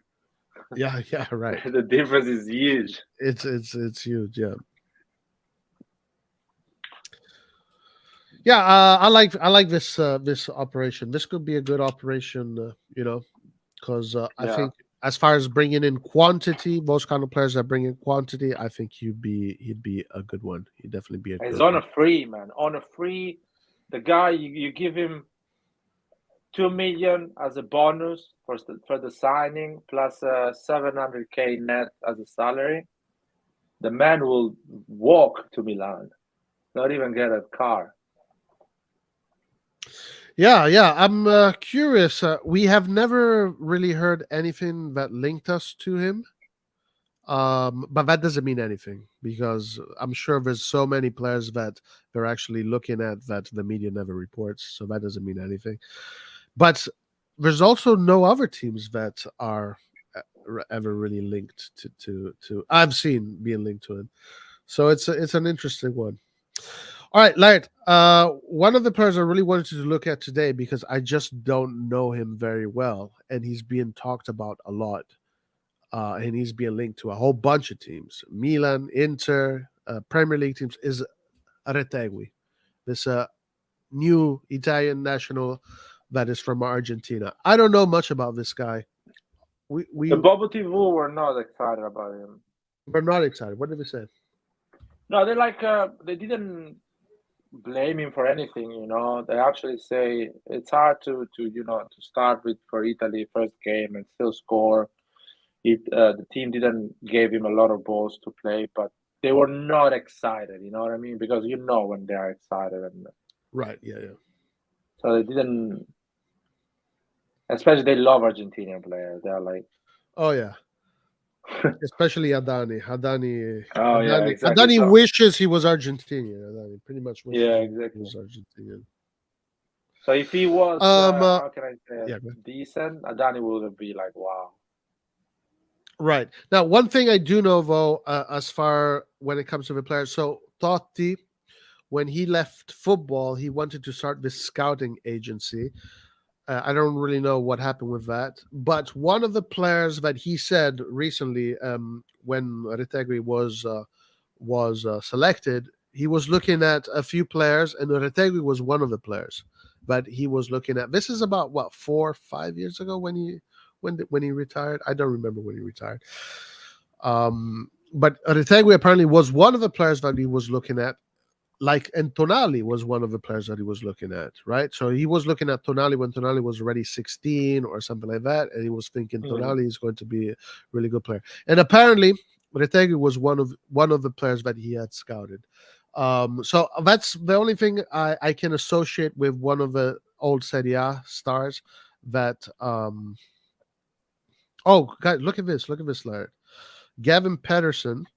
Yeah, right. The difference is huge. It's huge. Yeah. Yeah, I like this operation. This could be a good operation, because I think as far as bringing in quantity, most kind of players that bring in quantity, I think he'd be a good one. He'd definitely be a good He's one. on a free, man. On a free, the guy you give him 2 million as a bonus for the signing plus 700K net as a salary. The man will walk to Milan, not even get a car. Yeah. I'm curious. We have never really heard anything that linked us to him. But that doesn't mean anything, because I'm sure there's so many players that they're actually looking at that the media never reports. So that doesn't mean anything. But there's also no other teams that are ever really linked to I've seen being linked to him. So it's an interesting one. All right, Laird. One of the players I really wanted to look at today, because I just don't know him very well, and he's being talked about a lot, and he's being linked to a whole bunch of teams: Milan, Inter, Premier League teams. Is Retegui, this new Italian national that is from Argentina. I don't know much about this guy. The Bobo TV were not excited about him. We're not excited. What did we say? No, they didn't blame him for anything. They actually say it's hard to start with for Italy first game and still score. The team didn't give him a lot of balls to play, but they were not excited. You know what I mean? Because when they are excited, and Right. Yeah. so they didn't. Especially they love Argentinian players. They're like, Oh yeah. Especially Adani. oh yeah, exactly. Adani So, wishes he was Argentinian. Adani pretty much wishes yeah, he exactly. was Argentinian. So if he was, how can I say, yeah, go ahead. decent, Adani would be like, wow. Right. Now, one thing I do know, though, as far when it comes to the players, so Totti, when he left football, he wanted to start this scouting agency. I don't really know what happened with that, but one of the players that he said recently, when Retegui was selected, he was looking at a few players, and Retegui was one of the players that he was looking at. This is about what 4 or 5 years ago when he retired. I don't remember when he retired. But Retegui apparently was one of the players that he was looking at. And Tonali was one of the players that he was looking at, right? So he was looking at Tonali when Tonali was already 16 or something like that, and he was thinking Tonali is going to be a really good player. And apparently, Retegui was one of the players that he had scouted. So that's the only thing I can associate with one of the old Serie A stars. That oh, guys, look at this, Laird. Gavin Patterson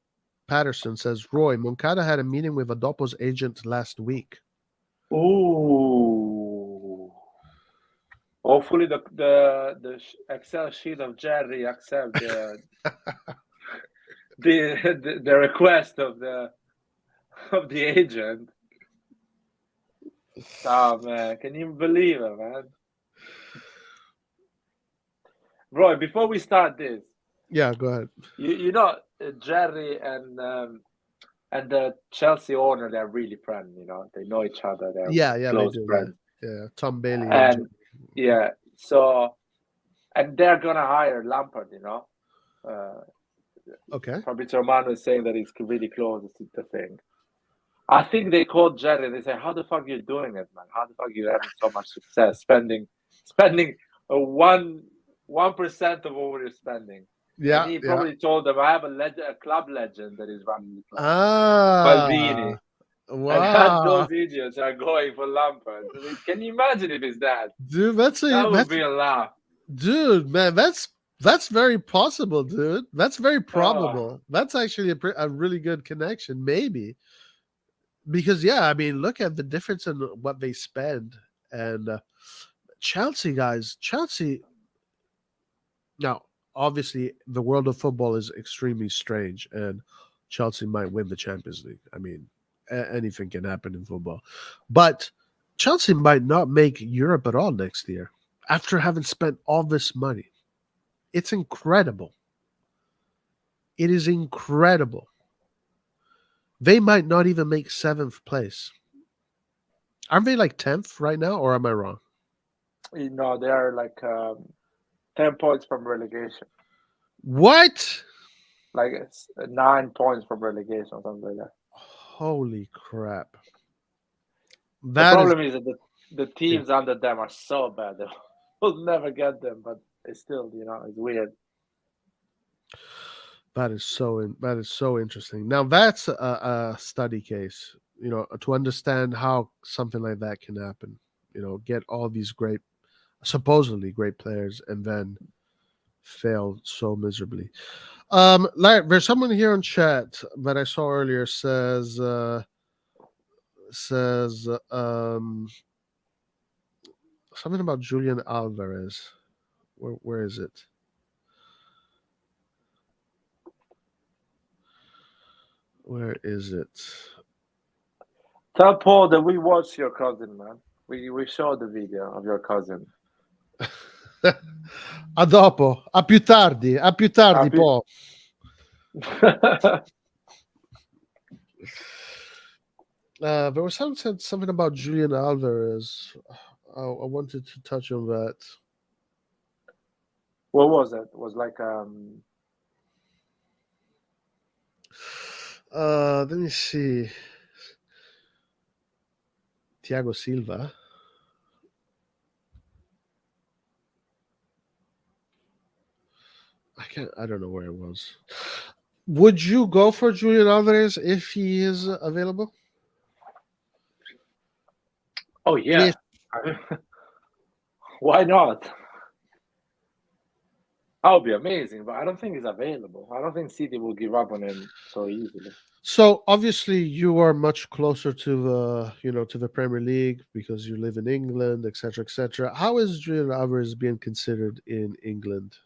says, Roy, Moncada had a meeting with Adopo's agent last week. Ooh. Hopefully the Excel sheet of Jerry accept the request of the agent. Oh man, can you believe it, man? Roy, before we start this, yeah, go ahead. Jerry and the Chelsea owner, they're really friends. They know each other. They're close friends. Yeah, Tom Bailey And yeah, so and they're gonna hire Lampard. Okay. Fabrizio Romano is saying that it's really close to the thing. I think they called Jerry and they say, "How the fuck you doing it, man? How the fuck you having so much success spending a 1% of what you're spending?" Yeah, and he probably told them, "I have a club legend that is running the club, Ah, Baldini." wow. And those idiots are going for Lampard. Can you imagine if it's that? Dude, That would be a laugh. Dude, man, that's very possible, dude. That's very probable. That's actually a really good connection, maybe. Because yeah, I mean, look at the difference in what they spend. And Chelsea, guys, now obviously the world of football is extremely strange, and Chelsea might win the Champions League. I mean, anything can happen in football, but Chelsea might not make Europe at all next year after having spent all this money. It's incredible. It is incredible. They might not even make 7th place. Aren't they like 10th right now, or am I wrong? They are like 10 points from relegation. What? Like it's 9 points from relegation or something like that. Holy crap. The problem is that the teams under them are so bad. They will never get them, but it's still, it's weird. That is so interesting. Now that's a study case, to understand how something like that can happen. Get all these supposedly great players and then fail so miserably. There's someone here on chat that I saw earlier says something about Julian Alvarez. Where is it? Where is it? Tell Paul that we watched your cousin, man. We showed the video of your cousin. A dopo, a più tardi, Paul. There was something about Julian Alvarez. I wanted to touch on that. What was it? It was like Let me see. Thiago Silva. I don't know where it was. Would you go for Julian Alvarez if he is available? Oh yeah. Why not? That would be amazing, but I don't think he's available. I don't think City will give up on him so easily. So obviously you are much closer to the Premier League because you live in England, etc., etc. How is Julian Alvarez being considered in England?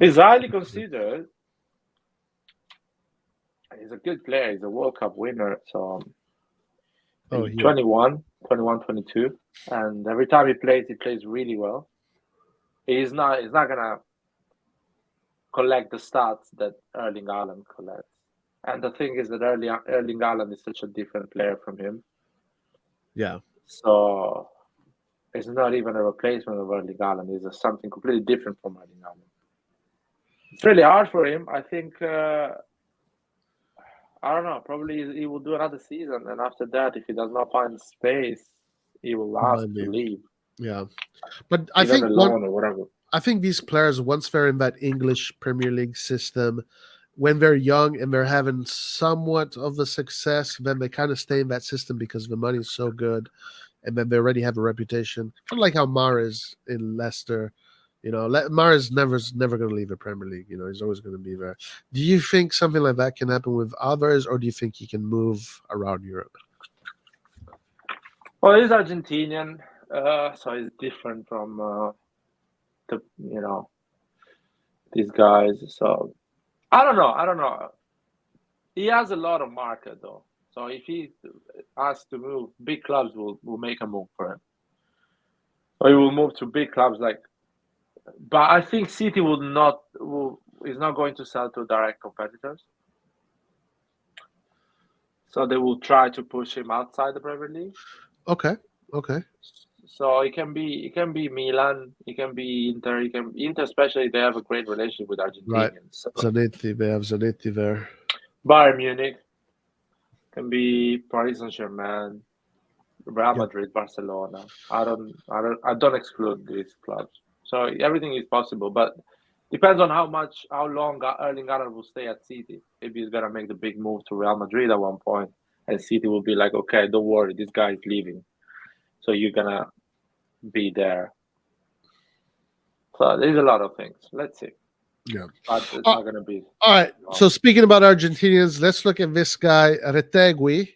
He's highly considered. He's a good player. He's a World Cup winner. So he's 21, 22. And every time he plays really well. He's not gonna collect the stats that Erling Haaland collects. And the thing is that Erling Haaland is such a different player from him. Yeah. So it's not even a replacement of Erling Haaland. It's something completely different from Erling Haaland. It's really hard for him. I think, I don't know, probably he will do another season. And after that, if he does not find space, he will ask to leave. Yeah. But I think loan or whatever. I think these players, once they're in that English Premier League system, when they're young and they're having somewhat of a success, then they kind of stay in that system because the money is so good, and then they already have a reputation. Kind of like how Mahrez in Leicester, Mahrez never going to leave the Premier League. He's always going to be there. Do you think something like that can happen with Alvarez, or do you think he can move around Europe? Well, he's Argentinian, so he's different from these guys. So I don't know. He has a lot of market though. So if he has to move, big clubs will make a move for him. Or he will move to big clubs but I think City is not going to sell to direct competitors. So they will try to push him outside the Premier League. Okay. So it can be Milan, it can be Inter, Inter especially, they have a great relationship with Argentinians. Right. So. Zanetti, they have Zanetti there. Bayern Munich, can be Paris Saint-Germain, Real Madrid, Barcelona. I don't exclude these clubs. So everything is possible, but depends on how long Erling Haaland will stay at City. Maybe he's gonna make the big move to Real Madrid at one point, and City will be like, okay, don't worry, this guy is leaving, so you're gonna be there. So there's a lot of things. Let's see. Yeah, but it's not gonna be. All right. So speaking about Argentinians, let's look at this guy Retegui,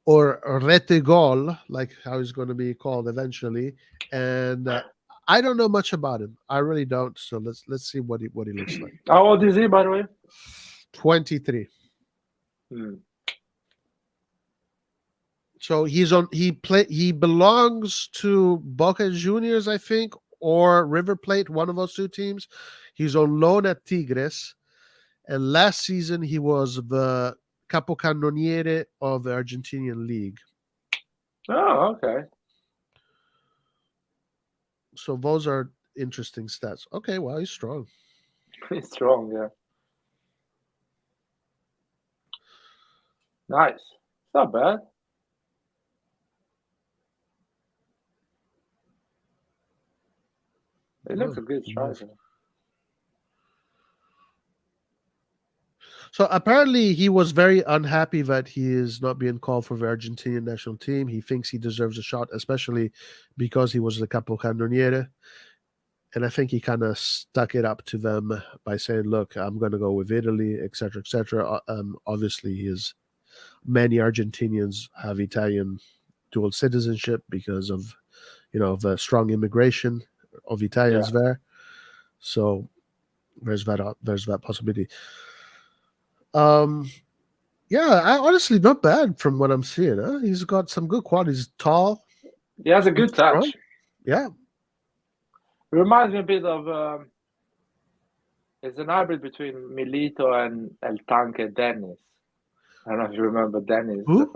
or Retegol, like how he's going to be called eventually, and. I don't know much about him. I really don't. So let's see what he looks like. How old is he, by the way? 23. So he belongs to Boca Juniors, I think, or River Plate, one of those two teams. He's on loan at Tigres, and last season he was the capocannoniere of the Argentinian league. Oh, okay. So those are interesting stats. Okay, well, he's strong. He's strong, yeah. Nice. Not bad. He looks a good striker. So apparently he was very unhappy that he is not being called for the Argentinian national team. He thinks he deserves a shot, especially because he was the capocannoniere. And I think he kind of stuck it up to them by saying, look, I'm going to go with Italy, etc., etc. Obviously, many Argentinians have Italian dual citizenship because of, the strong immigration of Italians there. So there's that possibility. I honestly not bad from what I'm seeing. Huh? He's got some good qualities. Tall. He has a good touch. Yeah. It reminds me a bit of it's an hybrid between Milito and El Tanque Dennis. I don't know if you remember Dennis. Who?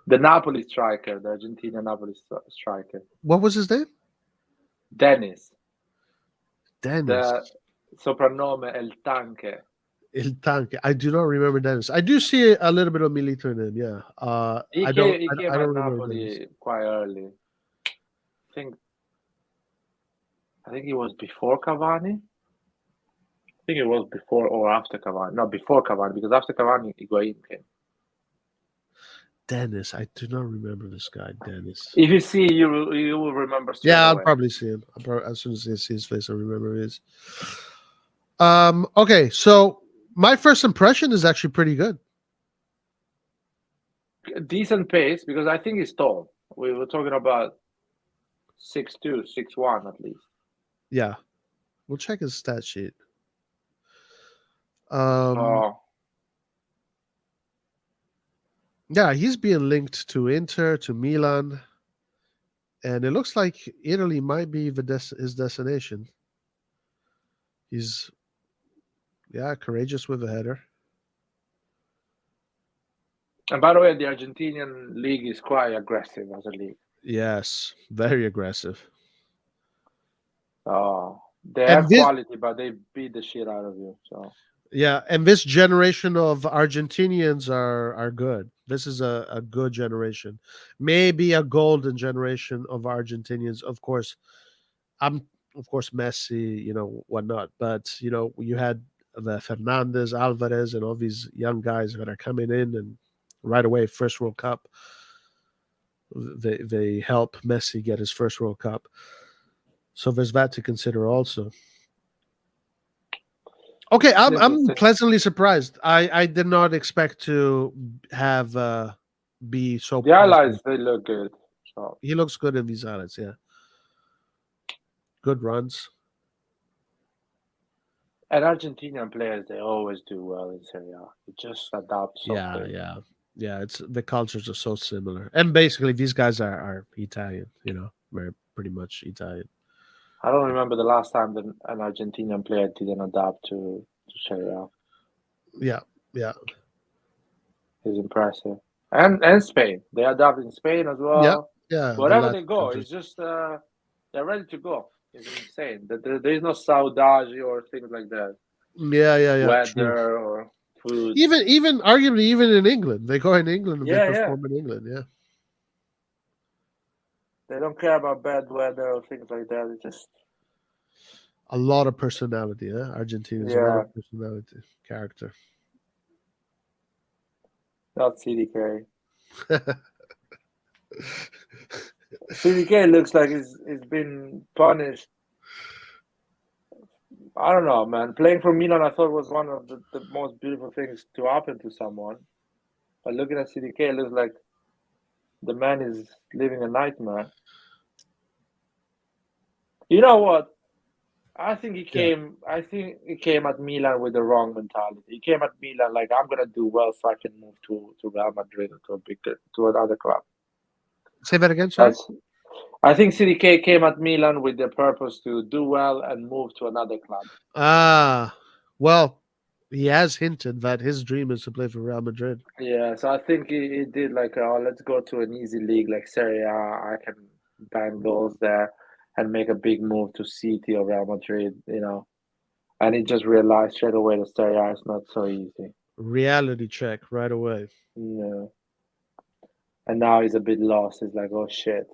The Napoli striker, the Argentina Napoli striker. What was his name? Dennis. Dennis. The soprannome El Tanque. Il Tanque. I do not remember Dennis. I do see a little bit of Milito in him. Yeah. He I came, don't. he came I at don't remember Dennis. Napoli quite early. I think it was before Cavani. I think it was before or after Cavani. No, before Cavani, because after Cavani, Higuain came. Dennis. I do not remember this guy, Dennis. If you see, you will remember straight Yeah, I'll away. probably see him. As soon as I see his face, I remember who he is. Okay, so my first impression is actually pretty good. Decent pace, because I think he's tall. We were talking about 6'2", 6'1" at least. Yeah, we'll check his stat sheet. Yeah, he's being linked to Inter, to Milan, and it looks like Italy might be his destination. He's, courageous with a header. And by the way, the Argentinian league is quite aggressive as a league. Yes, very aggressive. They have quality, but they beat the shit out of you. So yeah, and this generation of Argentinians are good. This is a good generation, maybe a golden generation of Argentinians. Of course, Messi, whatnot. But you had the Fernandez, Alvarez, and all these young guys that are coming in, and right away, first World Cup. They help Messi get his first World Cup. So there's that to consider also. Okay, I'm pleasantly surprised. I did not expect to have be so. The highlights, they look good. So. He looks good in these highlights. Yeah, good runs. And Argentinian players, they always do well in Serie A. They just adapt. Yeah. It's the cultures are so similar, and basically these guys are Italian. We're pretty much Italian. I don't remember the last time that an Argentinian player didn't adapt to Serie A. Yeah. It's impressive. And Spain. They adapt in Spain as well. Yeah. Wherever they go, it's just they're ready to go. It's insane. There is no saudade or things like that. Yeah. Weather true. or food. Even arguably even in England. They go in England and they perform in England, yeah. They don't care about bad weather or things like that. It's just a lot of personality, Argentinians, a lot of personality, character. Not CDK. CDK looks like he's been punished. I don't know, man. Playing for Milan, I thought was one of the most beautiful things to happen to someone. But looking at CDK, it looks like the man is living a nightmare. You know what? I think he came. I think he came at Milan with the wrong mentality. He came at Milan like, I'm gonna do well so I can move to Real Madrid or to another club. Say that again, sorry. I think CDK came at Milan with the purpose to do well and move to another club. Well, he has hinted that his dream is to play for Real Madrid. Yeah, so I think he did like, let's go to an easy league like Serie A. I can bang goals there and make a big move to City or Real Madrid, And he just realized straight away that Serie A is not so easy. Reality check right away. Yeah. And now he's a bit lost. He's like, oh shit.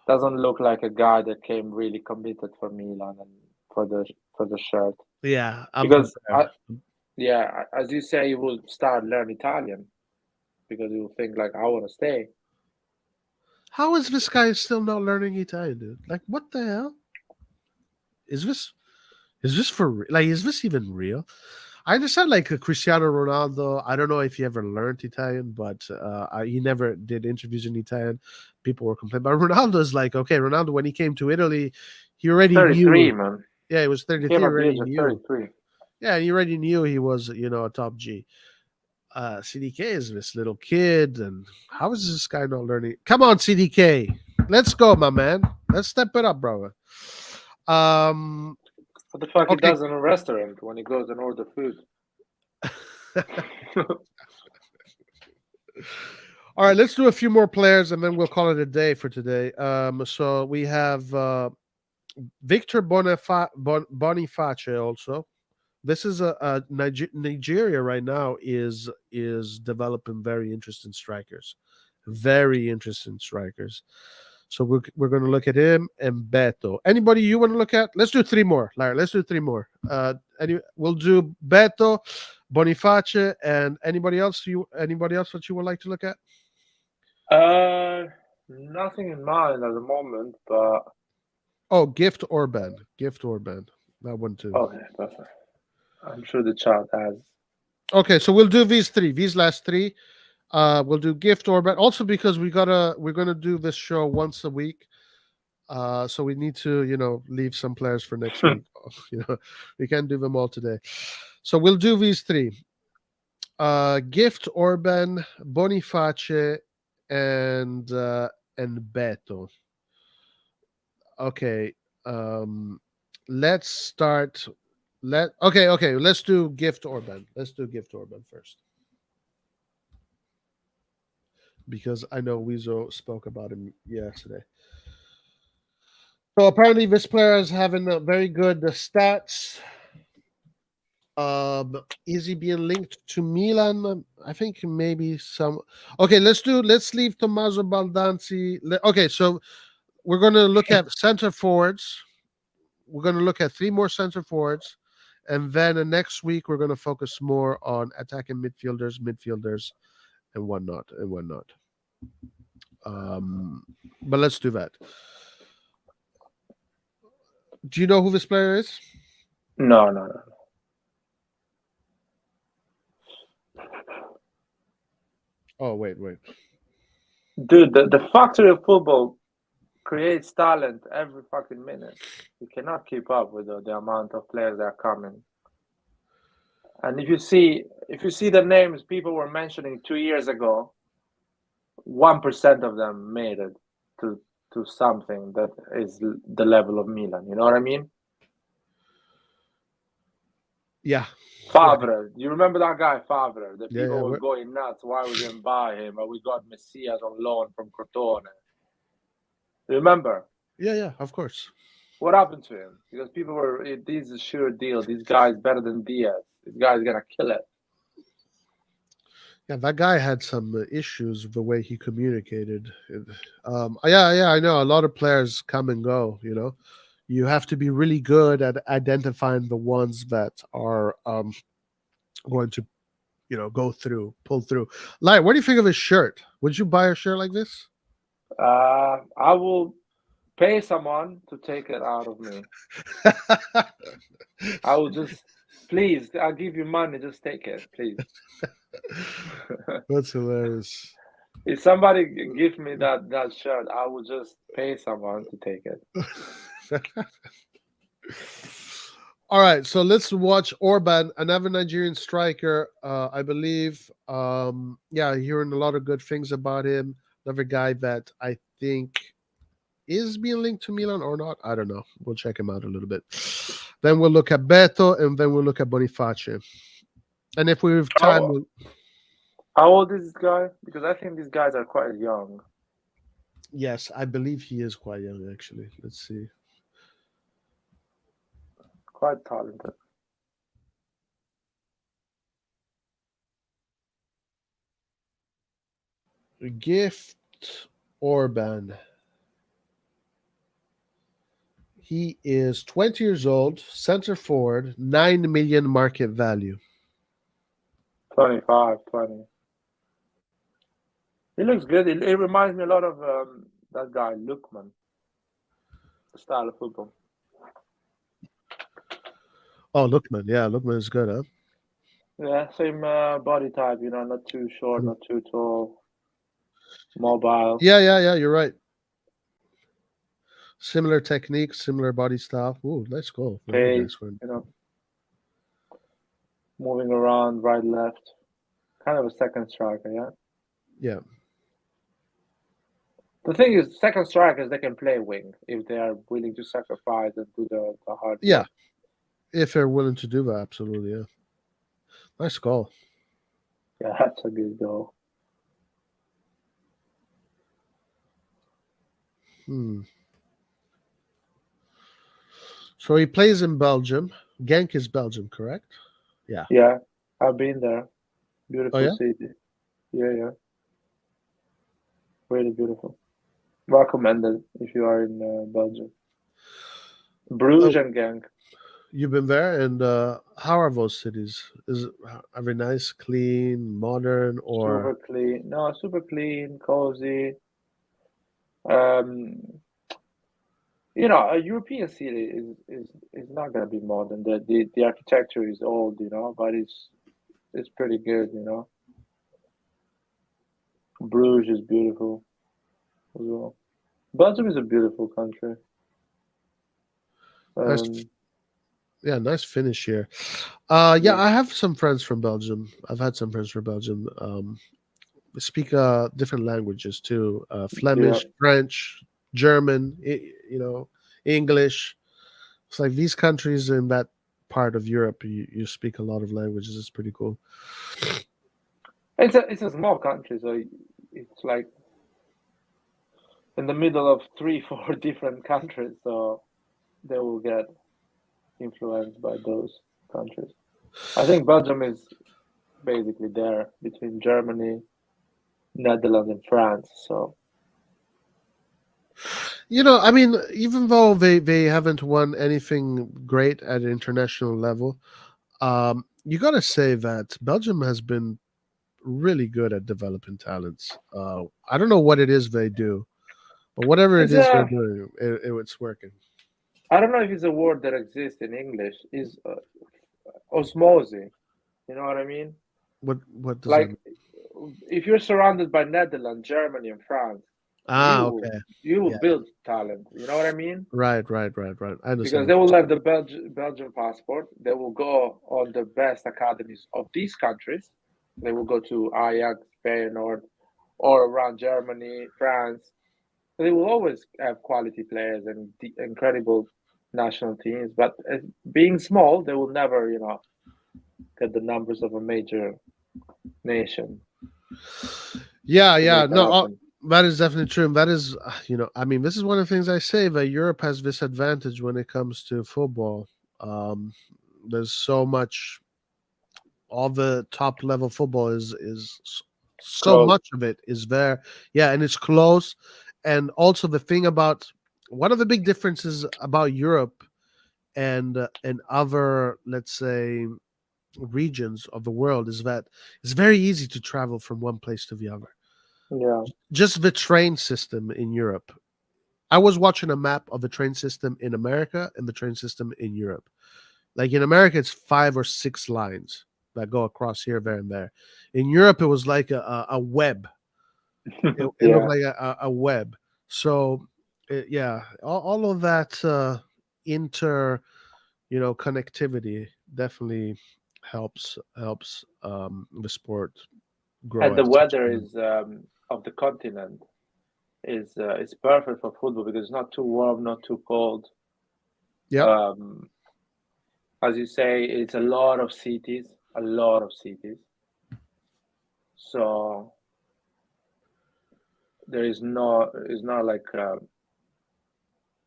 Doesn't look like a guy that came really committed for Milan and for the shirt. Yeah, because as you say, he will start learn Italian because he will think like, I want to stay. How is this guy still not learning Italian, dude? Like, what the hell? Is this for like? Is this even real? I understand, like Cristiano Ronaldo. I don't know if he ever learned Italian, but he never did interviews in Italian. People were complaining, but Ronaldo's like, okay, Ronaldo when he came to Italy, he already 33, knew. Man. Yeah, he was 33. He already knew. 33. Yeah, he already knew he was, a top G. CDK is this little kid, and how is this guy not learning? Come on, CDK, let's go, my man. Let's step it up, brother. What the fuck he does in a restaurant when he goes and order food? All right, let's do a few more players, and then we'll call it a day for today. So we have Victor Boniface also. This is a Nigeria right now is developing very interesting strikers, very interesting strikers. So we're going to look at him and Beto. Anybody you want to look at? Let's do three more, Larry. Let's do three more. We'll do Beto, Boniface, and anybody else that you would like to look at? Nothing in mind at the moment, but Gift Orban. That one too. okay, perfect. I'm sure the chat has. Okay, so we'll do these last three. We'll do Gift Orban also because we're gonna do this show once a week. So we need to leave some players for next week. We can't do them all today. So we'll do these three. Gift Orban, Boniface, and Beto. Okay. Let's start. Okay. Let's do Gift Orban. Let's do Gift Orban first, because I know Weezo spoke about him yesterday. So apparently, this player is having a very good stats. Is he being linked to Milan? I think maybe some. Okay, let's leave Tommaso Baldanzi. Okay, so we're going to look at center forwards. We're going to look at three more center forwards, and then next week we're going to focus more on attacking midfielders, and whatnot. But let's do that. Do you know who this player is? No. Oh, wait. Dude, the factory of football creates talent every fucking minute. You cannot keep up with the amount of players that are coming. And if you see the names people were mentioning 2 years ago, 1% of them made it to something that is the level of Milan. You know what I mean? Yeah. Favre. You remember that guy, Favre? The people were we're- going nuts. Why we didn't buy him? But we got Messias on loan from Crotone. Remember? Yeah, of course. What happened to him? Because people were, this is a sure deal. This guy is better than Diaz. This guy is going to kill it. Yeah, that guy had some issues with the way he communicated. Yeah, I know. A lot of players come and go, You have to be really good at identifying the ones that are going to, pull through. Like, what do you think of his shirt? Would you buy a shirt like this? I will pay someone to take it out of me. I will just, please, I'll give you money. Just take it, please. That's hilarious. If somebody gives me that shirt, I will just pay someone to take it. All right, so let's watch Orban, another Nigerian striker. I believe, hearing a lot of good things about him. Another guy that I think is being linked to Milan or not. I don't know. We'll check him out a little bit. Then we'll look at Beto, and then we'll look at Boniface. And if we have time, how old is this guy? Because I think these guys are quite young. Yes, I believe he is quite young, actually. Let's see. Quite talented. Gift Orban. He is 20 years old, center forward, 9 million market value. 25, 20. He looks good. It reminds me a lot of that guy, Lookman. The style of football. Oh, Lookman. Yeah, Lookman is good, huh? Yeah, same body type, not too short, not too tall. Mobile. Yeah, you're right. Similar technique, similar body style. Ooh, nice goal. Very nice one. Moving around, right, left. Kind of a second striker, yeah? Yeah. The thing is, second strikers, they can play wing if they are willing to sacrifice and do the hard Yeah. work. If they're willing to do that, absolutely, yeah. Nice goal. Yeah, that's a good goal. So he plays in Belgium. Genk is Belgium, correct? Yeah. Yeah, I've been there. Beautiful yeah? city. Yeah. Really beautiful. Recommended if you are in Belgium. Bruges Oh, and Genk. you've been there, and how are those cities? Are they nice, clean, modern, Super or clean. No, super clean, cozy. Um, a European city is not gonna be modern. The architecture is old, but it's pretty good. Bruges is beautiful as well. Belgium is a beautiful country. nice? Um, Yeah, nice finish here. Yeah, yeah, I have some friends from Belgium. I've had some friends from Belgium. They speak different languages too: yeah. Flemish, French, German. English. It's like these countries in that part of Europe, you speak a lot of languages. It's pretty cool. It's a small country, so it's like in the middle of three, four different countries. So they will get influenced by those countries. I think Belgium is basically there between Germany, Netherlands, and France. So I mean, even though they haven't won anything great at an international level, you got to say that Belgium has been really good at developing talents. I don't know what it is they do, but whatever it it's is they're a doing, it's working. I don't know if it's a word that exists in English. Is osmosis. You know what I mean? What does that Like mean? if you're surrounded by Netherlands, Germany, and France, you Ah, will okay. you will Yeah. build talent. You know what I mean? Right. I Because understand. they will have the Belgian passport. They will go on the best academies of these countries. They will go to Ajax, Spain, or around Germany, France. They will always have quality players and incredible national teams. But being small, they will never, get the numbers of a major nation. It Yeah. will No, never happen. that is definitely true. And that is, I mean, this is one of the things I say that Europe has this advantage when it comes to football. Um, there's so much. All the top level football so Close. much of it is there. Yeah, and it's close. And also the thing about one of the big differences about Europe and other, let's say, regions of the world is that it's very easy to travel from one place to the other. Yeah. Just the train system in Europe. I was watching a map of the train system in America and the train system in Europe. Like in America, it's 5 or 6 lines that go across here, there, and there. In Europe, it was like a web. It looked Yeah. like a web. So, yeah, all of that inter, connectivity definitely helps the sport grow And the at such weather a. is of the continent is perfect for football because it's not too warm, not too cold. Yep. Um, as you say, it's a lot of cities, a lot of cities. So there is no, it's not like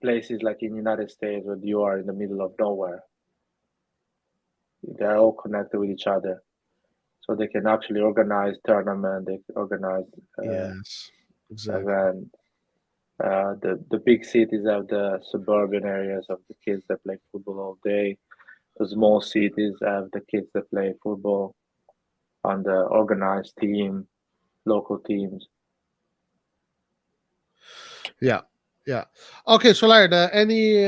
places like in United States where you are in the middle of nowhere. They're all connected with each other, so they can actually organize tournament. They can organize Yes. Exactly. event. The big cities have the suburban areas of the kids that play football all day. The small cities have the kids that play football on the organized team, local teams. Yeah. Yeah. Okay. So, Laird, any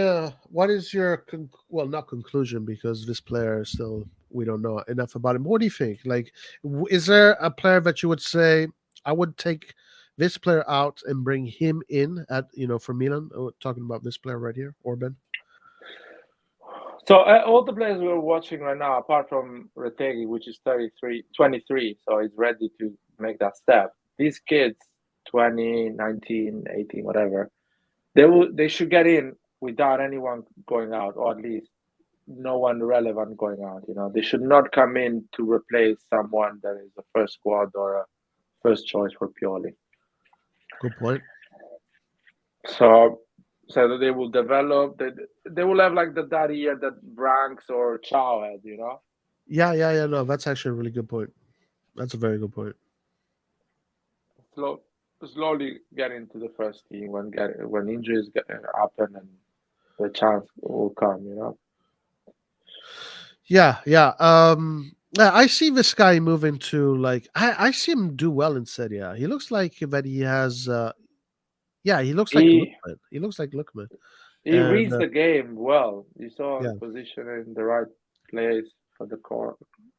what is your well, not conclusion because this player still we don't know enough about him. What do you think? Like, is there a player that you would say I would take this player out and bring him in at for Milan? Talking about this player right here, Orban. So all the players we're watching right now, apart from Retegui, which is 23, so he's ready to make that step. These kids, 20, 19, 18, whatever, they should get in without anyone going out, or at least no one relevant going out. They should not come in to replace someone that is a first squad or a first choice for Pioli. Good point. So So that they will develop. They will have like that year that Branks or Chow had. Yeah. No, that's actually a really good point. That's a very good point. Slowly get into the first team when injuries happen and the chance will come. Yeah. Yeah, I see this guy moving to like I see him do well in Serie A. He looks like that he has yeah, he looks like He Lookman. He looks like Lookman. he And reads the game well. You saw yeah, the position in the right place for the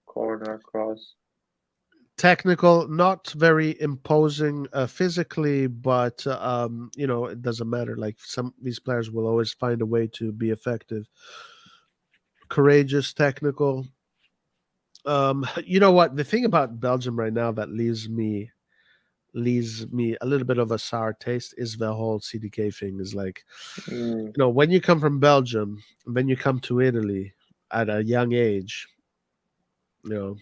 corner cross. technical, not very imposing physically, but it doesn't matter. Like some these players will always find a way to be effective. Courageous, technical. You know what? The thing about Belgium right now that leaves me a little bit of a sour taste is the whole CDK thing. Is like, Mm, when you come from Belgium, then you come to Italy at a young age, you know,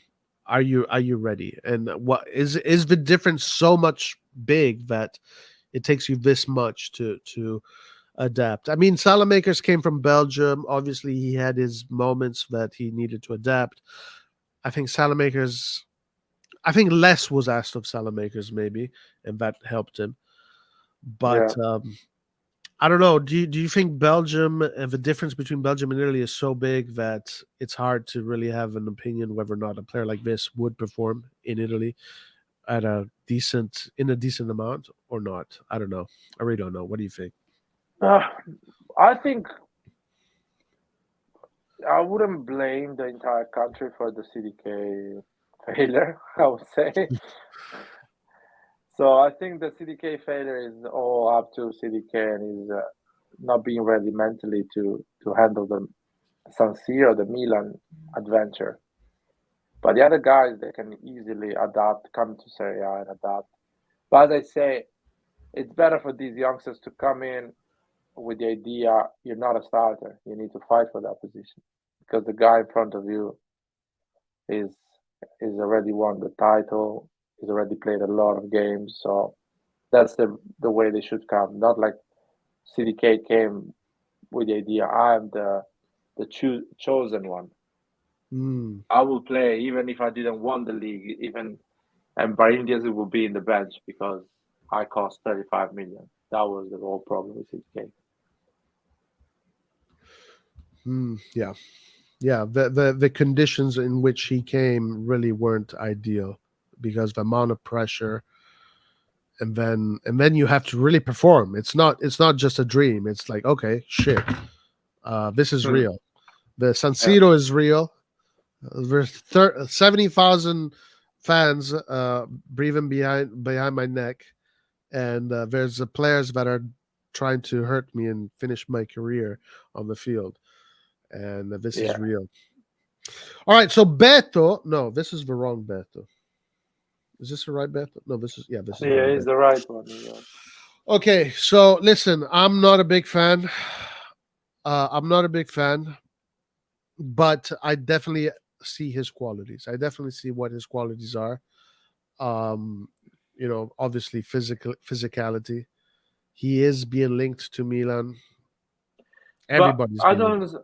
are you ready? And what is the difference so much big that it takes you this much to adapt? I mean, Salamakers came from Belgium. Obviously, he had his moments that he needed to adapt. I think Salamakers. I think less was asked of Salamakers, maybe, and that helped him. yeah. But I don't know. Do you think Belgium and the difference between Belgium and Italy is so big that it's hard to really have an opinion whether or not a player like this would perform in Italy at a decent amount or not? I don't know. I really don't know. What do you think? Uh, I think I wouldn't blame the entire country for the CDK failure. I would say. So I think the CDK failure is all up to CDK and is not being ready mentally to handle the San Siro, the Milan adventure. But the other guys, they can easily adapt, come to Serie A and adapt. But as I say, it's better for these youngsters to come in with the idea you're not a starter. You need to fight for that position because the guy in front of you is already won the title. He's already played a lot of games, so that's the way they should come. Not like CDK came with the idea I'm the chosen one. Mm, I will play even if I didn't won the league, even and Brahim Diaz will be in the bench because I cost 35 million. That was the whole problem with CDK. yeah. Yeah, the conditions in which he came really weren't ideal because the amount of pressure, and then you have to really perform. It's not just a dream. It's like, okay, shit, this is real. The San Yeah. Siro is real. There's 70,000 fans breathing behind my neck, and there's players that are trying to hurt me and finish my career on the field, and this is Yeah. real. All right, so Beto. No, this is the wrong Beto. Is this the right Beto? No, this is the Yeah, wrong he's Beto. the right one. Yeah. Okay, so listen, I'm not a big fan. I'm not a big fan, but I definitely see his qualities. I definitely see what his qualities are. Um, obviously physicality. He is being linked to Milan. But Everybody's I being don't linked.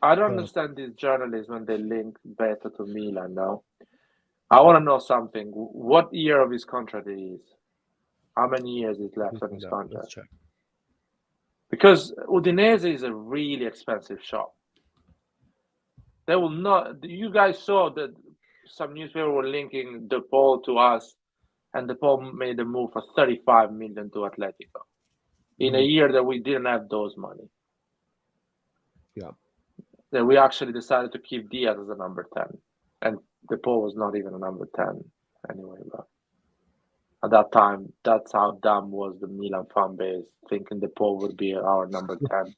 I don't Go ahead. understand these journalists when they link Beto to Milan now. I want to know something. What year of his contract it is? How many years is left on his Let's contract? check. Because Udinese is a really expensive shop. They will not. You guys saw that some newspaper were linking De Paul to us, and De Paul made a move for 35 million to Atletico in a year that we didn't have those money. Yeah. That we actually decided to keep Diaz as a number 10, and De Paul was not even a number 10 anyway. But at that time, that's how dumb was the Milan fan base, thinking De Paul would be our number 10.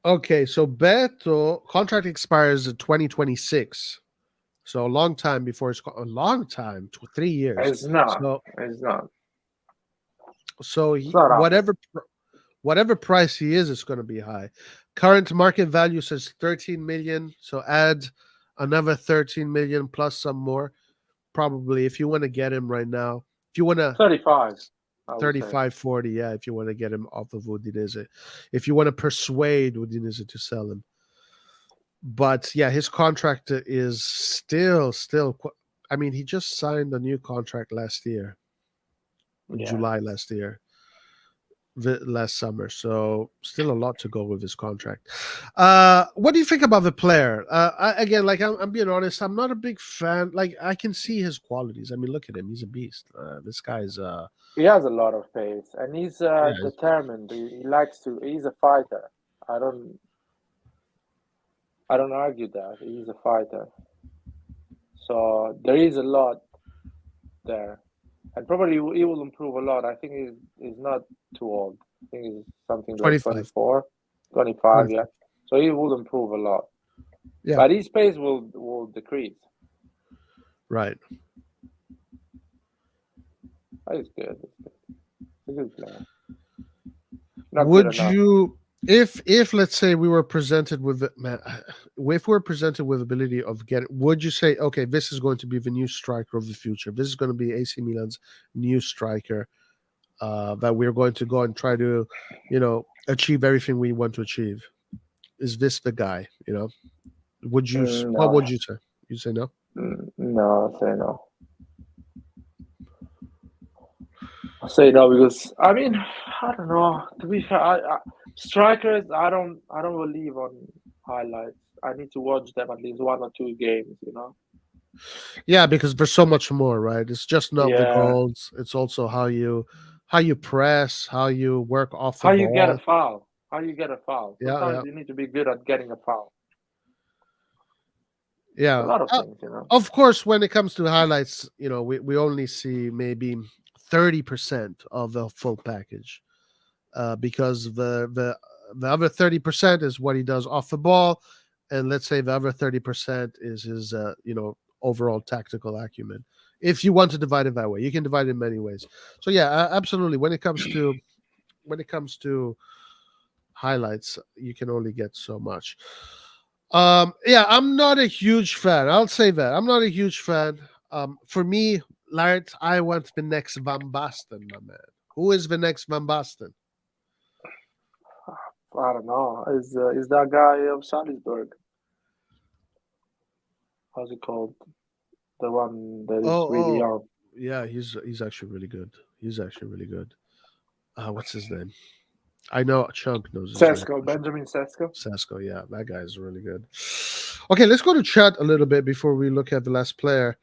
Okay, so Beto contract expires in 2026. So a long time before a long time, 3 years. It's not. So It's not. he, It's not happening. whatever price he is, it's going to be high. Current market value says 13 million. So add another 13 million plus some more. Probably, if you want to get him right now, If you want to 35. I would say. 35, 40, yeah, if you want to get him off of Udinese. If you want to persuade Udinese to sell him. But yeah, his contract is still. I mean, he just signed a new contract last year, in Yeah. July last year, last summer. So still a lot to go with his contract. What do you think about the player? Again, like I'm being honest, I'm not a big fan. Like I can see his qualities. I mean, look at him; he's a beast. This guy's. He has a lot of pace, and he's Yeah. determined. He likes to. He's a fighter. I don't argue that he's a fighter. So there is a lot there, and probably he will improve a lot. I think he's not too old. I think he's something like 25. 24, 25, yeah. So he will improve a lot. Yeah. But his pace will decrease. Right. But he's good. He's a good player. Not Would good enough. you, if let's say we were presented with if we're presented with ability of getting, would you say, okay, this is going to be the new striker of the future? This is going to be AC Milan's new striker, that we're going to go and try to, achieve everything we want to achieve. Is this the guy? Would you? No. What would you say? You say no? No, I'll say no. I'll say no because I mean I don't know. To be fair, strikers I don't believe on highlights. I need to watch them at least 1 or 2 games. Yeah, because there's so much more, right? It's just not the Yeah. goals. It's also how you press, how you work off the How ball. you get a foul? How you get a foul? Yeah, Sometimes you need to be good at getting a foul. Yeah. A lot of things, Of course, when it comes to highlights, we only see maybe 30% of the full package, because the other 30% is what he does off the ball, and let's say the other 30% is his overall tactical acumen. If you want to divide it that way, you can divide it in many ways. So yeah, absolutely. When it comes to highlights, you can only get so much. Yeah, I'm not a huge fan. I'll say that. I'm not a huge fan. For me, Lart, I want the next Van Basten, my man. Who is the next Van Basten? I don't know. Is that guy of Salzburg? How's it called? The one that is really young. Yeah, he's actually really good. He's actually really good. What's his name? I know Chunk knows his Sesko, name. Benjamin Sesko. Sesko, yeah, that guy is really good. Okay, let's go to chat a little bit before we look at the last player.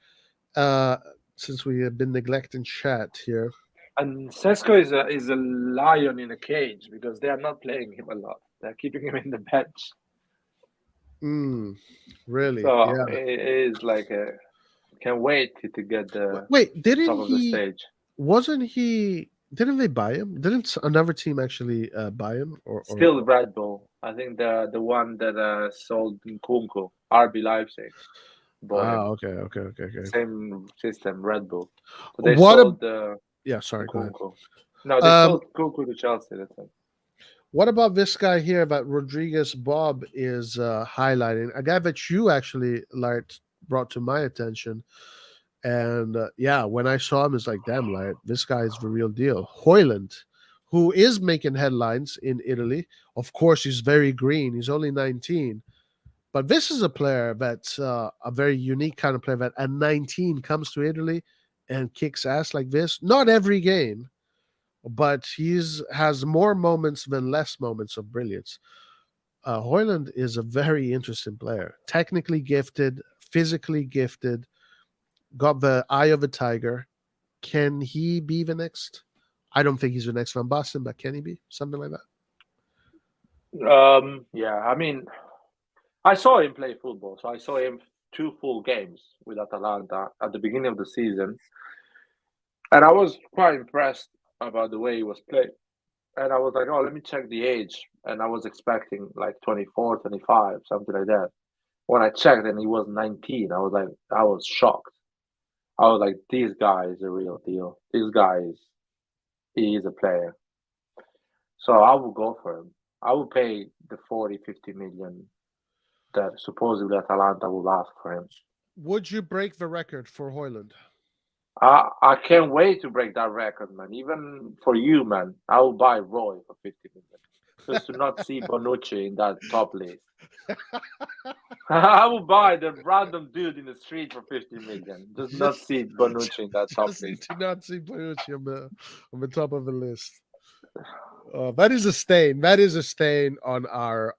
Since we have been neglecting chat here. And Sesko is a lion in a cage because they are not playing him a lot. They're keeping him in the bench. Really? So yeah. it is like can't wait to get the top of the stage. Wasn't he? Didn't they buy him? Didn't another team actually buy him? Or Still Red Bull. I think the one that sold Nkunku, RB Leipzig. Okay. Same system, Red Bull. So they What sold yeah, sorry, go ahead. Nkunku. No, they sold Nkunku to Chelsea. That's it. What about this guy here that Rodriguez Bob is highlighting? A guy that you actually brought to my attention. And yeah, when I saw him, it's like, damn, this guy is the real deal. Højlund, who is making headlines in Italy. Of course, he's very green. He's only 19. But this is a player that's a very unique kind of player that at 19 comes to Italy and kicks ass like this. Not every game, but has more moments than less moments of brilliance. Højlund is a very interesting player. Technically gifted, physically gifted, got the eye of a tiger. Can he be the next? I don't think he's the next Van Basten, but can he be? Something like that? Yeah, I mean, I saw him play football. So I saw him 2 full games with Atalanta at the beginning of the season. And I was quite impressed about the way he was playing. And I was like, oh, let me check the age. And I was expecting like 24, 25, something like that. When I checked and he was 19, I was shocked. I was like, this guy is a real deal. He is a player. So I will go for him. I will pay the 40, 50 million that supposedly Atalanta will ask for him. Would you break the record for Højlund? I can't wait to break that record, man. Even for you, man. I will buy Roy for 50 million just to not see Bonucci in that top list. I will buy the random dude in the street for 50 million. Just not see Bonucci in that top Just list. to not see Bonucci on the top of the list. That is a stain. That is a stain on our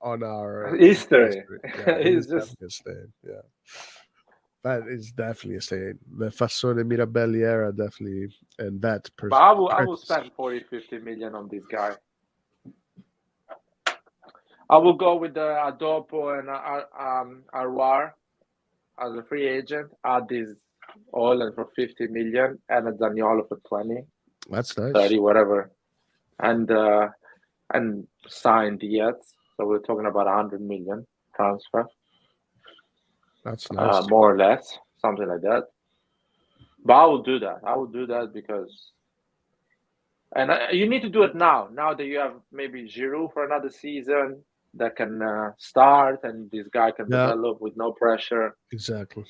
History. Yeah, it is It's just definitely a stain. Yeah, that is definitely a stain. The Fassone Mirabelli era definitely, and that but I will spend 40, 50 million on this guy. I will go with the Adopo and Aouar as a free agent. Add this Holland for 50 million and a Zaniolo for 20, That's nice. 30, whatever. And sign Diaz. So we're talking about 100 million transfer. That's nice. More or less, something like that. But I will do that. I will do that because, and you need to do it now. Now that you have maybe Giroud for another season that can start, and this guy can develop with no pressure. Exactly.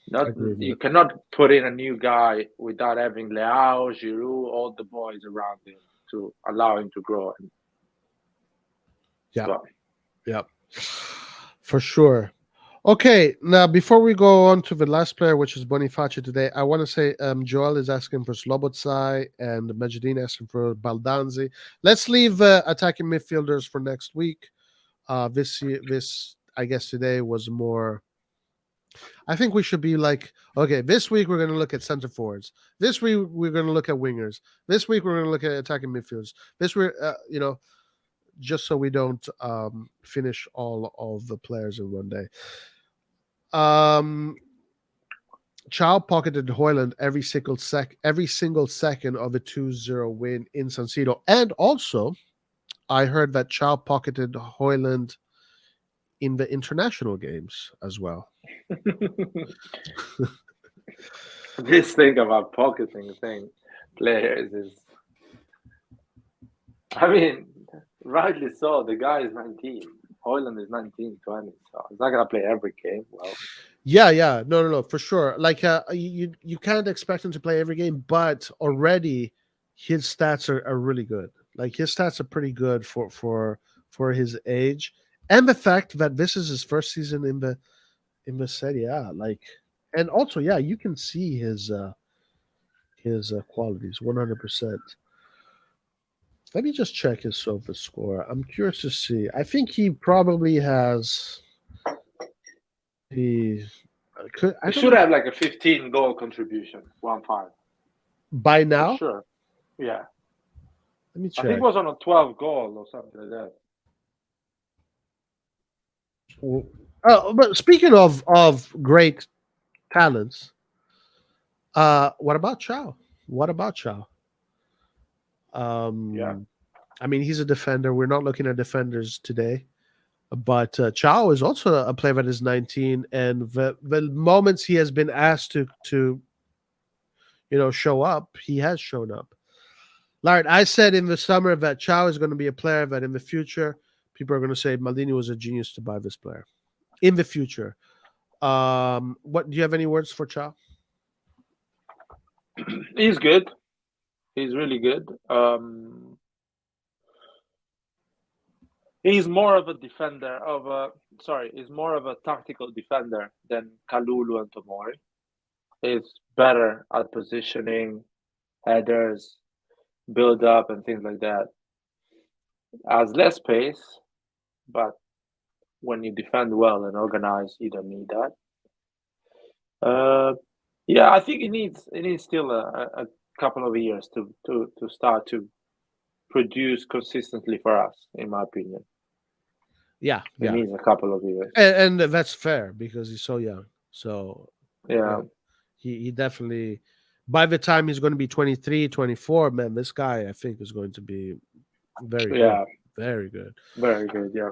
You cannot put in a new guy without having Leao, Giroud, all the boys around him to allow him to grow. Yeah, for sure. Okay, now before we go on to the last player, which is Boniface today, I want to say Joel is asking for Slobodsai and Majidin asking for Baldanzi. Let's leave attacking midfielders for next week. This I guess today was more. I think we should be like, okay, this week we're going to look at center forwards. This week we're going to look at wingers. This week we're going to look at attacking midfielders. This week, just so we don't finish all of the players in one day. Chow pocketed Højlund every single second of a 2-0 win in San Siro. And also, I heard that Chow pocketed Højlund in the international games as well. This thing about pocketing players is, I mean, rightly so. The guy is 19. Højlund is 19, 20. So he's not going to play every game. Well, yeah. No, for sure. Like, you can't expect him to play every game, but already his stats are really good. Like, his stats are pretty good for his age. And the fact that this is his first season in the Serie A, like, and also, yeah, you can see his qualities 100%. Let me just check his SOFA score. I'm curious to see. I think he probably has. He should have like a 15 goal contribution, 1-5. By now? For sure. Yeah. Let me check. I think it was on a 12 goal or something like that. But speaking of great talents, what about Chow? Yeah. I mean, he's a defender. We're not looking at defenders today, but Chow is also a player that is 19, and the moments he has been asked to show up, he has shown up. Lard, I said in the summer that Chow is going to be a player that in the future people are going to say Maldini was a genius to buy this player. In the future, what do you have any words for Chow? He's good. He's really good. He's more of a defender he's more of a tactical defender than Kalulu and Tomori. He's better at positioning, headers, build up, and things like that. Has less pace, but when you defend well and organize, you don't need that. Yeah, I think it needs still a couple of years to start to produce consistently for us, in my opinion. Yeah. It needs a couple of years. And that's fair because he's so young. So yeah. He definitely, by the time he's going to be 23, 24, man, this guy I think is going to be very good. Very good. Very good, yeah.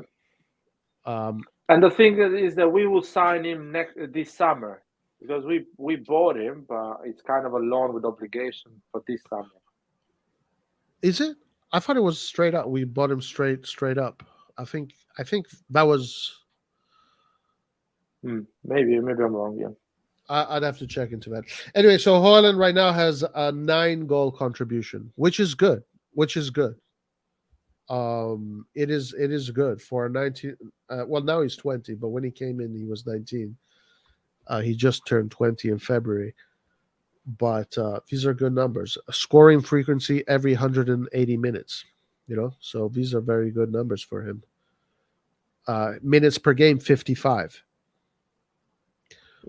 And the thing is that we will sign him this summer because we bought him, but it's kind of a loan with obligation for this summer. Is it? I thought it was straight up. We bought him straight up. I think that was. Maybe I'm wrong. Yeah. I'd have to check into that. Anyway, so Haaland right now has a 9-goal contribution, which is good. Which is good. It is good for a 19. Well, now he's 20, but when he came in, he was 19. He just turned 20 in February. But these are good numbers. A scoring frequency every 180 minutes. So these are very good numbers for him. Minutes per game, 55.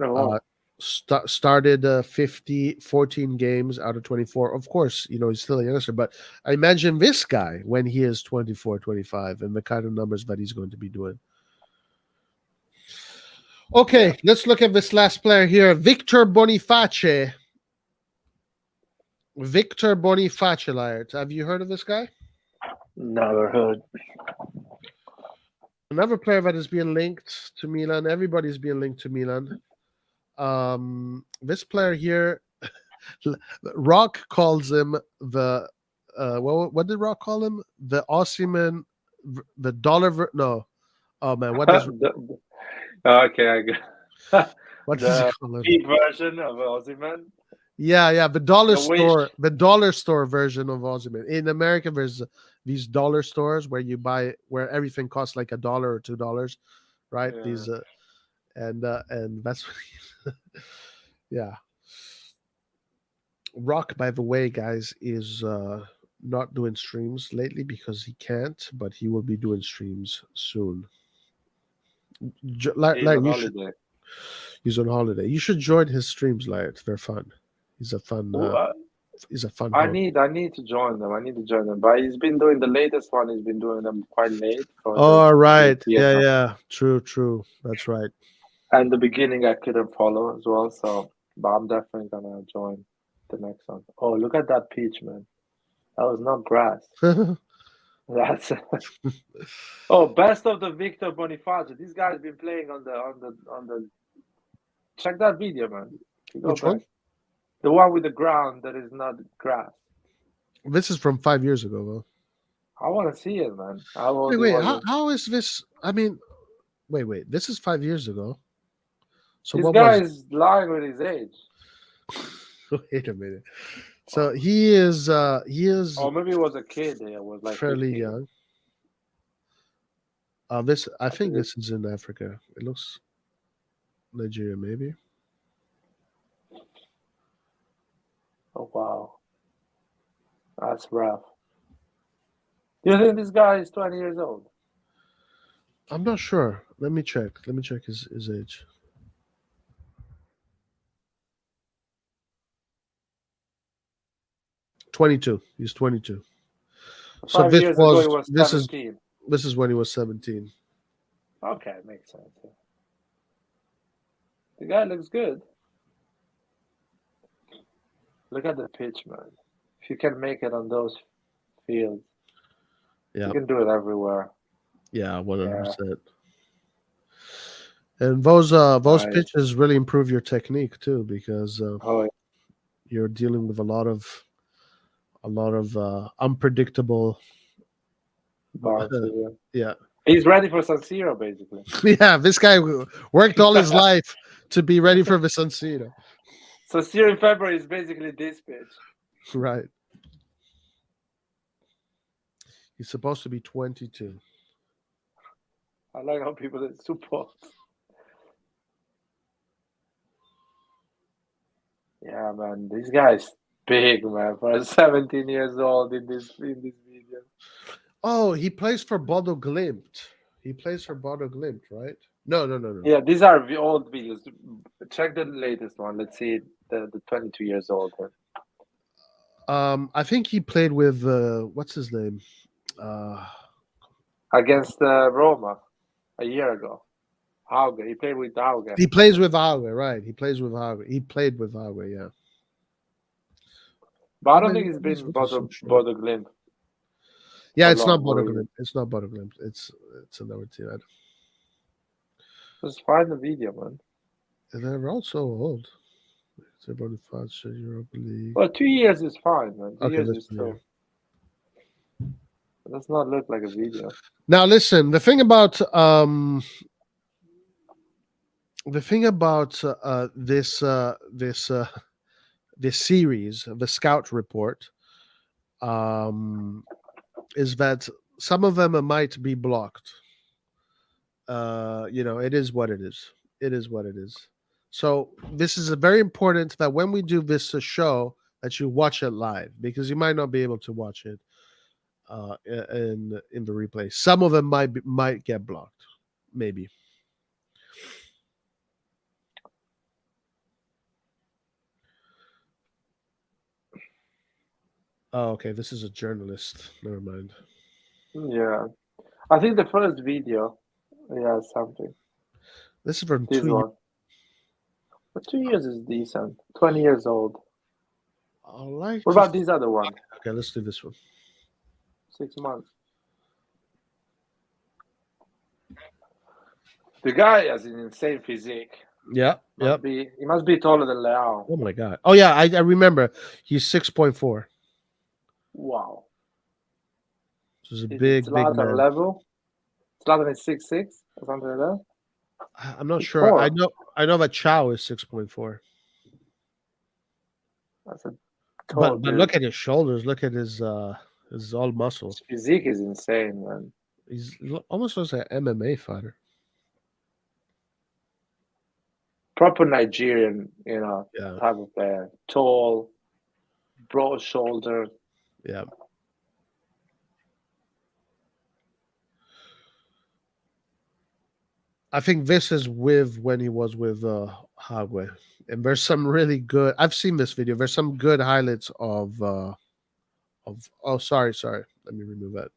Oh, wow. Started 14 games out of 24. Of course, he's still a youngster, but I imagine this guy when he is 24, 25, and the kind of numbers that he's going to be doing. Okay, let's look at this last player here, Victor Boniface. Victor Boniface, Laird. Have you heard of this guy? Never heard. Another player that is being linked to Milan. Everybody's being linked to Milan. This player here, Roque calls him the what did Roque call him? The Osimhen, the dollar. No, oh man, what does? Okay, I got. What does he call him? Cheap version of Osimhen. Yeah, the dollar The store, wish. the dollar store version of Osimhen. In America, there's these dollar stores where you buy where everything costs like $1 or $2, right? Yeah. These and that's yeah. Roque, by the way, guys, is not doing streams lately because he can't, but he will be doing streams soon. He's on holiday. He's on holiday. You should join his streams, Laird. They're fun. He's a fun. He's a fun. I host. need to join them. But he's been doing the latest one. He's been doing them quite late. Oh, right. Yeah. True. That's right. And the beginning I couldn't follow as well. So, but I'm definitely gonna join the next one. Oh, look at that pitch, man. That was not grass. That's oh, best of the Victor Boniface. This guy's been playing on the. Check that video, man. Which one? The one with the ground that is not grass. This is from 5 years ago, though. I want to see it, man. Wait. How is this? I mean, wait. This is 5 years ago. So this guy is lying with his age. Wait a minute. So he is. Or maybe it was a kid. It was like fairly 15. young. I think this is in Africa. It looks Nigeria, maybe. Oh wow, that's rough. Do you think this guy is 20 years old? I'm not sure. Let me check his age. He's 22. So 5 this years ago he was this 17. this is when he was 17. Okay, makes sense. The guy looks good. Look at the pitch, man. If you can make it on those fields, you can do it everywhere. Yeah, 100%. And those pitches really improve your technique too, because you're dealing with a lot of unpredictable. Yeah. He's ready for San Siro, basically. Yeah, this guy worked all his life to be ready for the San Siro. San Siro in February is basically this pitch. Right. He's supposed to be 22. I like how people are support. Yeah, man, this guy's big, man, for 17 years old in this video. Oh, he plays for Bodo Glimt. Right? No. Yeah, these are the old videos. Check the latest one. Let's see the 22 years old one. I think he played with what's his name? Against Roma a year ago. Hauge. He played with Hauge. He plays with Aouar, right? He played with Aouar, yeah. But I don't think it's been Bodo Glimt. Yeah, it's not Bodo Glimt. It's not Bodo Glimt. It's another team. Just find the video, man. And they're also old. It's about the French Europa League. Well, 2 years is fine, man. 2 years is still. still. It does not look like a video. Now, listen. The thing about the thing about this series, the Scout Report, is that some of them might be blocked. It is what it is. It is what it is. So this is a very important that when we do this show, that you watch it live, because you might not be able to watch it in the replay. Some of them might get blocked, maybe. Oh, okay. This is a journalist. Never mind. Yeah, I think the first video, yeah, something. This is from This 2 years. one, but 2 years is decent. 20 years old. I like. What to about this other one? Okay, let's do this one. 6 months. The guy has an insane physique. Yeah. Yep. He must be taller than Leao. Oh my god. Oh yeah, I remember. He's 6.4. Wow. This is a Is big Zlatan man. level? Zlatan is 6'6" or something like that. I'm not He's sure. tall. I know that Chow is 6.4. That's a tall But dude. look at his shoulders. Look at his all muscle. His physique is insane, man. He's almost looks like an MMA fighter. Proper Nigerian, Yeah. type of player. Tall, broad shouldered. Yeah. I think this is with when he was with Hagwe. And there's some really good. I've seen this video. There's some good highlights of. Oh, sorry. Let me remove that.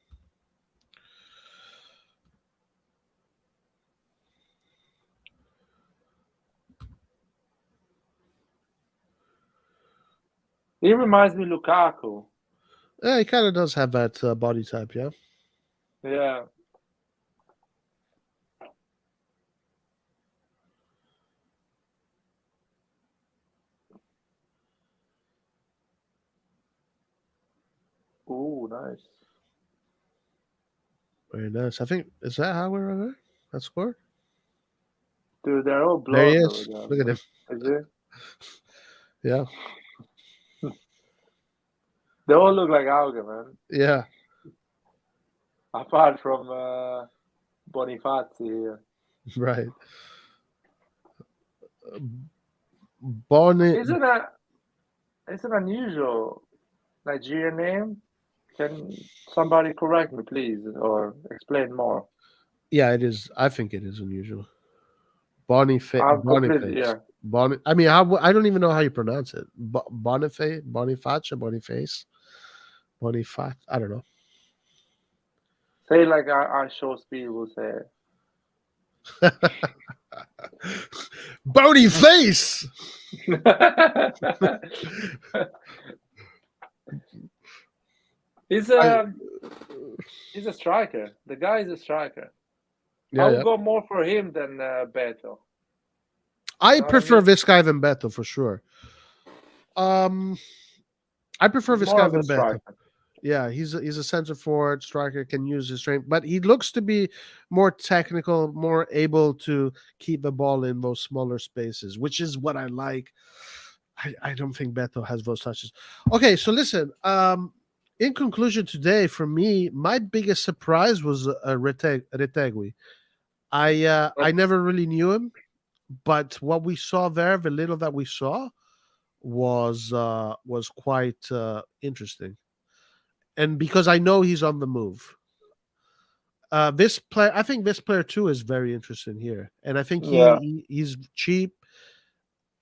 He reminds me of Lukaku. Yeah, he kind of does have that body type. Yeah. Yeah. Ooh, nice. Very nice. I think is that Hagwe right there? That scored. Dude, they're all There he blonde is. over there. Look at him. Is it? Yeah. They all look like Auga, man. Yeah. Apart from Boniface here. Right. Bonnie. It's an unusual Nigerian name. Can somebody correct me, please, or explain more? Yeah, it is. I think it is unusual. Boniface. I'm completely, Boniface. yeah. I mean, I don't even know how you pronounce it. Boniface. Boniface. I don't know. Say like our show speed will say. Boniface. He's a striker. The guy is a striker. Yeah, I would go more for him than Beto. I know what I prefer mean? this guy than Beto for sure. I prefer this More guy of than a Beto. striker. Yeah, he's a center forward striker, can use his strength, but he looks to be more technical, more able to keep the ball in those smaller spaces, which is what I like. I don't think Beto has those touches. Okay, so listen. In conclusion, today for me, my biggest surprise was Retegui. I never really knew him, but what we saw there, the little that we saw, was quite interesting. And because I know he's on the move. This player, I think this player too is very interesting here, and I think Yeah. he's cheap,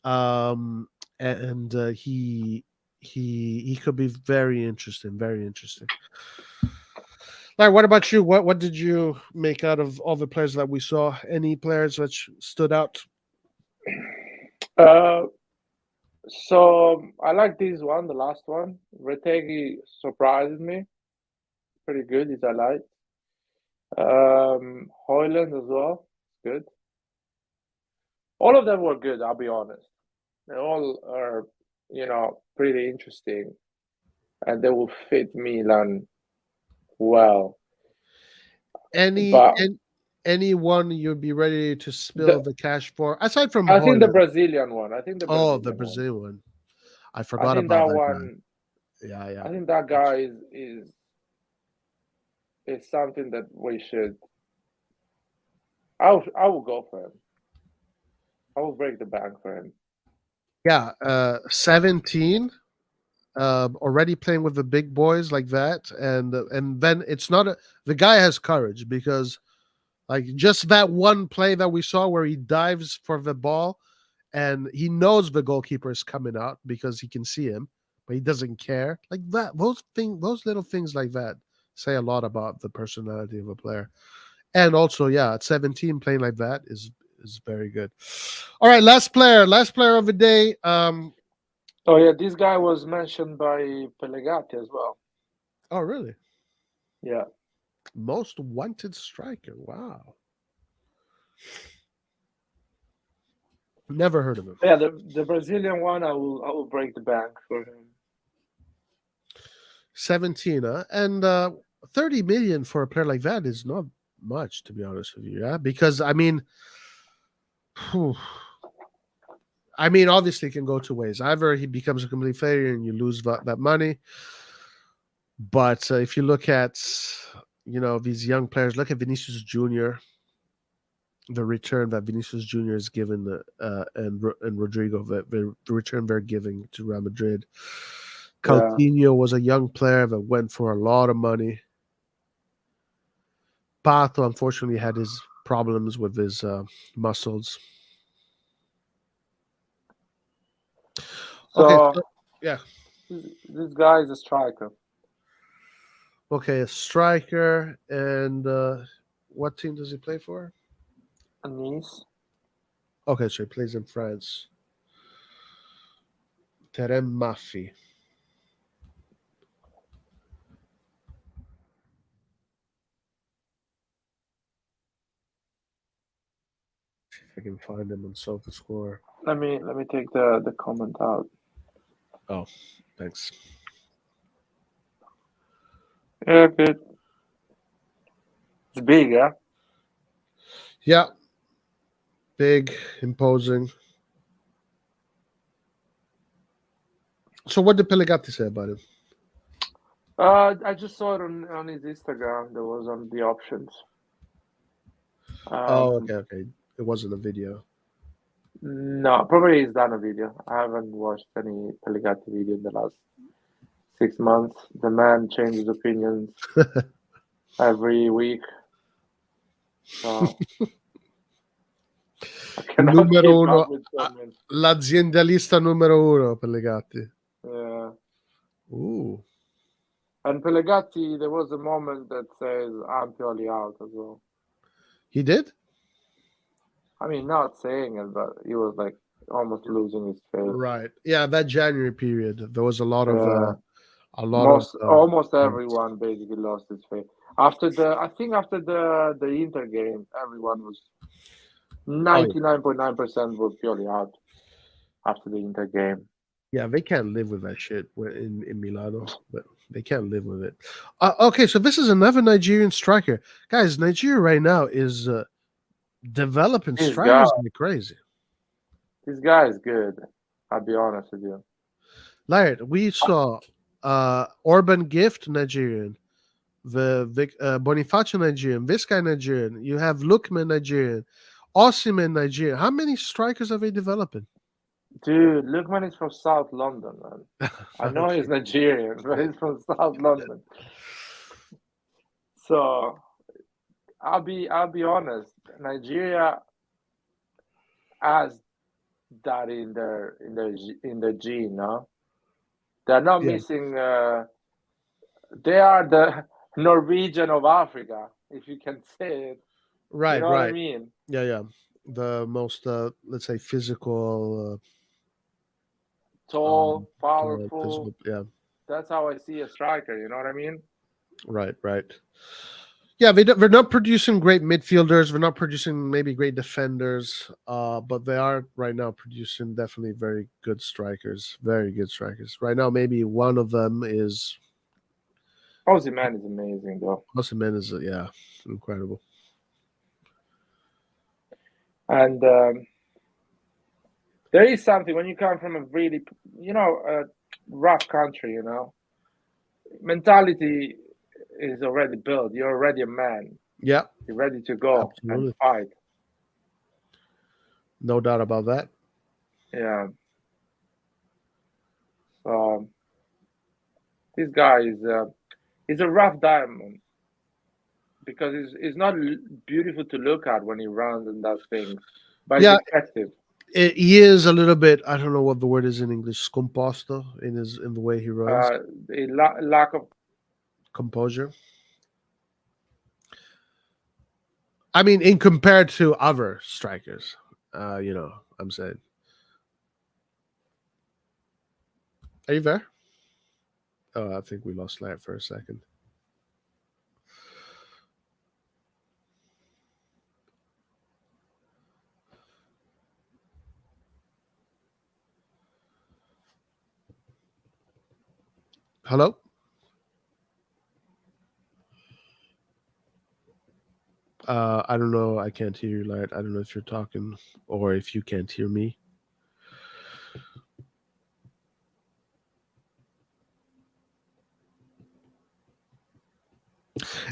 and he could be very interesting, very interesting. Larry, what about you? What did you make out of all the players that we saw? Any players that stood out? So I like this one, the last one. Retegui surprised me. Pretty good, is I like. Hoyland as well. Good. All of them were good, I'll be honest. They all are, pretty interesting. And they will fit Milan well. Any But anyone you'd be ready to spill the cash for, aside from I think the Holland? Brazilian one. I think the Brazilian Oh, the one. Brazil one. I I forgot think about that that guy. one. Yeah. I think that guy is something that we should. I will go for him. I will break the bank for him. Yeah, 17. Already playing with the big boys like that, and then it's not the guy has courage, because like just that one play that we saw where he dives for the ball, and he knows the goalkeeper is coming out because he can see him, but he doesn't care. Like that, those little things like that say a lot about the personality of a player. And also, yeah, at 17 playing like that is very good. All right, last player of the day. Oh yeah, this guy was mentioned by Pellegatti as well. Oh really? Yeah. Most wanted striker. Wow. Never heard of him. Yeah, the Brazilian one, I will break the bank for him. 17, and 30 million for a player like that is not much, to be honest with you. Yeah, because I mean, obviously it can go two ways. Either he becomes a complete failure and you lose that money. But if you look at, these young players, look at Vinicius Junior. The return that Vinicius Junior is given, and Rodrigo, the return they're giving to Real Madrid. Coutinho was a young player that went for a lot of money. Pato, unfortunately, had his problems with his muscles. So, yeah. This guy is a striker. Okay, a striker. And what team does he play for? Nice. Okay, so he plays in France. Terem Maffi. If I can find him on SofaScore. Let me take the comment out. Oh, thanks. Yeah, good. It's big, huh? Yeah. Big, imposing. So what did Pellegatti say about him? I just saw it on his Instagram. There was on the options. Okay. It wasn't a video. No, probably he's done a video. I haven't watched any Pellegatti video in the last 6 months. The man changes opinions every week. So I cannot Numero keep uno, up with them. l'aziendalista numero uno, Pellegatti. Yeah. Ooh. And Pellegatti, there was a moment that says, I'm purely out as well. He did? I mean, not saying it, but he was like almost losing his faith. Right. Yeah, that January period, there was a lot of almost everyone basically lost his faith. After the Inter game, everyone was 99.9% were purely out after the Inter game. Yeah, they can't live with that shit in Milano, but they can't live with it. Okay, so this is another Nigerian striker. Guys, Nigeria right now is developing strikers like crazy. This guy is good. I'll be honest with you. Like, we saw Orban Gift Nigerian, the Boniface Nigerian, this guy Nigerian. You have Lookman Nigerian, Osimhen Nigerian. How many strikers are they developing? Dude, Lookman is from South London, man. I know he's Nigerian, but he's from South London. So I'll be honest. Nigeria has that in their gene, no? They're not missing. They are the Norwegian of Africa, if you can say it. Right, you know right. what I mean? Yeah. The most, let's say, physical, tall, powerful. physical, yeah. That's how I see a striker. You know what I mean? Right. Yeah, they're not producing great midfielders. They're not producing maybe great defenders, but they are right now producing definitely very good strikers. Very good strikers. Right now, maybe one of them is. Osimhen is amazing, though. Osimhen is, incredible. And there is something when you come from a really, rough country, mentality is already built. You're already a man. Yeah, You're ready to go absolutely. and fight. No doubt about that. Yeah. So this guy is a rough diamond because he's not beautiful to look at when he runs and does things, but Yeah, he's effective. he is a little bit. I don't know what the word is in English. Scomposto in the way he runs. Lack of Composure. I mean, in compared to other strikers, I'm saying. Are you there? Oh, I think we lost light for a second. Hello? I don't know. I can't hear you, Light. I don't know if you're talking or if you can't hear me.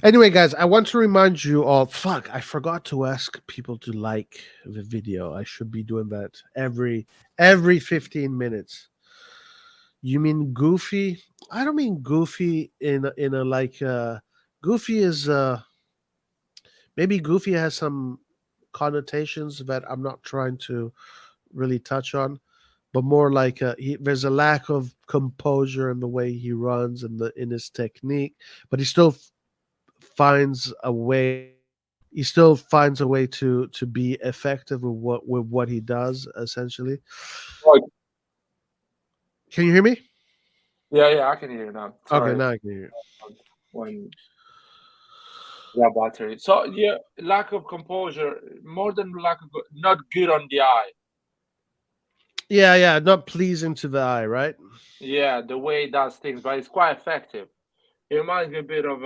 Anyway, guys, I want to remind you all. Fuck, I forgot to ask people to like the video. I should be doing that every 15 minutes. You mean goofy? I don't mean goofy in a like goofy is maybe goofy has some connotations that I'm not trying to really touch on, but more like there's a lack of composure in the way he runs and in his technique, but he still finds a way. He still finds a way to be effective with what he does. Essentially, Right. can you hear me? Yeah, I can hear you now. Okay, Sorry. now I can hear you. When battery. So yeah, lack of composure, more than not good on the eye. Yeah, not pleasing to the eye, right? Yeah, the way he does things, but it's quite effective. It reminds me a bit of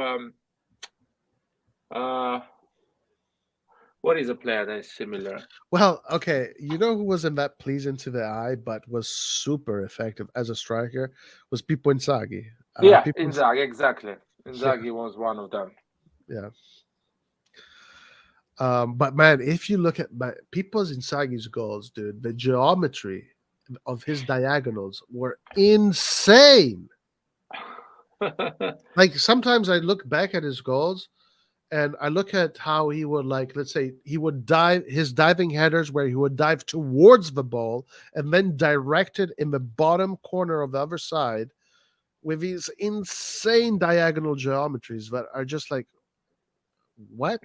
what is a player that is similar? Well, okay, you know who wasn't that pleasing to the eye, but was super effective as a striker was Pippo Inzaghi. Yeah, Pippo Inzaghi, exactly. Yeah. Inzaghi was one of them. Yeah. But man, if you look at Pippo's Inzaghi's goals, dude, the geometry of his diagonals were insane. Like sometimes I look back at his goals and I look at how he would, like, let's say he would dive his diving headers where he would dive towards the ball and then direct it in the bottom corner of the other side with these insane diagonal geometries that are just like, what?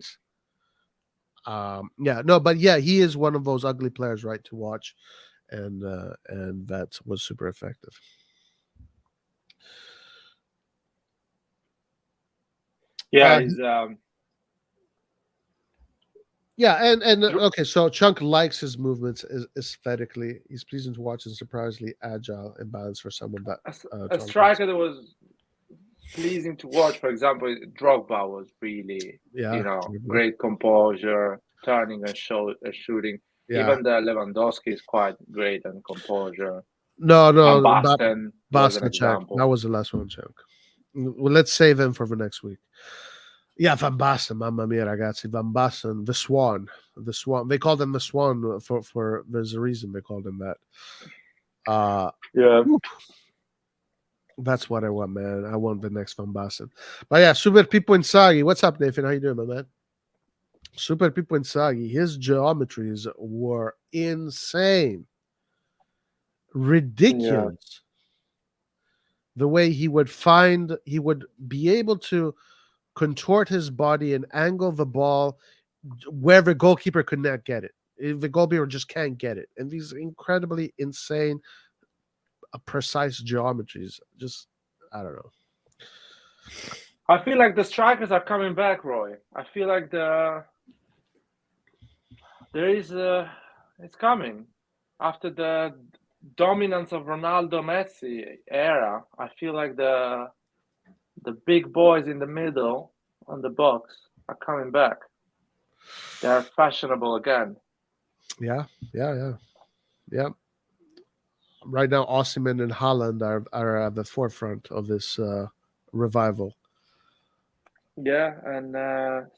But yeah, he is one of those ugly players, right, to watch, and that was super effective. Yeah, Uh, he's Yeah, and okay, so Chunk likes his movements aesthetically. He's pleasing to watch and surprisingly agile and balanced for someone that a striker that was pleasing to watch. For example, Drogba was really, great composure, turning and shooting. Yeah. Even the Lewandowski is quite great and composure. No, Van Basten was an Basten, Chunk. example. That was the last one, Chunk. Well, let's save him for the next week. Yeah, Van Basten, mamma mia, ragazzi. Van Basten, the Swan. They called him the Swan for there's a reason they called him that. Yeah. That's what I want, man. I want the next Van Basten. But yeah, Super Pippo Inzaghi. What's up, Nathan? How you doing, my man? Super Pippo Inzaghi. His geometries were insane. Ridiculous. Yeah. The way he would be able to contort his body and angle the ball where the goalkeeper could not get it. If the goalkeeper just can't get it. And these incredibly insane, precise geometries. Just, I don't know. I feel like the strikers are coming back, Roy. I feel like it's coming. After the dominance of Ronaldo Messi era, I feel like the big boys in the middle on the box are coming back. They're fashionable again. Yeah. Right now, Osimhen and Haaland are at the forefront of this revival. Yeah, and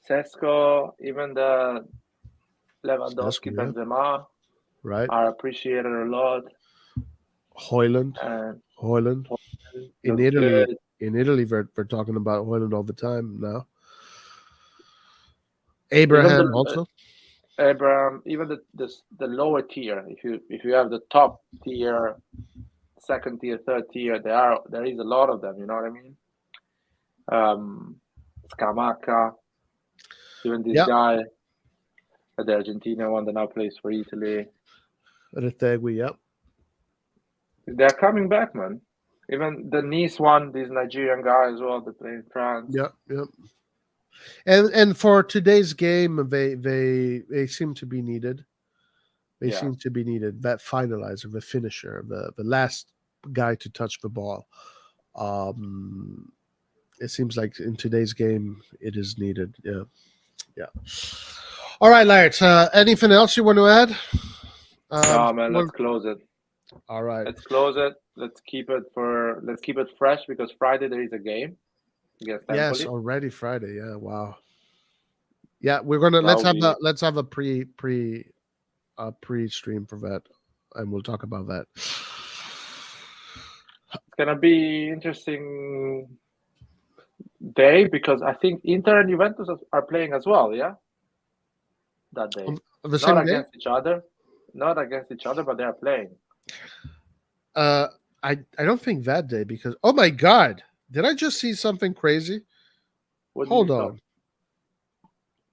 Sesko, even the Lewandowski, Yeah. Benzema Right. are appreciated a lot. Hoyland. And In looks Italy, good. we're talking about Hoyland all the time now. Even Abraham the also. Abraham, even the lower tier. If you have the top tier, second tier, third tier, there is a lot of them. You know what I mean? Scamacca, even this guy, the Argentina one that now plays for Italy. Retegui, yep. They're coming back, man. Even the Nice one, this Nigerian guy as well that play in France. Yep. And for today's game, they seem to be needed. They seem to be needed. That finalizer, the finisher, the last guy to touch the ball. It seems like in today's game, it is needed. Yeah. All right, Laird. Anything else you want to add? No, man. Let's close it. All right. Let's close it. Let's keep it fresh because Friday there is a game against Empoli. Yes, already Friday. Yeah, wow. Yeah, we're gonna let's have a pre stream for that, and we'll talk about that. It's gonna be interesting day because I think Inter and Juventus are playing as well. Yeah, that day. The same Not day? against each other. Not against each other, but they are playing. I don't think that day because oh my god, did I just see something crazy? Hold on.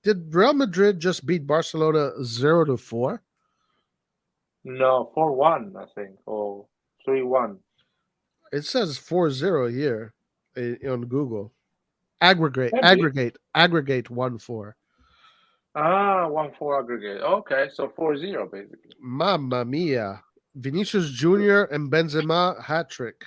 Did Real Madrid just beat Barcelona 0-4? No, 4-1, I think, or 3-1. It says 4-0 here on Google. Aggregate 1-4. Ah, 1-4 aggregate. Okay, so 4-0 basically. Mamma mia. Vinicius Jr. and Benzema hat-trick.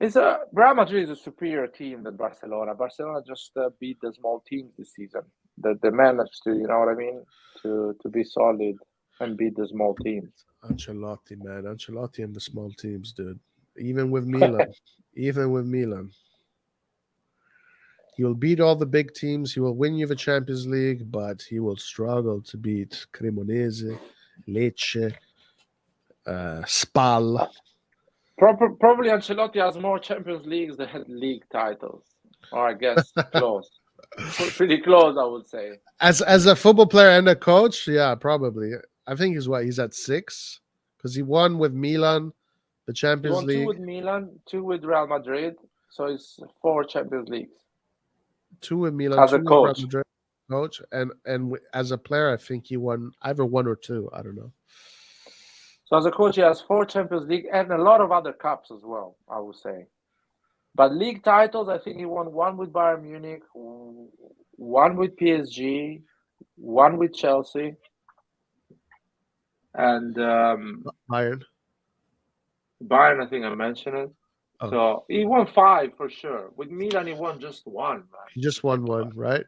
Real Madrid is a superior team than Barcelona. Barcelona just beat the small teams this season. They managed to, you know what I mean, to be solid and beat the small teams. Ancelotti, man. Ancelotti and the small teams, dude. Even with Milan. He will beat all the big teams. He will win you the Champions League, but he will struggle to beat Cremonese, Lecce, Spal. Probably Ancelotti has more Champions Leagues than league titles. Or I guess close. Pretty close, I would say. As a football player and a coach, yeah, probably. I think he's at 6 because he won with Milan, the Champions League. 2 with Milan, 2 with Real Madrid, so it's 4 Champions Leagues. 2 with Milan, as 2 a with coach. Real Madrid, coach, and as a player, I think he won either 1 or 2. I don't know. So as a coach, he has 4 Champions League and a lot of other cups as well, I would say. But league titles, I think he won 1 with Bayern Munich, 1 with PSG, 1 with Chelsea, and Bayern, I think I mentioned it. Oh. So he won 5 for sure. With Milan, he won just 1. Man. He just won 1, right?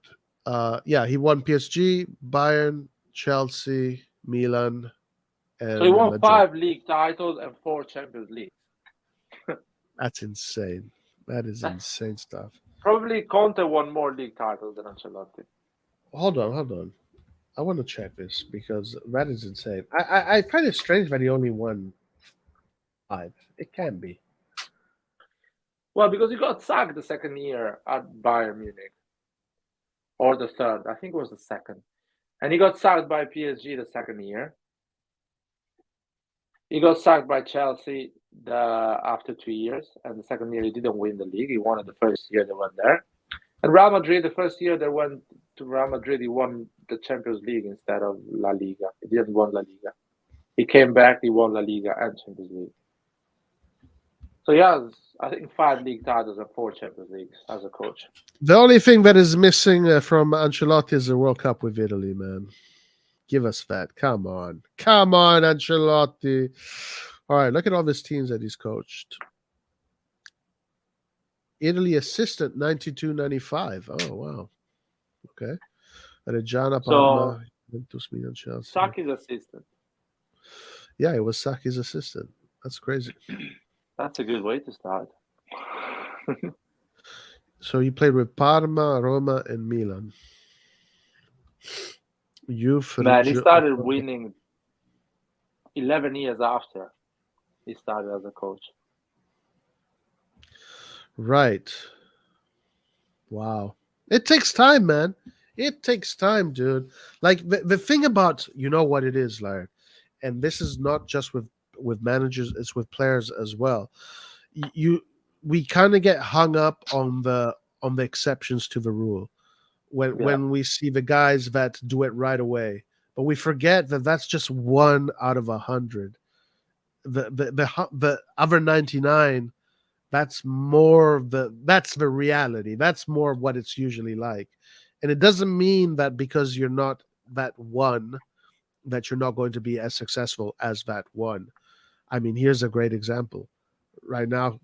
Yeah, he won PSG, Bayern, Chelsea, Milan, and so he won Madrid. 5 league titles and 4 Champions Leagues. That's insane. That is insane stuff. Probably Conte won more league titles than Ancelotti. Hold on. I want to check this because that is insane. I find it strange that he only won 5. It can be. Well, because he got sacked the second year at Bayern Munich. Or the third. I think it was the second. And he got sacked by PSG the second year. He got sacked by Chelsea after 2 years. And the second year, he didn't win the league. He won it the first year they went there. And Real Madrid, the first year they went to Real Madrid, he won the Champions League instead of La Liga. He didn't win La Liga. He came back, he won La Liga and Champions League. So he has, I think, 5 league titles and 4 Champions Leagues as a coach. The only thing that is missing from Ancelotti is the World Cup with Italy, man. Give us that. Come on, Ancelotti. All right, look at all these teams that he's coached. Italy assistant 92-95. Oh wow. Okay. Reggiana Parma. Juventus, Milan, Chelsea. Saki's assistant. Yeah, it was Saki's assistant. That's crazy. That's a good way to start. So he played with Parma, Roma, and Milan. Youth. Man, he started winning 11 years after he started as a coach. Right. Wow. It takes time, man. It takes time, dude. Like the thing about, you know what it is, like, and this is not just with managers, it's with players as well. We kind of get hung up on the exceptions to the rule when we see the guys that do it right away, but we forget that that's just 1 out of 100. The other 99, that's the reality. That's more what it's usually like. And it doesn't mean that because you're not that one, that you're not going to be as successful as that one. I mean, here's a great example. Right now,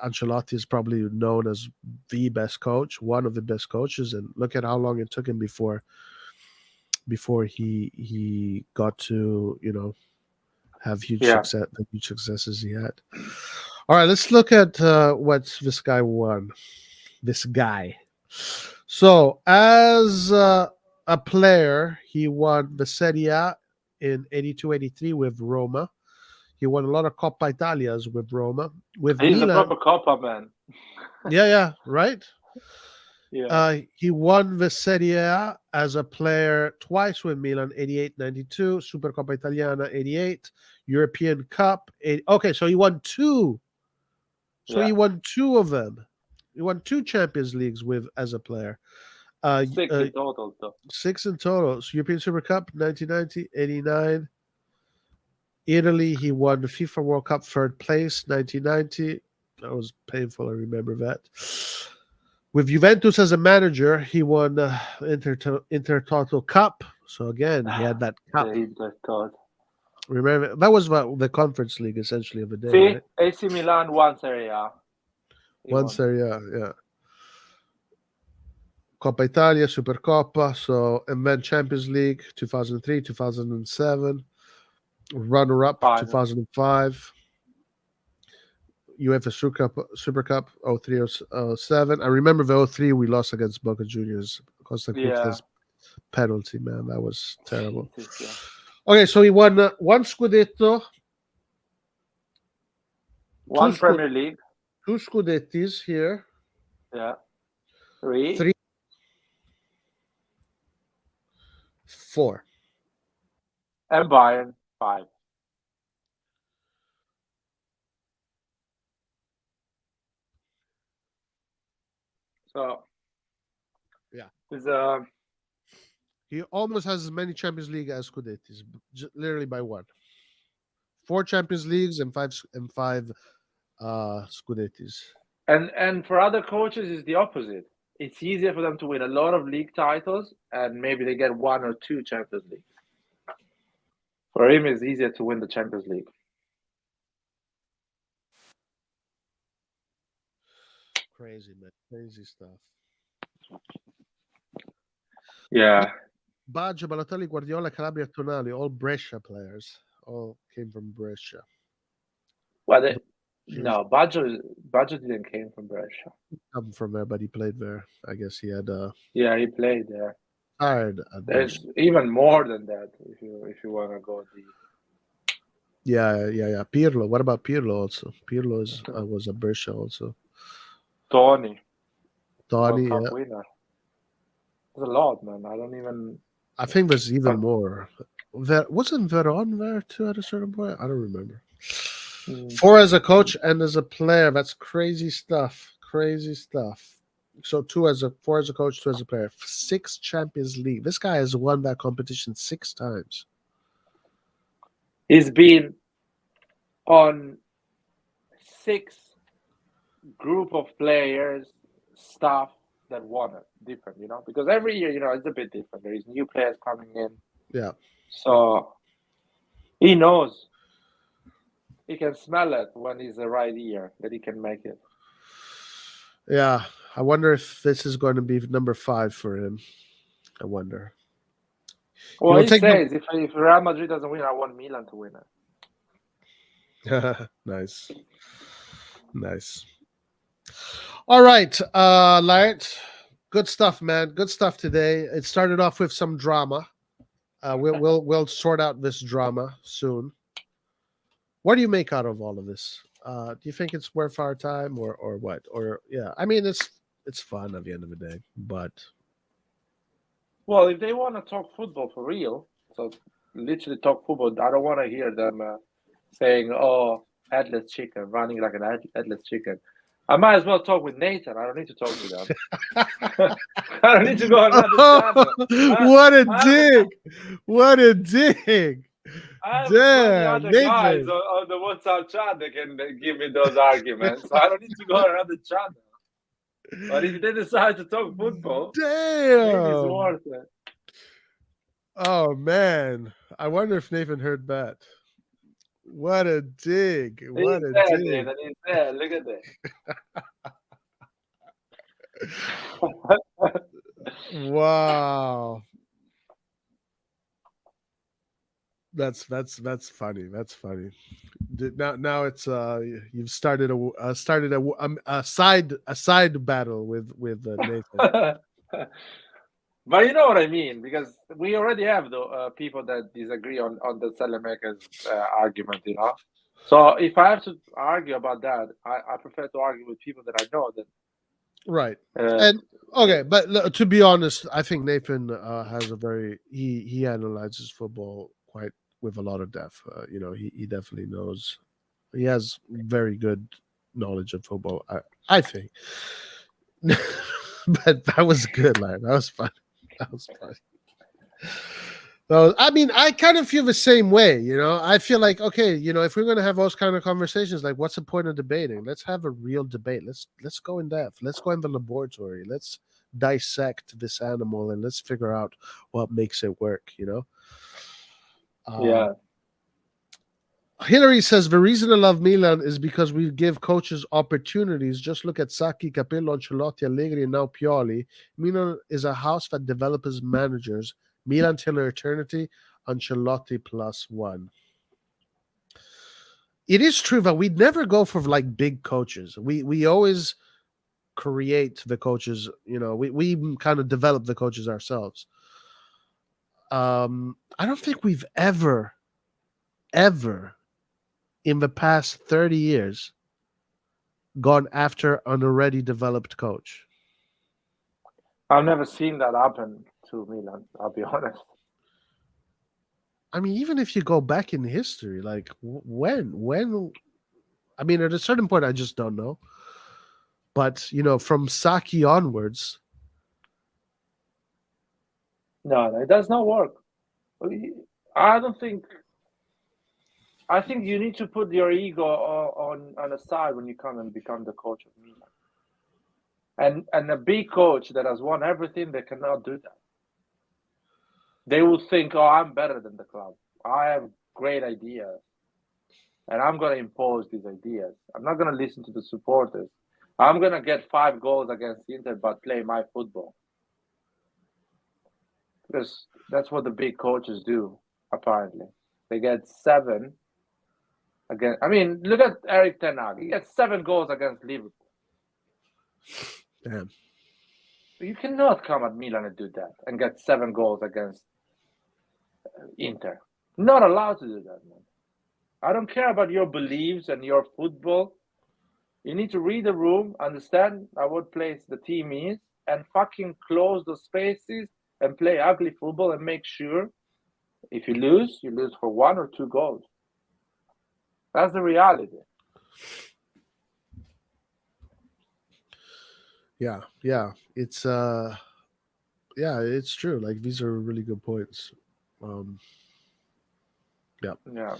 Ancelotti is probably known as the best coach, one of the best coaches, and look at how long it took him before he got to, have huge success, the huge successes he had. All right, let's look at what this guy won. This guy. So, as a player, he won the Serie A in 82-83 with Roma. He won a lot of Coppa Italias with Roma. With He's Milan, a proper Coppa man. yeah, right? Yeah. He won the Serie A as a player twice with Milan, 88-92, Supercoppa Italiana, 88, European Cup. Okay, so he won 2. So he won 2 of them. He won 2 Champions Leagues as a player. 6 in total, though. 6 in total. So European Super Cup, 1990, 89. Italy, he won the FIFA World Cup 3rd place, 1990. That was painful. I remember that. With Juventus as a manager, he won the Intertoto Cup. So again, he had that cup. Remember, that was the Conference League essentially of the day. See, right? AC Milan won Serie A. One Serie A, yeah. Coppa Italia, Supercoppa, and then Champions League 2003, 2007, runner-up 2005, UEFA Super Cup 03-07. I remember the 03 we lost against Boca Juniors because of penalty, man. That was terrible. Okay, so he won 1 Scudetto, 1 Premier League, 2 Scudettis here. Yeah. 3, 4. And Bayern 5. So yeah, he almost has as many Champions League as Scudettis, literally by 1. 4 Champions Leagues and 5 Scudettis. And for other coaches, it's the opposite. It's easier for them to win a lot of league titles, and maybe they get 1 or 2 Champions League. For him, it's easier to win the Champions League. Crazy, man. Crazy stuff. Yeah. Baggio, Balotelli, Guardiola, Calabria, Tonali, all Brescia players. All came from Brescia. Well, no, Baggio didn't came from Brescia. Come from there, but he played there. I guess he had yeah, he played there. There's even more than that if you want to go deep. Yeah. Pirlo. What about Pirlo also? Pirlo was a Brescia also. Tony, yeah. Winner. There's a lot, man. I think there's even more. Wasn't Veron there too at a certain point? I don't remember. 4 as a coach and as a player. That's crazy stuff. Crazy stuff. So 4 as a coach, 2 as a player. 6 Champions League. This guy has won that competition 6 times. He's been on 6 group of players, staff that won it different, because every year, it's a bit different. There is new players coming in. Yeah. So he knows. He can smell it when it's the right year that he can make it. Yeah. I wonder if this is going to be number 5 for him. I wonder. Well, will he take says if Real Madrid doesn't win, I want Milan to win it. Nice. All right, Lart. Good stuff, man. Good stuff today. It started off with some drama. We'll sort out this drama soon. What do you make out of all of this? Do you think it's worth our time, or what? Or yeah, I mean it's fun at the end of the day, but Well, if they want to talk football for real, so literally talk football, I don't want to hear them saying, "Oh, headless chicken," running like an headless chicken. I might as well talk with Nathan. I don't need to talk to them. I don't need to go on another channel. what a dig! What a dig! I have 20 Damn, other guys Nathan. on the WhatsApp chat that can give me those arguments. So I don't need to go on another channel. But if they decide to talk football, maybe it's Damn. worth it. Oh man, I wonder if Nathan heard that. What a dig! What He's a there, dig! Nathan. He's there. Look at that. Wow. That's funny. That's funny. Now it's you've started a side battle with Nathan. But you know what I mean, because we already have the people that disagree on the Salemaker's argument, you know. So if I have to argue about that, I prefer to argue with people that I know that. Right. And okay, but to be honest, I think Nathan has a very he analyzes football quite with a lot of depth. You know, he definitely knows. He has very good knowledge of football. I think. But that was good, lad. That was fun. That was funny. So, I mean, I kind of feel the same way, you know. I feel like, okay, you know, if we're going to have those kind of conversations, like, what's the point of debating? Let's have a real debate. Let's go in depth. Let's go in the laboratory. Let's dissect this animal and let's figure out what makes it work, you know. Yeah. Hillary says the reason I love Milan is because we give coaches opportunities. Just look at Sacchi, Capello, Ancelotti, Allegri, and now Pioli. Milan is a house that develops managers. Milan till eternity, Ancelotti +1. It is true that we never go for like big coaches. We always create the coaches. You know, we kind of develop the coaches ourselves. I don't think we've ever in the past 30 years gone after an already developed coach. I've never seen that happen to Milan, I'll be honest. I mean, even if you go back in history, like when, I mean, at a certain point, I just don't know. But, you know, from Sacchi onwards. No, it does not work. I think you need to put your ego on a side when you come and become the coach of Milan. And a big coach that has won everything, they cannot do that. They will think, oh, I'm better than the club. I have great ideas. And I'm going to impose these ideas. I'm not going to listen to the supporters. I'm going to get 5 goals against Inter, but play my football. Because that's what the big coaches do, apparently. They get 7 against. I mean, look at Erik ten Hag. He gets 7 goals against Liverpool. Damn. You cannot come at Milan and do that and get 7 goals against Inter. Not allowed to do that, man. I don't care about your beliefs and your football. You need to read the room, understand at what place the team is, and fucking close the spaces and play ugly football and make sure if you lose for 1 or 2 goals. That's the reality. Yeah. It's it's true. Like, these are really good points. Yeah.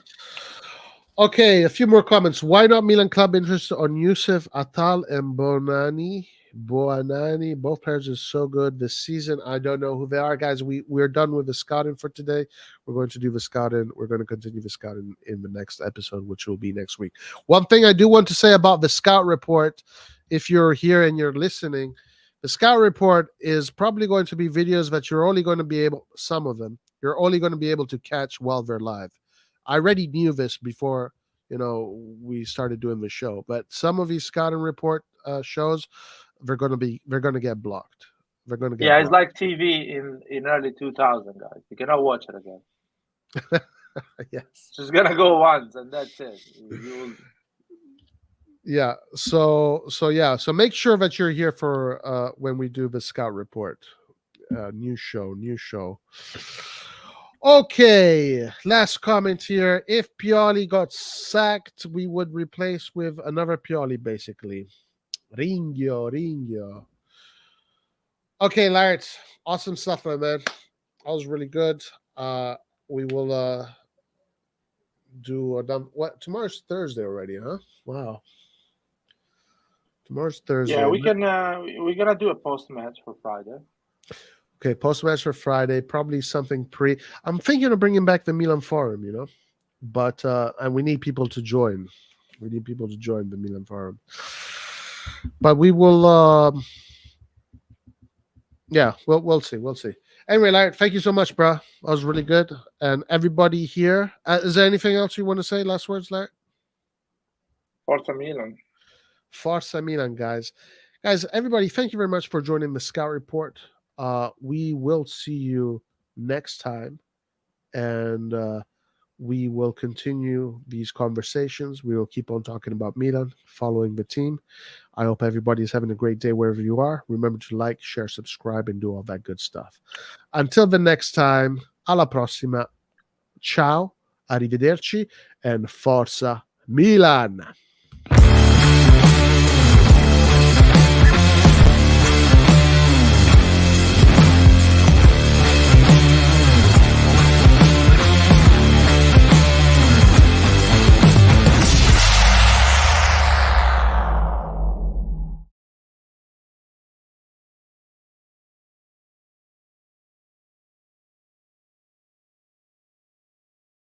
Okay, a few more comments. Why not Milan club interested on Youssef Attal and Bonani? Both players are so good this season. I don't know who they are, guys. We're done with the scouting for today. We're going to do the scouting. We're going to continue the scouting in the next episode, which will be next week. One thing I do want to say about the scout report, if you're here and you're listening, the scout report is probably going to be videos that you're only going to be able, some of them, you're only going to be able to catch while they're live. I already knew this before, we started doing the show, but some of these scouting report shows, they're going to get blocked. They're going to get it's like TV in early 2000, guys. You cannot watch it again. Yes. It's just gonna go once and that's it. Yeah. So make sure that you're here for when we do the scout report. New show. Okay, last comment here. If Pioli got sacked, we would replace with another Pioli, basically. Ringio. Okay, Lart, awesome stuff, my man. That was really good. We will do what? Tomorrow's Thursday already, huh? Wow. Tomorrow's Thursday. Yeah, we're gonna do a post match for Friday. Okay, post match for Friday. Probably something I'm thinking of bringing back the Milan Forum, but and we need people to join. We need people to join the Milan Forum. But we will. Yeah, we'll see. We'll see. Anyway, Larry, thank you so much, bro. That was really good. And everybody here, is there anything else you want to say? Last words, Larry? Forza Milan. Forza Milan, guys. Guys, everybody, thank you very much for joining the Scout Report. We will see you next time. And we will continue these conversations. We will keep on talking about Milan, following the team. I hope everybody is having a great day wherever you are. Remember to like, share, subscribe, and do all that good stuff. Until the next time, alla prossima. Ciao, arrivederci, and Forza Milan.